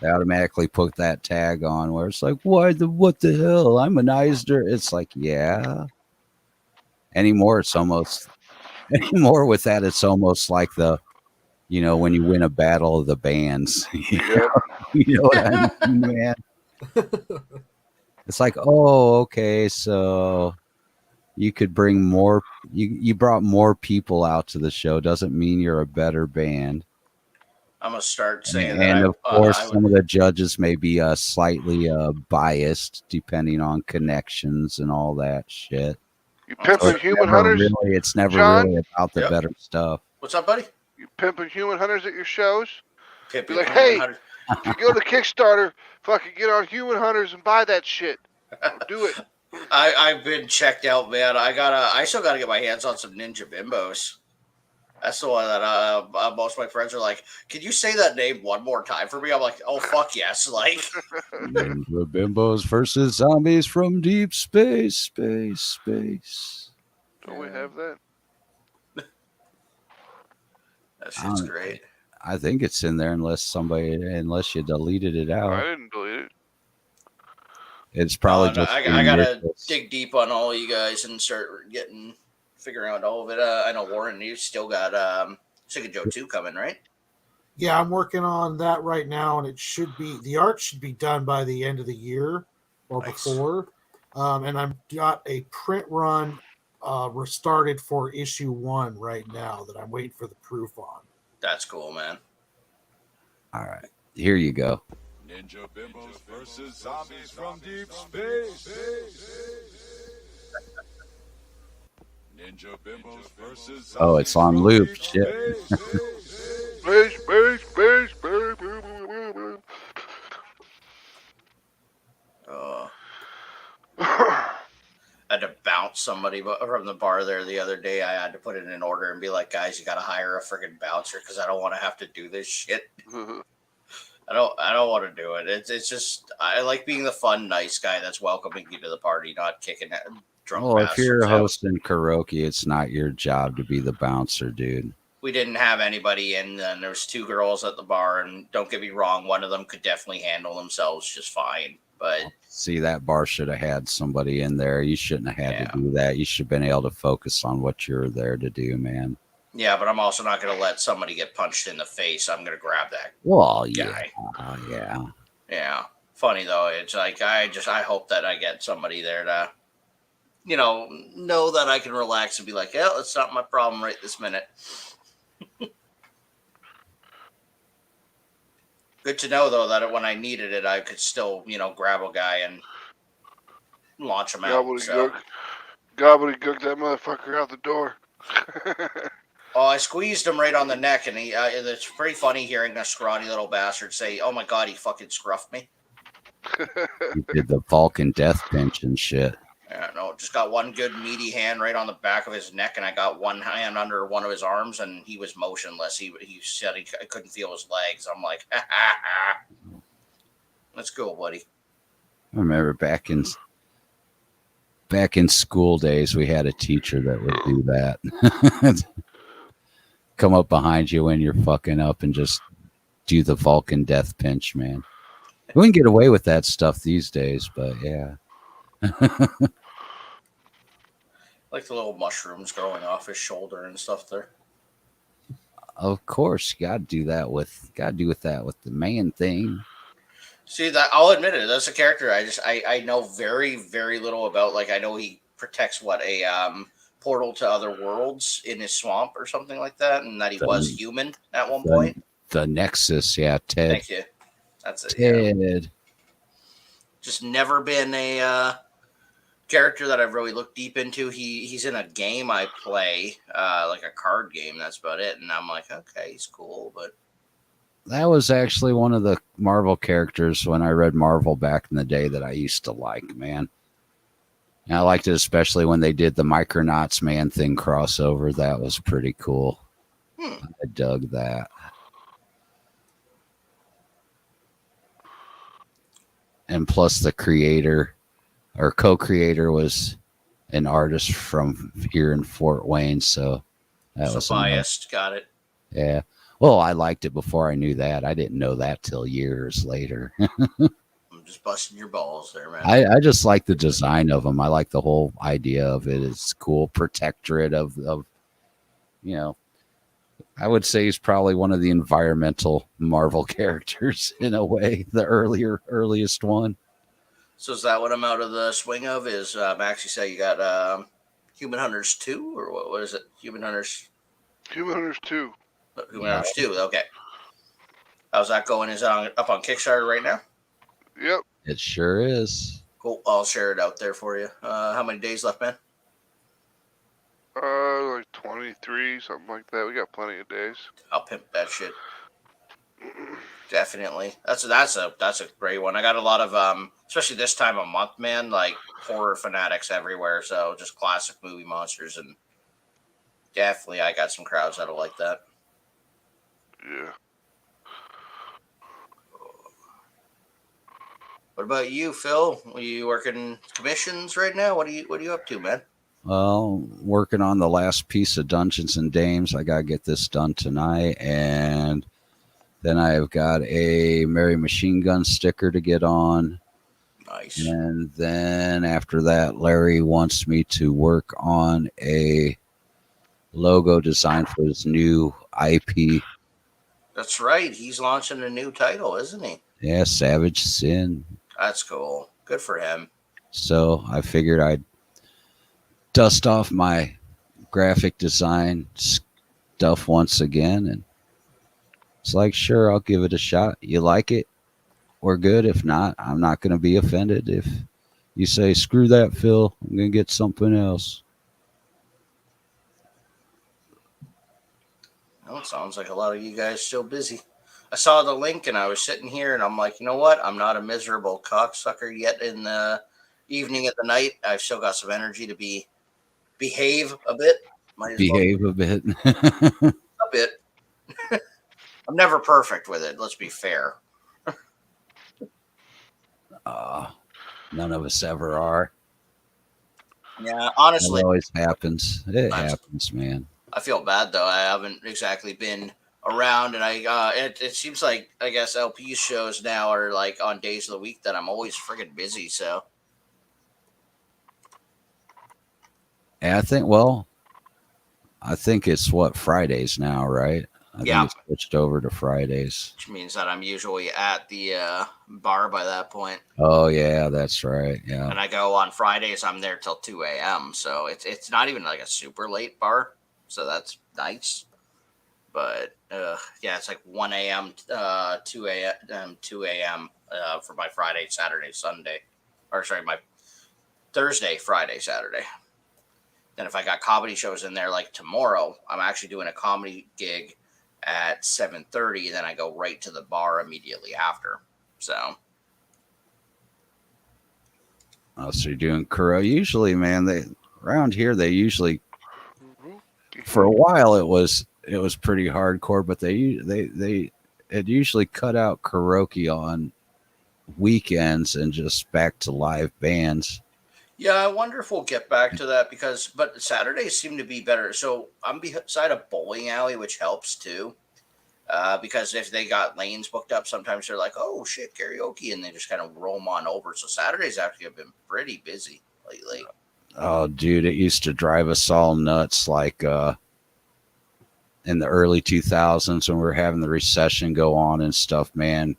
They automatically put that tag on where it's like, what the hell? I'm an Eisner. It's like, yeah. Anymore with that, it's almost like you know, when you win a battle of the bands. Yep. You know what I mean, man? It's like, oh, okay, so you could bring more. You brought more people out to the show. Doesn't mean you're a better band. I'm gonna start saying And that. of course, some of the judges may be slightly biased, depending on connections and all that shit. You pimping human hunters? It's never John? really about the Yep. better stuff. What's up, buddy? You pimping human hunters at your shows? Pip, Be like, hey, if you go to Kickstarter, fucking get on Human Hunters and buy that shit. Do it. I've been checked out, man. I still gotta get my hands on some Ninja Bimbos. That's the one that most of my friends are like, can you say that name one more time for me? I'm like, oh, fuck yes. Like, Ninja Bimbos versus zombies from deep space. Don't we have that? that shit's great. I think it's in there unless you deleted it out. I didn't delete it. It's probably No, just. I gotta dig deep on all you guys and start figuring out all of it. I know, Warren, you still got Sick of Joe 2 coming, right? Yeah, I'm working on that right now, and the art should be done by the end of the year or Nice. before. And I've got a print run restarted for issue 1 right now that I'm waiting for the proof on. That's cool, man. All right, here you go. Ninja Bimbos versus zombies from deep space. Ninja Bimbos versus zombies. Oh, it's on from loop. deep Shit. space. Space. I had to bounce somebody from the bar there the other day. I had to put it in order and be like, guys, you got to hire a freaking bouncer because I don't want to have to do this shit. I don't want to do it. It's just, I like being the fun, nice guy that's welcoming you to the party, not kicking drunk Well, if you're bastards out. hosting karaoke, it's not your job to be the bouncer, dude. We didn't have anybody in, and there was 2 girls at the bar, and don't get me wrong, one of them could definitely handle themselves just fine. But See, that bar should have had somebody in there. You shouldn't have had to do that. You should have been able to focus on what you're there to do, man. yeah, but I'm also not going to let somebody get punched in the face. I'm going to grab that Well, guy. yeah. Yeah. Funny though, it's like I hope that I get somebody there to, you know that I can relax and be like, yeah, it's not my problem right this minute. Good to know though that when I needed it, I could still, grab a guy and launch him out. So. Gobbledygook that motherfucker out the door. Oh, I squeezed him right on the neck, and it's pretty funny hearing a scrawny little bastard say, "Oh my god, he fucking scruffed me." You did the Vulcan death pinch and shit. Yeah, no, just got one good meaty hand right on the back of his neck, and I got one hand under one of his arms, and he was motionless. He said I couldn't feel his legs. I'm like, ha, ha, ha. Let's go, buddy. I remember back in school days, we had a teacher that would do that. Come up behind you when you're fucking up and just do the Vulcan death pinch, man. We wouldn't get away with that stuff these days, but yeah. Like the little mushrooms growing off his shoulder and stuff there. Of course, you gotta do that with the man thing. See that I'll admit it. That's a character I know very very little about. Like I know he protects what a portal to other worlds in his swamp or something like that, and that he was The, human at one the, point. the Nexus, yeah, Ted. Thank you. That's it. Yeah. Ted. Just never been a character that I've really looked deep into. He's in a game I play, like a card game. That's about it. And I'm like, okay, he's cool, but That was actually one of the Marvel characters when I read Marvel back in the day that I used to like, man. And I liked it especially when they did the Micronauts Man Thing crossover. That was pretty cool. I dug that. And plus the creator or co-creator was an artist from here in Fort Wayne, so that so was biased. Got it. yeah. Well, I liked it before I knew that. I didn't know that till years later. I'm just busting your balls there, man. I just like the design of them. I like the whole idea of it. It's cool. Protectorate of you know, I would say he's probably one of the environmental Marvel characters in a way, the earliest one. So is that what I'm out of the swing of? Is Max? You say you got Human Hunters 2 or what is it? Human Hunters. Human Hunters 2. Human Hunters 2. Okay. How's that going? Is it up on Kickstarter right now? Yep. It sure is. Cool. I'll share it out there for you. How many days left, man? Like 23, something like that. We got plenty of days. I'll pimp that shit. Definitely. That's a great one. I got a lot of especially this time of month, man, like horror fanatics everywhere. So just classic movie monsters, and definitely I got some crowds that'll like that. Yeah. What about you, Phil? Are you working commissions right now? What are you up to, man? Well, working on the last piece of Dungeons and Dames. I gotta get this done tonight, and then I've got a Mary Machine Gun sticker to get on. Nice. And then after that, Larry wants me to work on a logo design for his new IP. That's right. He's launching a new title, isn't he? Yeah, Savage Sin. That's cool. Good for him. So I figured I'd dust off my graphic design stuff once again. And it's like, sure, I'll give it a shot. You like it? We're good. If not, I'm not going to be offended. If you say, screw that, Phil, I'm going to get something else. Well, it sounds like a lot of you guys still busy. I saw the link and I was sitting here and I'm like, you know what? I'm not a miserable cocksucker yet in the evening at the night. I've still got some energy to behave a bit. Might as Behave a bit. a bit. I'm never perfect with it. Let's be fair. None of us ever are. Yeah, It honestly, always happens. It happens, man. I feel bad though. I haven't exactly been around, and it seems like I guess LP shows now are like on days of the week that I'm always friggin' busy. So And I think it's what, Fridays now, right? I Yeah. think it's switched over to Fridays. which means that I'm usually at the bar by that point. Oh yeah, that's right. Yeah. And I go on Fridays. I'm there till 2 a.m. So it's not even like a super late bar. So that's nice. But yeah, it's like 1 a.m., 2 a.m., 2 a.m. For my Friday, Saturday, Sunday, or sorry, my Thursday, Friday, Saturday. Then if I got comedy shows in there, like tomorrow, I'm actually doing a comedy gig at 7:30. Then I go right to the bar immediately after. So So you're doing Kuro. Usually, man, they around here they usually for a while it was pretty hardcore, but they had usually cut out karaoke on weekends and just back to live bands. yeah, I wonder if we'll get back to that but Saturdays seem to be better. So I'm beside a bowling alley, which helps too. because if they got lanes booked up, sometimes they're like, oh shit, karaoke, and they just kind of roam on over. So Saturdays actually have been pretty busy lately. Oh, dude, it used to drive us all nuts. Like in the early 2000s when we were having the recession go on and stuff, man,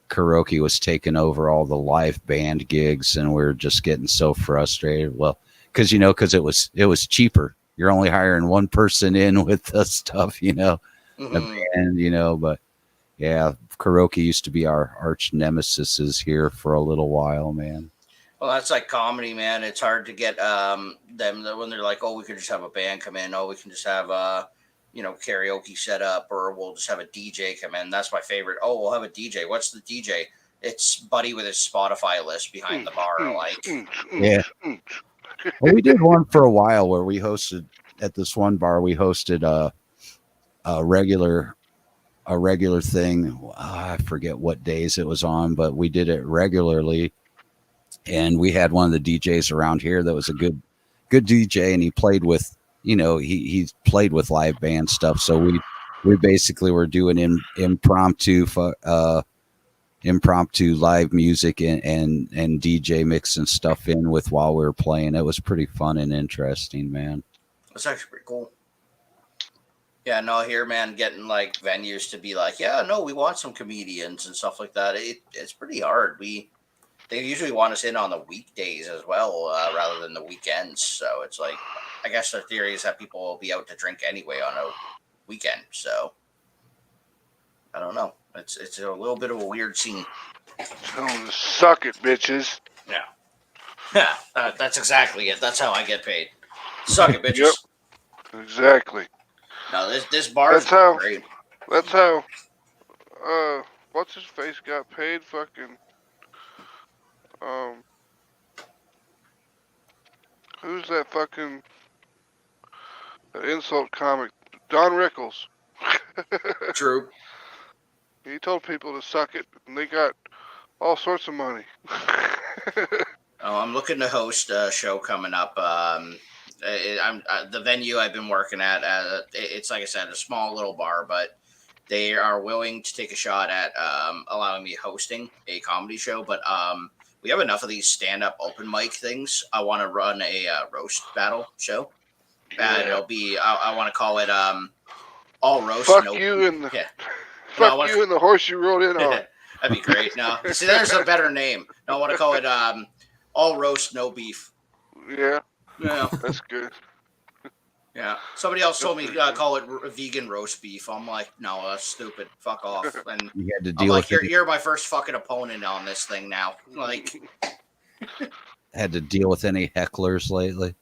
karaoke was taking over all the live band gigs, and we were just getting so frustrated. Well, because it was cheaper. You're only hiring one person in with the stuff, a band, but yeah, karaoke used to be our arch nemesis here for a little while, man. Well, that's like comedy, man. It's hard to get them when they're like, oh, we could just have a band come in. Oh, we can just have karaoke set up, or we'll just have a DJ come in. That's my favorite. Oh, we'll have a DJ. What's the DJ? It's Buddy with his Spotify list behind the bar. Like, yeah. Well, we did one for a while where we hosted at this one bar. We hosted a regular thing. I forget what days it was on, but we did it regularly. And we had one of the DJs around here that was a good DJ, and he played with, he played with live band stuff. So we basically were doing impromptu live music and DJ mixing stuff in with while we were playing. It was pretty fun and interesting, man. That's actually pretty cool. Yeah, no, here, man, getting like venues to be like, yeah, no, we want some comedians and stuff like that. It's pretty hard. They usually want us in on the weekdays as well, rather than the weekends. So it's like, I guess the theory is that people will be out to drink anyway on a weekend. So I don't know. It's a little bit of a weird scene. So suck it, bitches. Yeah, that's exactly it. That's how I get paid. Suck it, bitches. Yep. Exactly. No, this bar is great. That's how. What's his face got paid? Fucking. Who's that fucking that insult comic? Don Rickles. True. He told people to suck it, and they got all sorts of money. I'm looking to host a show coming up. The venue I've been working at. It's like I said, a small little bar, but they are willing to take a shot at allowing me hosting a comedy show. But we have enough of these stand-up open mic things. I want to run a roast battle show. Yeah. It'll be. I want to call it all roast. Fuck no, you and the. Yeah. Fuck you and the horse you rode in on. That'd be great. No, see, there's a better name. No, I want to call it all roast, no beef. Yeah. Yeah, That's good. Yeah. Somebody else told me call it vegan roast beef. I'm like, no, that's stupid. Fuck off. And You had to I'm deal like, with you're my first fucking opponent on this thing now. Like, had to deal with any hecklers lately.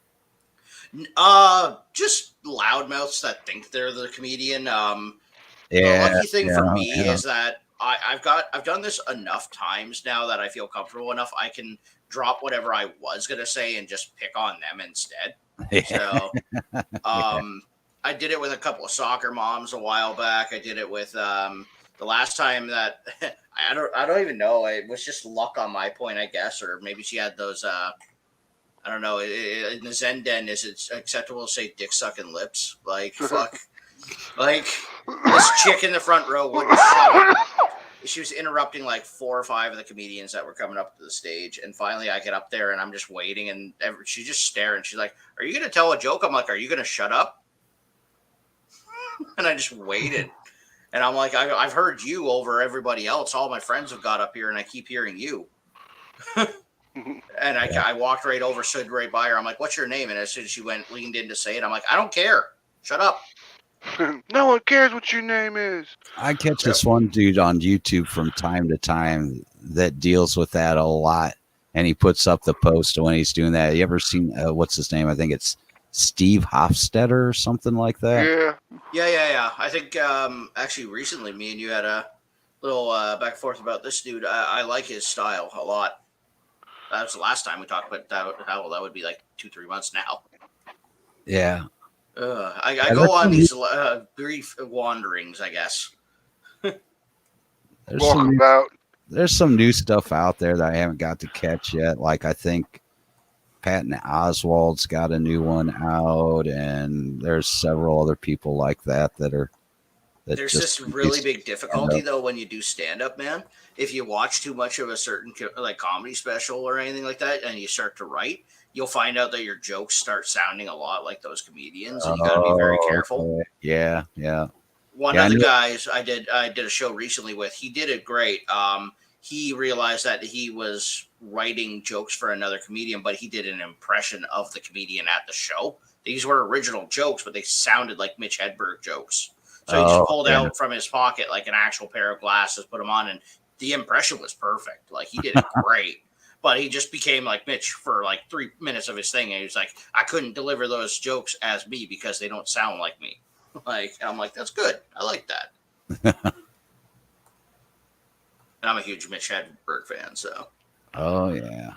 just loudmouths that think they're the comedian. The Yeah, lucky thing for me yeah. is that I've done this enough times now that I feel comfortable enough. I can drop whatever I was gonna say and just pick on them instead. So, I did it with a couple of soccer moms a while back. I did it with the last time that I don't even know. It was just luck on my point, I guess, or maybe she had those. I don't know. In the Zen Den, is it acceptable to say dick sucking lips? Like fuck. Like this chick in the front row wouldn't shut up. She was interrupting like 4 or 5 of the comedians that were coming up to the stage. And finally I get up there and I'm just waiting and she's just staring. She's like, are you going to tell a joke? I'm like, are you going to shut up? And I just waited. And I'm like, I've heard you over everybody else. All my friends have got up here and I keep hearing you. And I walked right over, stood right by her. I'm like, what's your name? And as soon as she leaned in to say it, I'm like, I don't care. Shut up. No one cares what your name is. I catch this one dude on YouTube from time to time that deals with that a lot, and he puts up the post when he's doing that. You ever seen what's his name? I think it's Steve Hofstetter or something like that. Yeah. I think actually recently me and you had a little back and forth about this dude. I like his style a lot. That was the last time we talked about that. Hell, that would be like 2-3 months now. Yeah. I go on these brief wanderings, I guess. There's some new stuff out there that I haven't got to catch yet. Like I think Patton Oswalt's got a new one out, and there's several other people like that are There's this really big difficulty though when you do stand up, man. If you watch too much of a certain like comedy special or anything like that, and you start to write, you'll find out that your jokes start sounding a lot like those comedians, and you got to be very careful. Okay. Yeah. One of the guys I did a show recently with, he did it great. He realized that he was writing jokes for another comedian, but he did an impression of the comedian at the show. These were original jokes, but they sounded like Mitch Hedberg jokes. So he just pulled out from his pocket like an actual pair of glasses, put them on, and the impression was perfect. Like he did it great. But he just became like Mitch for like 3 minutes of his thing, and he was like, I couldn't deliver those jokes as me because they don't sound like me. Like I'm like, that's good. I like that. And I'm a huge Mitch Hedberg fan, so. Oh yeah.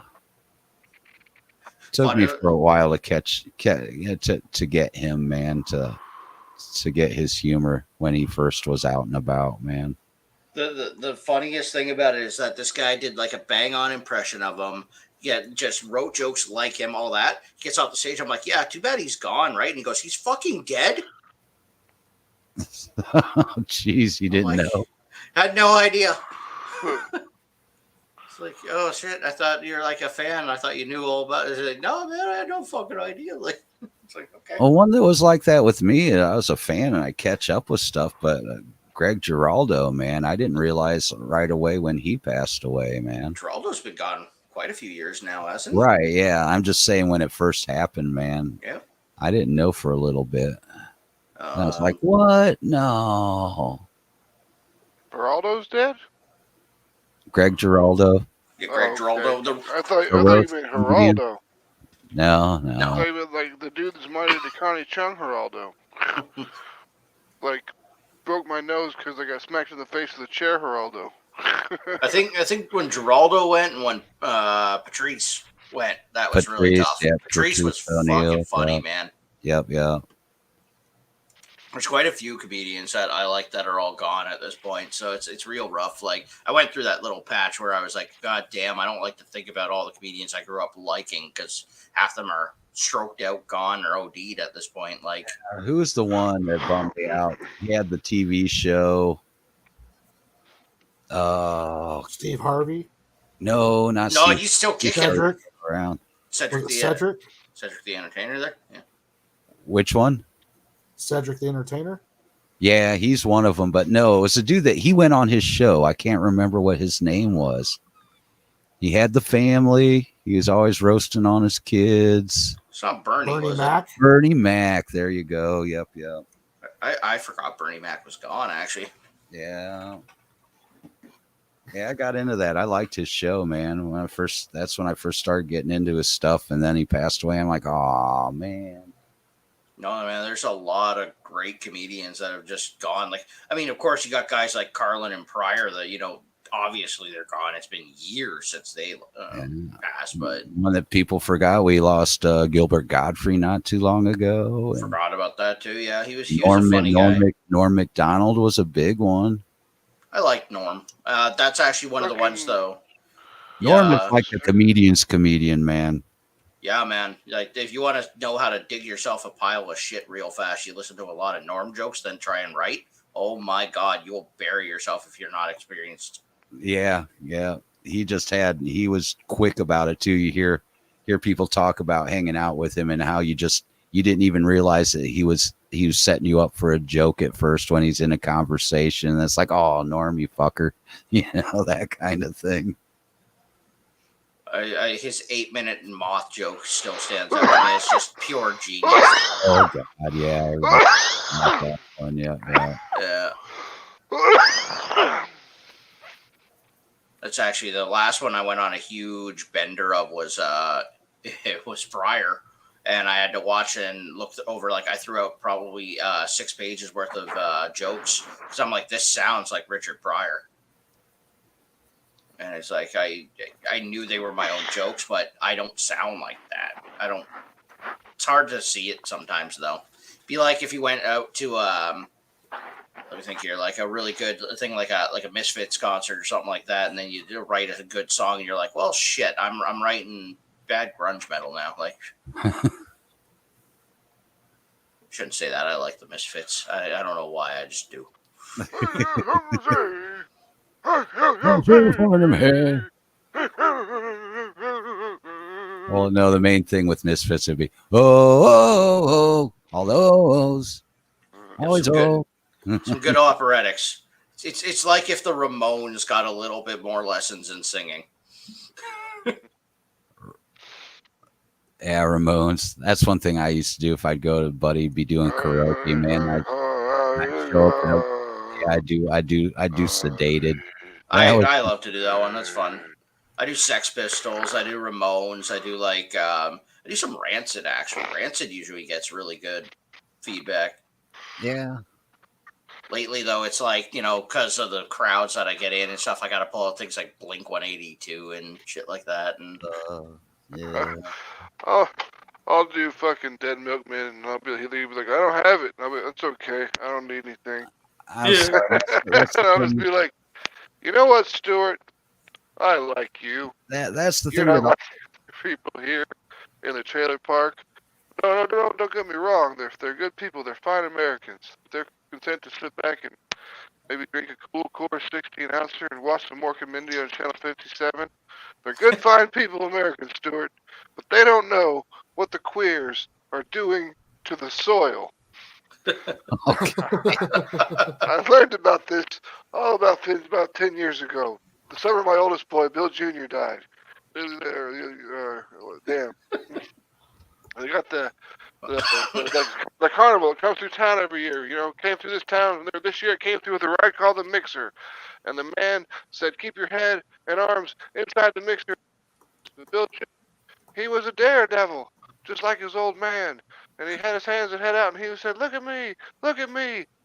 Took me for a while to get him, man, to get his humor when he first was out and about, man. The funniest thing about it is that this guy did like a bang on impression of him. Yeah, just wrote jokes like him, all that. He gets off the stage. I'm like, yeah, too bad he's gone, right? And he goes, he's fucking dead. Jeez, you didn't know. Had no idea. It's like, oh shit, I thought you were like a fan. I thought you knew all about it. It's like, no, man, I had no fucking idea. Like, it's like, okay. Well, one that was like that with me, I was a fan and I catch up with stuff, but Greg Giraldo, man, I didn't realize right away when he passed away, man. Giraldo's been gone quite a few years now, hasn't he? Right, yeah. I'm just saying when it first happened, man. Yeah. I didn't know for a little bit. And I was like, what? No. Giraldo's dead? Greg Giraldo. Yeah, Greg Giraldo. I thought you meant Geraldo. No. I thought you meant like the dude that's married to Connie Chung Geraldo. Like, broke my nose because I got smacked in the face with a chair, Geraldo. I think when Giraldo went and when Patrice went, that was really tough. Yeah, Patrice was fucking funny, man. Yep. There's quite a few comedians that I like that are all gone at this point, so it's real rough. Like I went through that little patch where I was like, God damn, I don't like to think about all the comedians I grew up liking because half of them are stroked out, gone, or OD'd at this point. Like, who was the one that bummed me out? He had the TV show. Oh, Steve Harvey. No, not Steve. He's still kicking Cedric around. Cedric the Entertainer there. Yeah. Which one? Cedric the Entertainer. Yeah, he's one of them. But no, it was a dude that he went on his show. I can't remember what his name was. He had the family. He was always roasting on his kids. It's not Bernie Mac. Bernie Mac. There you go. Yep. I forgot Bernie Mac was gone, actually. Yeah, I got into that. I liked his show, man. That's when I first started getting into his stuff, and then he passed away. I'm like, oh man. No, man, there's a lot of great comedians that have just gone. Like, I mean, of course, you got guys like Carlin and Pryor that, obviously they're gone. It's been years since they passed, but one that people forgot, we lost Gilbert Godfrey not too long ago. Forgot about that too. Yeah, he was a funny guy. Norm Macdonald was a big one. I like Norm. That's actually one of the ones, though. Norm is like a comedian's comedian, man. Yeah, man. Like, if you want to know how to dig yourself a pile of shit real fast, you listen to a lot of Norm jokes, then try and write. Oh my God, you'll bury yourself if you're not experienced. Yeah. He was quick about it too. You hear people talk about hanging out with him and how you didn't even realize that he was setting you up for a joke at first when he's in a conversation. That's like, oh, Norm, you fucker, that kind of thing. His 8-minute moth joke still stands out. I mean, it's just pure genius. Oh God, yeah. That one, yeah. That's actually the last one I went on a huge bender of was it was Pryor, and I had to watch and look over. Like I threw out probably 6 pages worth of jokes because I'm like, this sounds like Richard Pryor. And it's like I knew they were my own jokes, but I don't sound like that. It's hard to see it sometimes, though. Be like if you went out to let me think here, like a really good thing, like a Misfits concert or something like that, and then you write a good song, and you're like, well, shit, I'm writing bad grunge metal now. Like, shouldn't say that. I like the Misfits. I don't know why. I just do. Well, no, the main thing with Misfits would be all those, always Some good operetics. It's like if the Ramones got a little bit more lessons in singing. Yeah, Ramones. That's one thing I used to do if I'd go to Buddy, be doing karaoke, man. I'd show up and I do sedated. I love to do that one. That's fun. I do Sex Pistols. I do Ramones. I do I do some Rancid actually. Rancid usually gets really good feedback. Yeah. Lately though, it's like, because of the crowds that I get in and stuff, I got to pull out things like Blink 182 and shit like that. And Yeah. I'll do fucking Dead Milkman, and he'll be like, I don't have it. I'll be, that's okay. I don't need anything. I'm sorry. I'll just be like, you know what, Stuart? I like you. That's the You're thing. not like people here in the trailer park. No, don't get me wrong. They're good people. They're fine Americans. They're content to sit back and maybe drink a cool Coors 16-ouncer and watch some more Mindy on Channel 57. They're good, fine people, Americans, Stuart. But they don't know what the queers are doing to the soil. I learned about this about 10 years ago. The summer my oldest boy, Bill Jr., died. Damn. They got the carnival. It comes through town every year. Came through this town. This year it came through with a ride called the Mixer. And the man said, keep your head and arms inside the mixer. Bill Jr., he was a daredevil, just like his old man. And he had his hands and head out, and he said, look at me.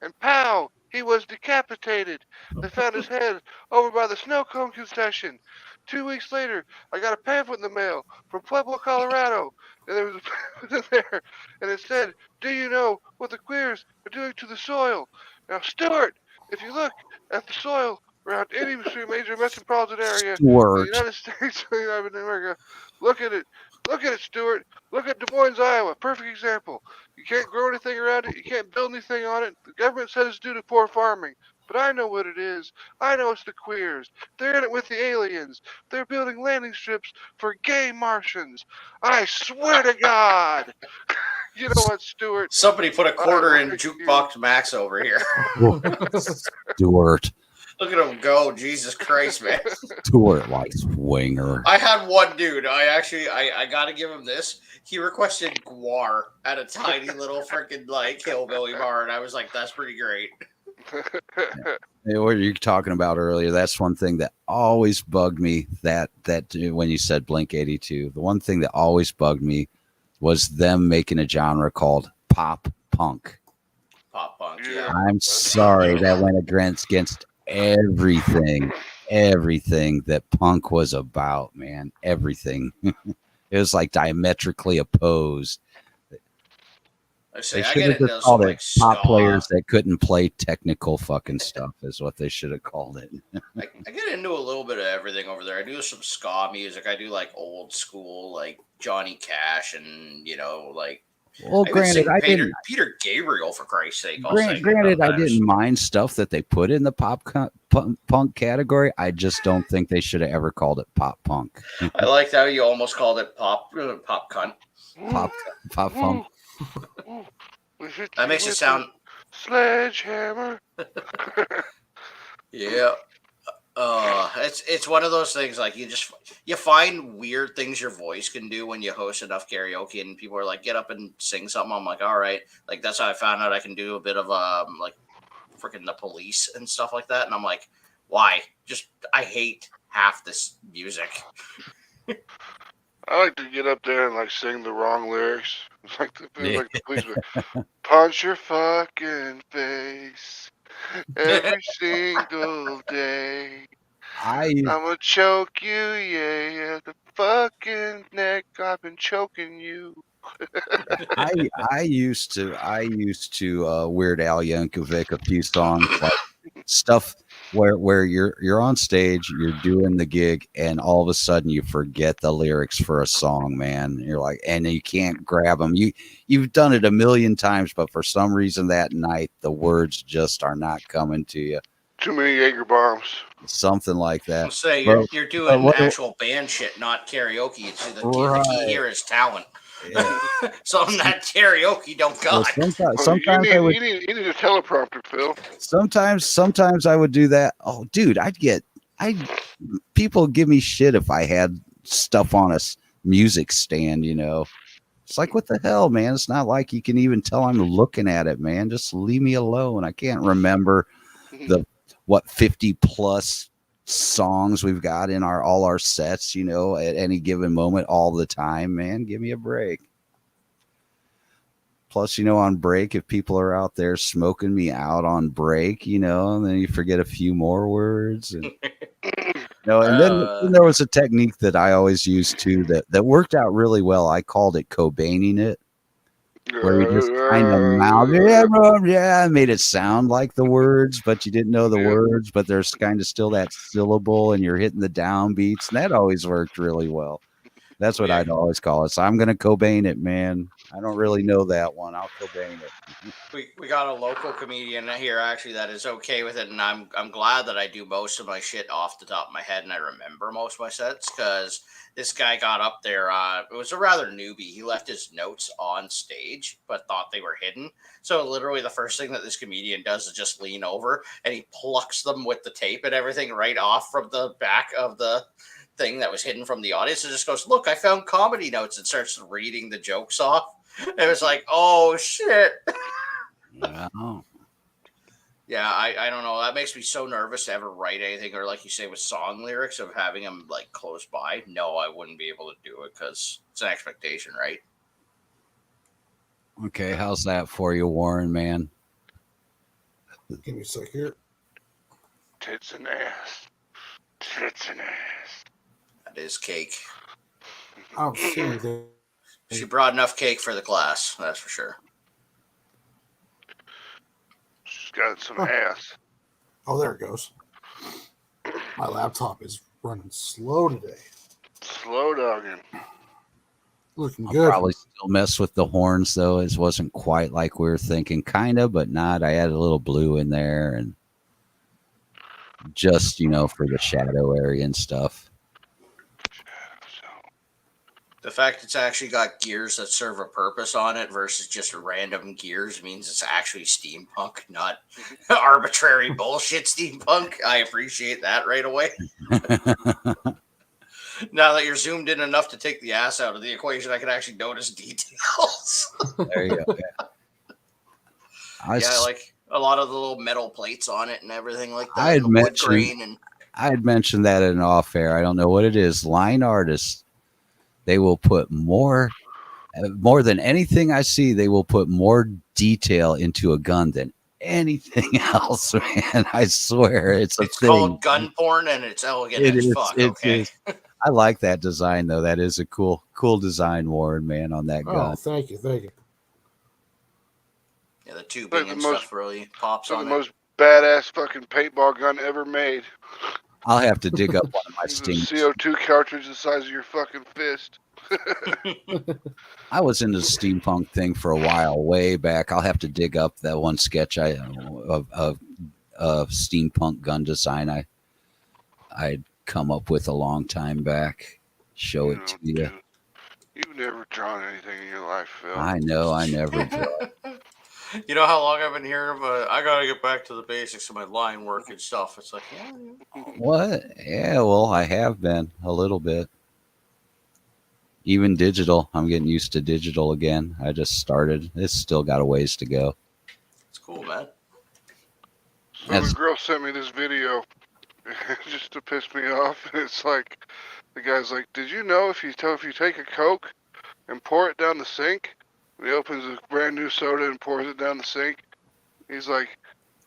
And pow, he was decapitated. They found his head over by the snow cone concession. 2 weeks later, I got a pamphlet in the mail from Pueblo, Colorado. And there was a pamphlet in there, and it said, do you know what the queers are doing to the soil? Now, Stuart, if you look at the soil around any major metropolitan area in the United States of America, look at it. Look at it, Stuart. Look at Des Moines, Iowa. Perfect example. You can't grow anything around it. You can't build anything on it. The government said it's due to poor farming. But I know what it is. I know it's the queers. They're in it with the aliens. They're building landing strips for gay Martians. I swear to God. You know what, Stuart? Somebody put a quarter in Jukebox Max over here. Stuart. Look at him go. Jesus Christ, man. Stuart likes winger. I had one dude. I got to give him this. He requested guar at a tiny little freaking hillbilly bar, and I was like, that's pretty great. What you were talking about earlier, that's one thing that always bugged me, that when you said Blink 82, the one thing that always bugged me was them making a genre called pop punk. Pop punk, yeah. I'm sorry, that went against everything that punk was about, man. Everything. It was like diametrically opposed. They should have just called it pop players that couldn't play technical fucking stuff is what they should have called it. I get into a little bit of everything over there. I do some ska music. I do old school, Johnny Cash, and Well, granted, Peter Gabriel, for Christ's sake. Granted, I didn't mind stuff that they put in the punk category. I just don't think they should have ever called it pop punk. I liked how you almost called it pop cunt. Pop punk. That makes it sound sledgehammer. Yeah. It's one of those things you find weird things your voice can do when you host enough karaoke, and people are like, get up and sing something. I'm like, all right. That's how I found out I can do a bit of freaking The Police and stuff like that. And I'm like, why? I hate half this music. I like to get up there and sing the wrong lyrics. It's like the policeman. Punch your fucking face every single day. I'm gonna choke you, yeah, the fucking neck. I've been choking you. I used to Weird Al Yankovic a few songs, stuff where you're on stage, you're doing the gig, and all of a sudden you forget the lyrics for a song, man. You're like, and you can't grab them. You've done it a million times, but for some reason that night the words just are not coming to you. Too many Jaeger bombs. Something like that. Say But- you're but doing what- actual band shit, not karaoke. It's the key Right. here is talent. Yeah. Something that karaoke don't Well, got. sometimes I would. You need a teleprompter, Phil. Sometimes I would do that. Oh, dude, people give me shit if I had stuff on a music stand, you know. It's like, what the hell, man? It's not like you can even tell I'm looking at it, man. Just leave me alone. I can't remember what 50 plus songs we've got in all our sets, you know, at any given moment, all the time, man. Give me a break. Plus, you know, on break, if people are out there smoking me out on break, you know, and then you forget a few more words. And, and then there was a technique that I always used too that worked out really well. I called it Cobaining it, where you just kind of mouth, yeah, made it sound like the words, but you didn't know the words, but there's kind of still that syllable, and you're hitting the downbeats, and that always worked really well. That's what I'd always call it. So I'm going to Cobain it, man. I don't really know that one. I'll Cobain it. We got a local comedian here actually that is okay with it, and I'm glad that I do most of my shit off the top of my head and I remember most of my sets, because this guy got up there. It was a rather newbie. He left his notes on stage but thought they were hidden. So literally the first thing that this comedian does is just lean over and he plucks them with the tape and everything right off from the back of the thing that was hidden from the audience, and just goes, "Look, I found comedy notes," and starts reading the jokes off. It was like, oh shit. Wow. Yeah, I don't know. That makes me so nervous to ever write anything, or like you say with song lyrics, of having them like close by. No, I wouldn't be able to do it because it's an expectation, right? Okay, how's that for you, Warren, man? Give me a sec here. Tits and ass. Tits and ass. That is cake. I don't see anything. She brought enough cake for the class, that's for sure. She's got some ass. Oh, there it goes. My laptop is running slow today. Slow dogging. Looking I'll good. probably still mess with the horns, though. It wasn't quite like we were thinking, kind of, but not. I had a little blue in there, and just, you know, for the shadow area and stuff. The fact it's actually got gears that serve a purpose on it versus just random gears means it's actually steampunk, not arbitrary bullshit steampunk. I appreciate that right away. Now that you're zoomed in enough to take the ass out of the equation, I can actually notice details. There you go. Yeah. Yeah, like a lot of the little metal plates on it and everything like that. I had the wood grain mentioned that in off air. I don't know what it is. Line artists, they will put more than anything I see. They will put more detail into a gun than anything else, man. I swear, it's thing. Called gun porn, and it's elegant as fuck. Okay. I like that design though. That is a cool design, Warren, man, on that gun. Oh, thank you. Yeah, the tubing and stuff really pops on the it. most badass fucking paintball gun ever made. I'll have to dig up one of my It's a Steam. CO2 cartridge the size of your fucking fist. I was into the steampunk thing for a while, way back. I'll have to dig up that one sketch of steampunk gun design I'd come up with a long time back. Show it to you. You've never drawn anything in your life, Phil. I know, I never draw. You know how long I've been hearing about I gotta get back to the basics of my line work and stuff. It's like, yeah. What? Yeah, well, I have been a little bit. Even digital. I'm getting used to digital again. I just started. It's still got a ways to go. It's cool, man. So the girl sent me this video just to piss me off. It's like, the guy's like, "Did you know if you take a Coke and pour it down the sink, he opens a brand new soda and pours it down the sink, he's like,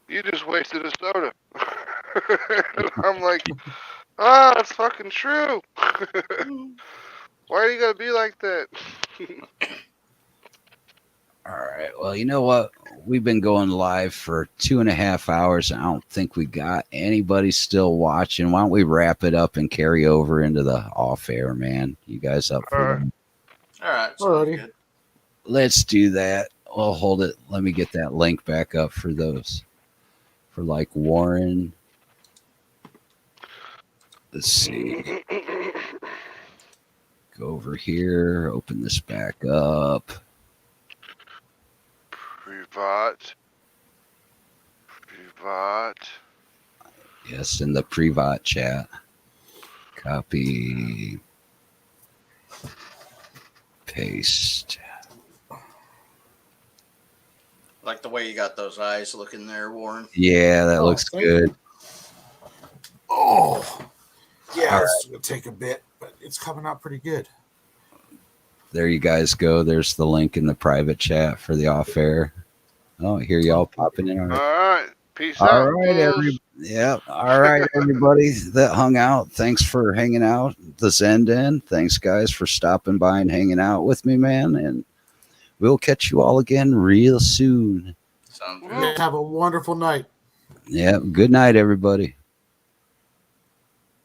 you just wasted a soda." And I'm like, that's fucking true. Why are you gotta be like that? All right. Well, you know what? We've been going live for 2.5 hours. I don't think we got anybody still watching. Why don't we wrap it up and carry over into the off air, man? You guys up for All right. that? All right. Alrighty. Good. Let's do that. Well, hold it. Let me get that link back up for those. For like Warren. Let's see. Go over here. Open this back up. Privat. Yes, in the privat chat. Copy. Paste. Like the way you got those eyes looking there, Warren. Yeah, that Oh, looks thank good. Oh, yeah, All this is gonna take a bit, but it's coming out pretty good. There you guys go. There's the link in the private chat for the off air. Oh, I hear y'all popping in. All right. Peace All out. right, Bulls. all right, everybody that hung out. Thanks for hanging out. The Zen Den. Thanks, guys, for stopping by and hanging out with me, man. And we'll catch you all again real soon. Sounds good. Well, Have a wonderful night. Yeah. Good night, everybody.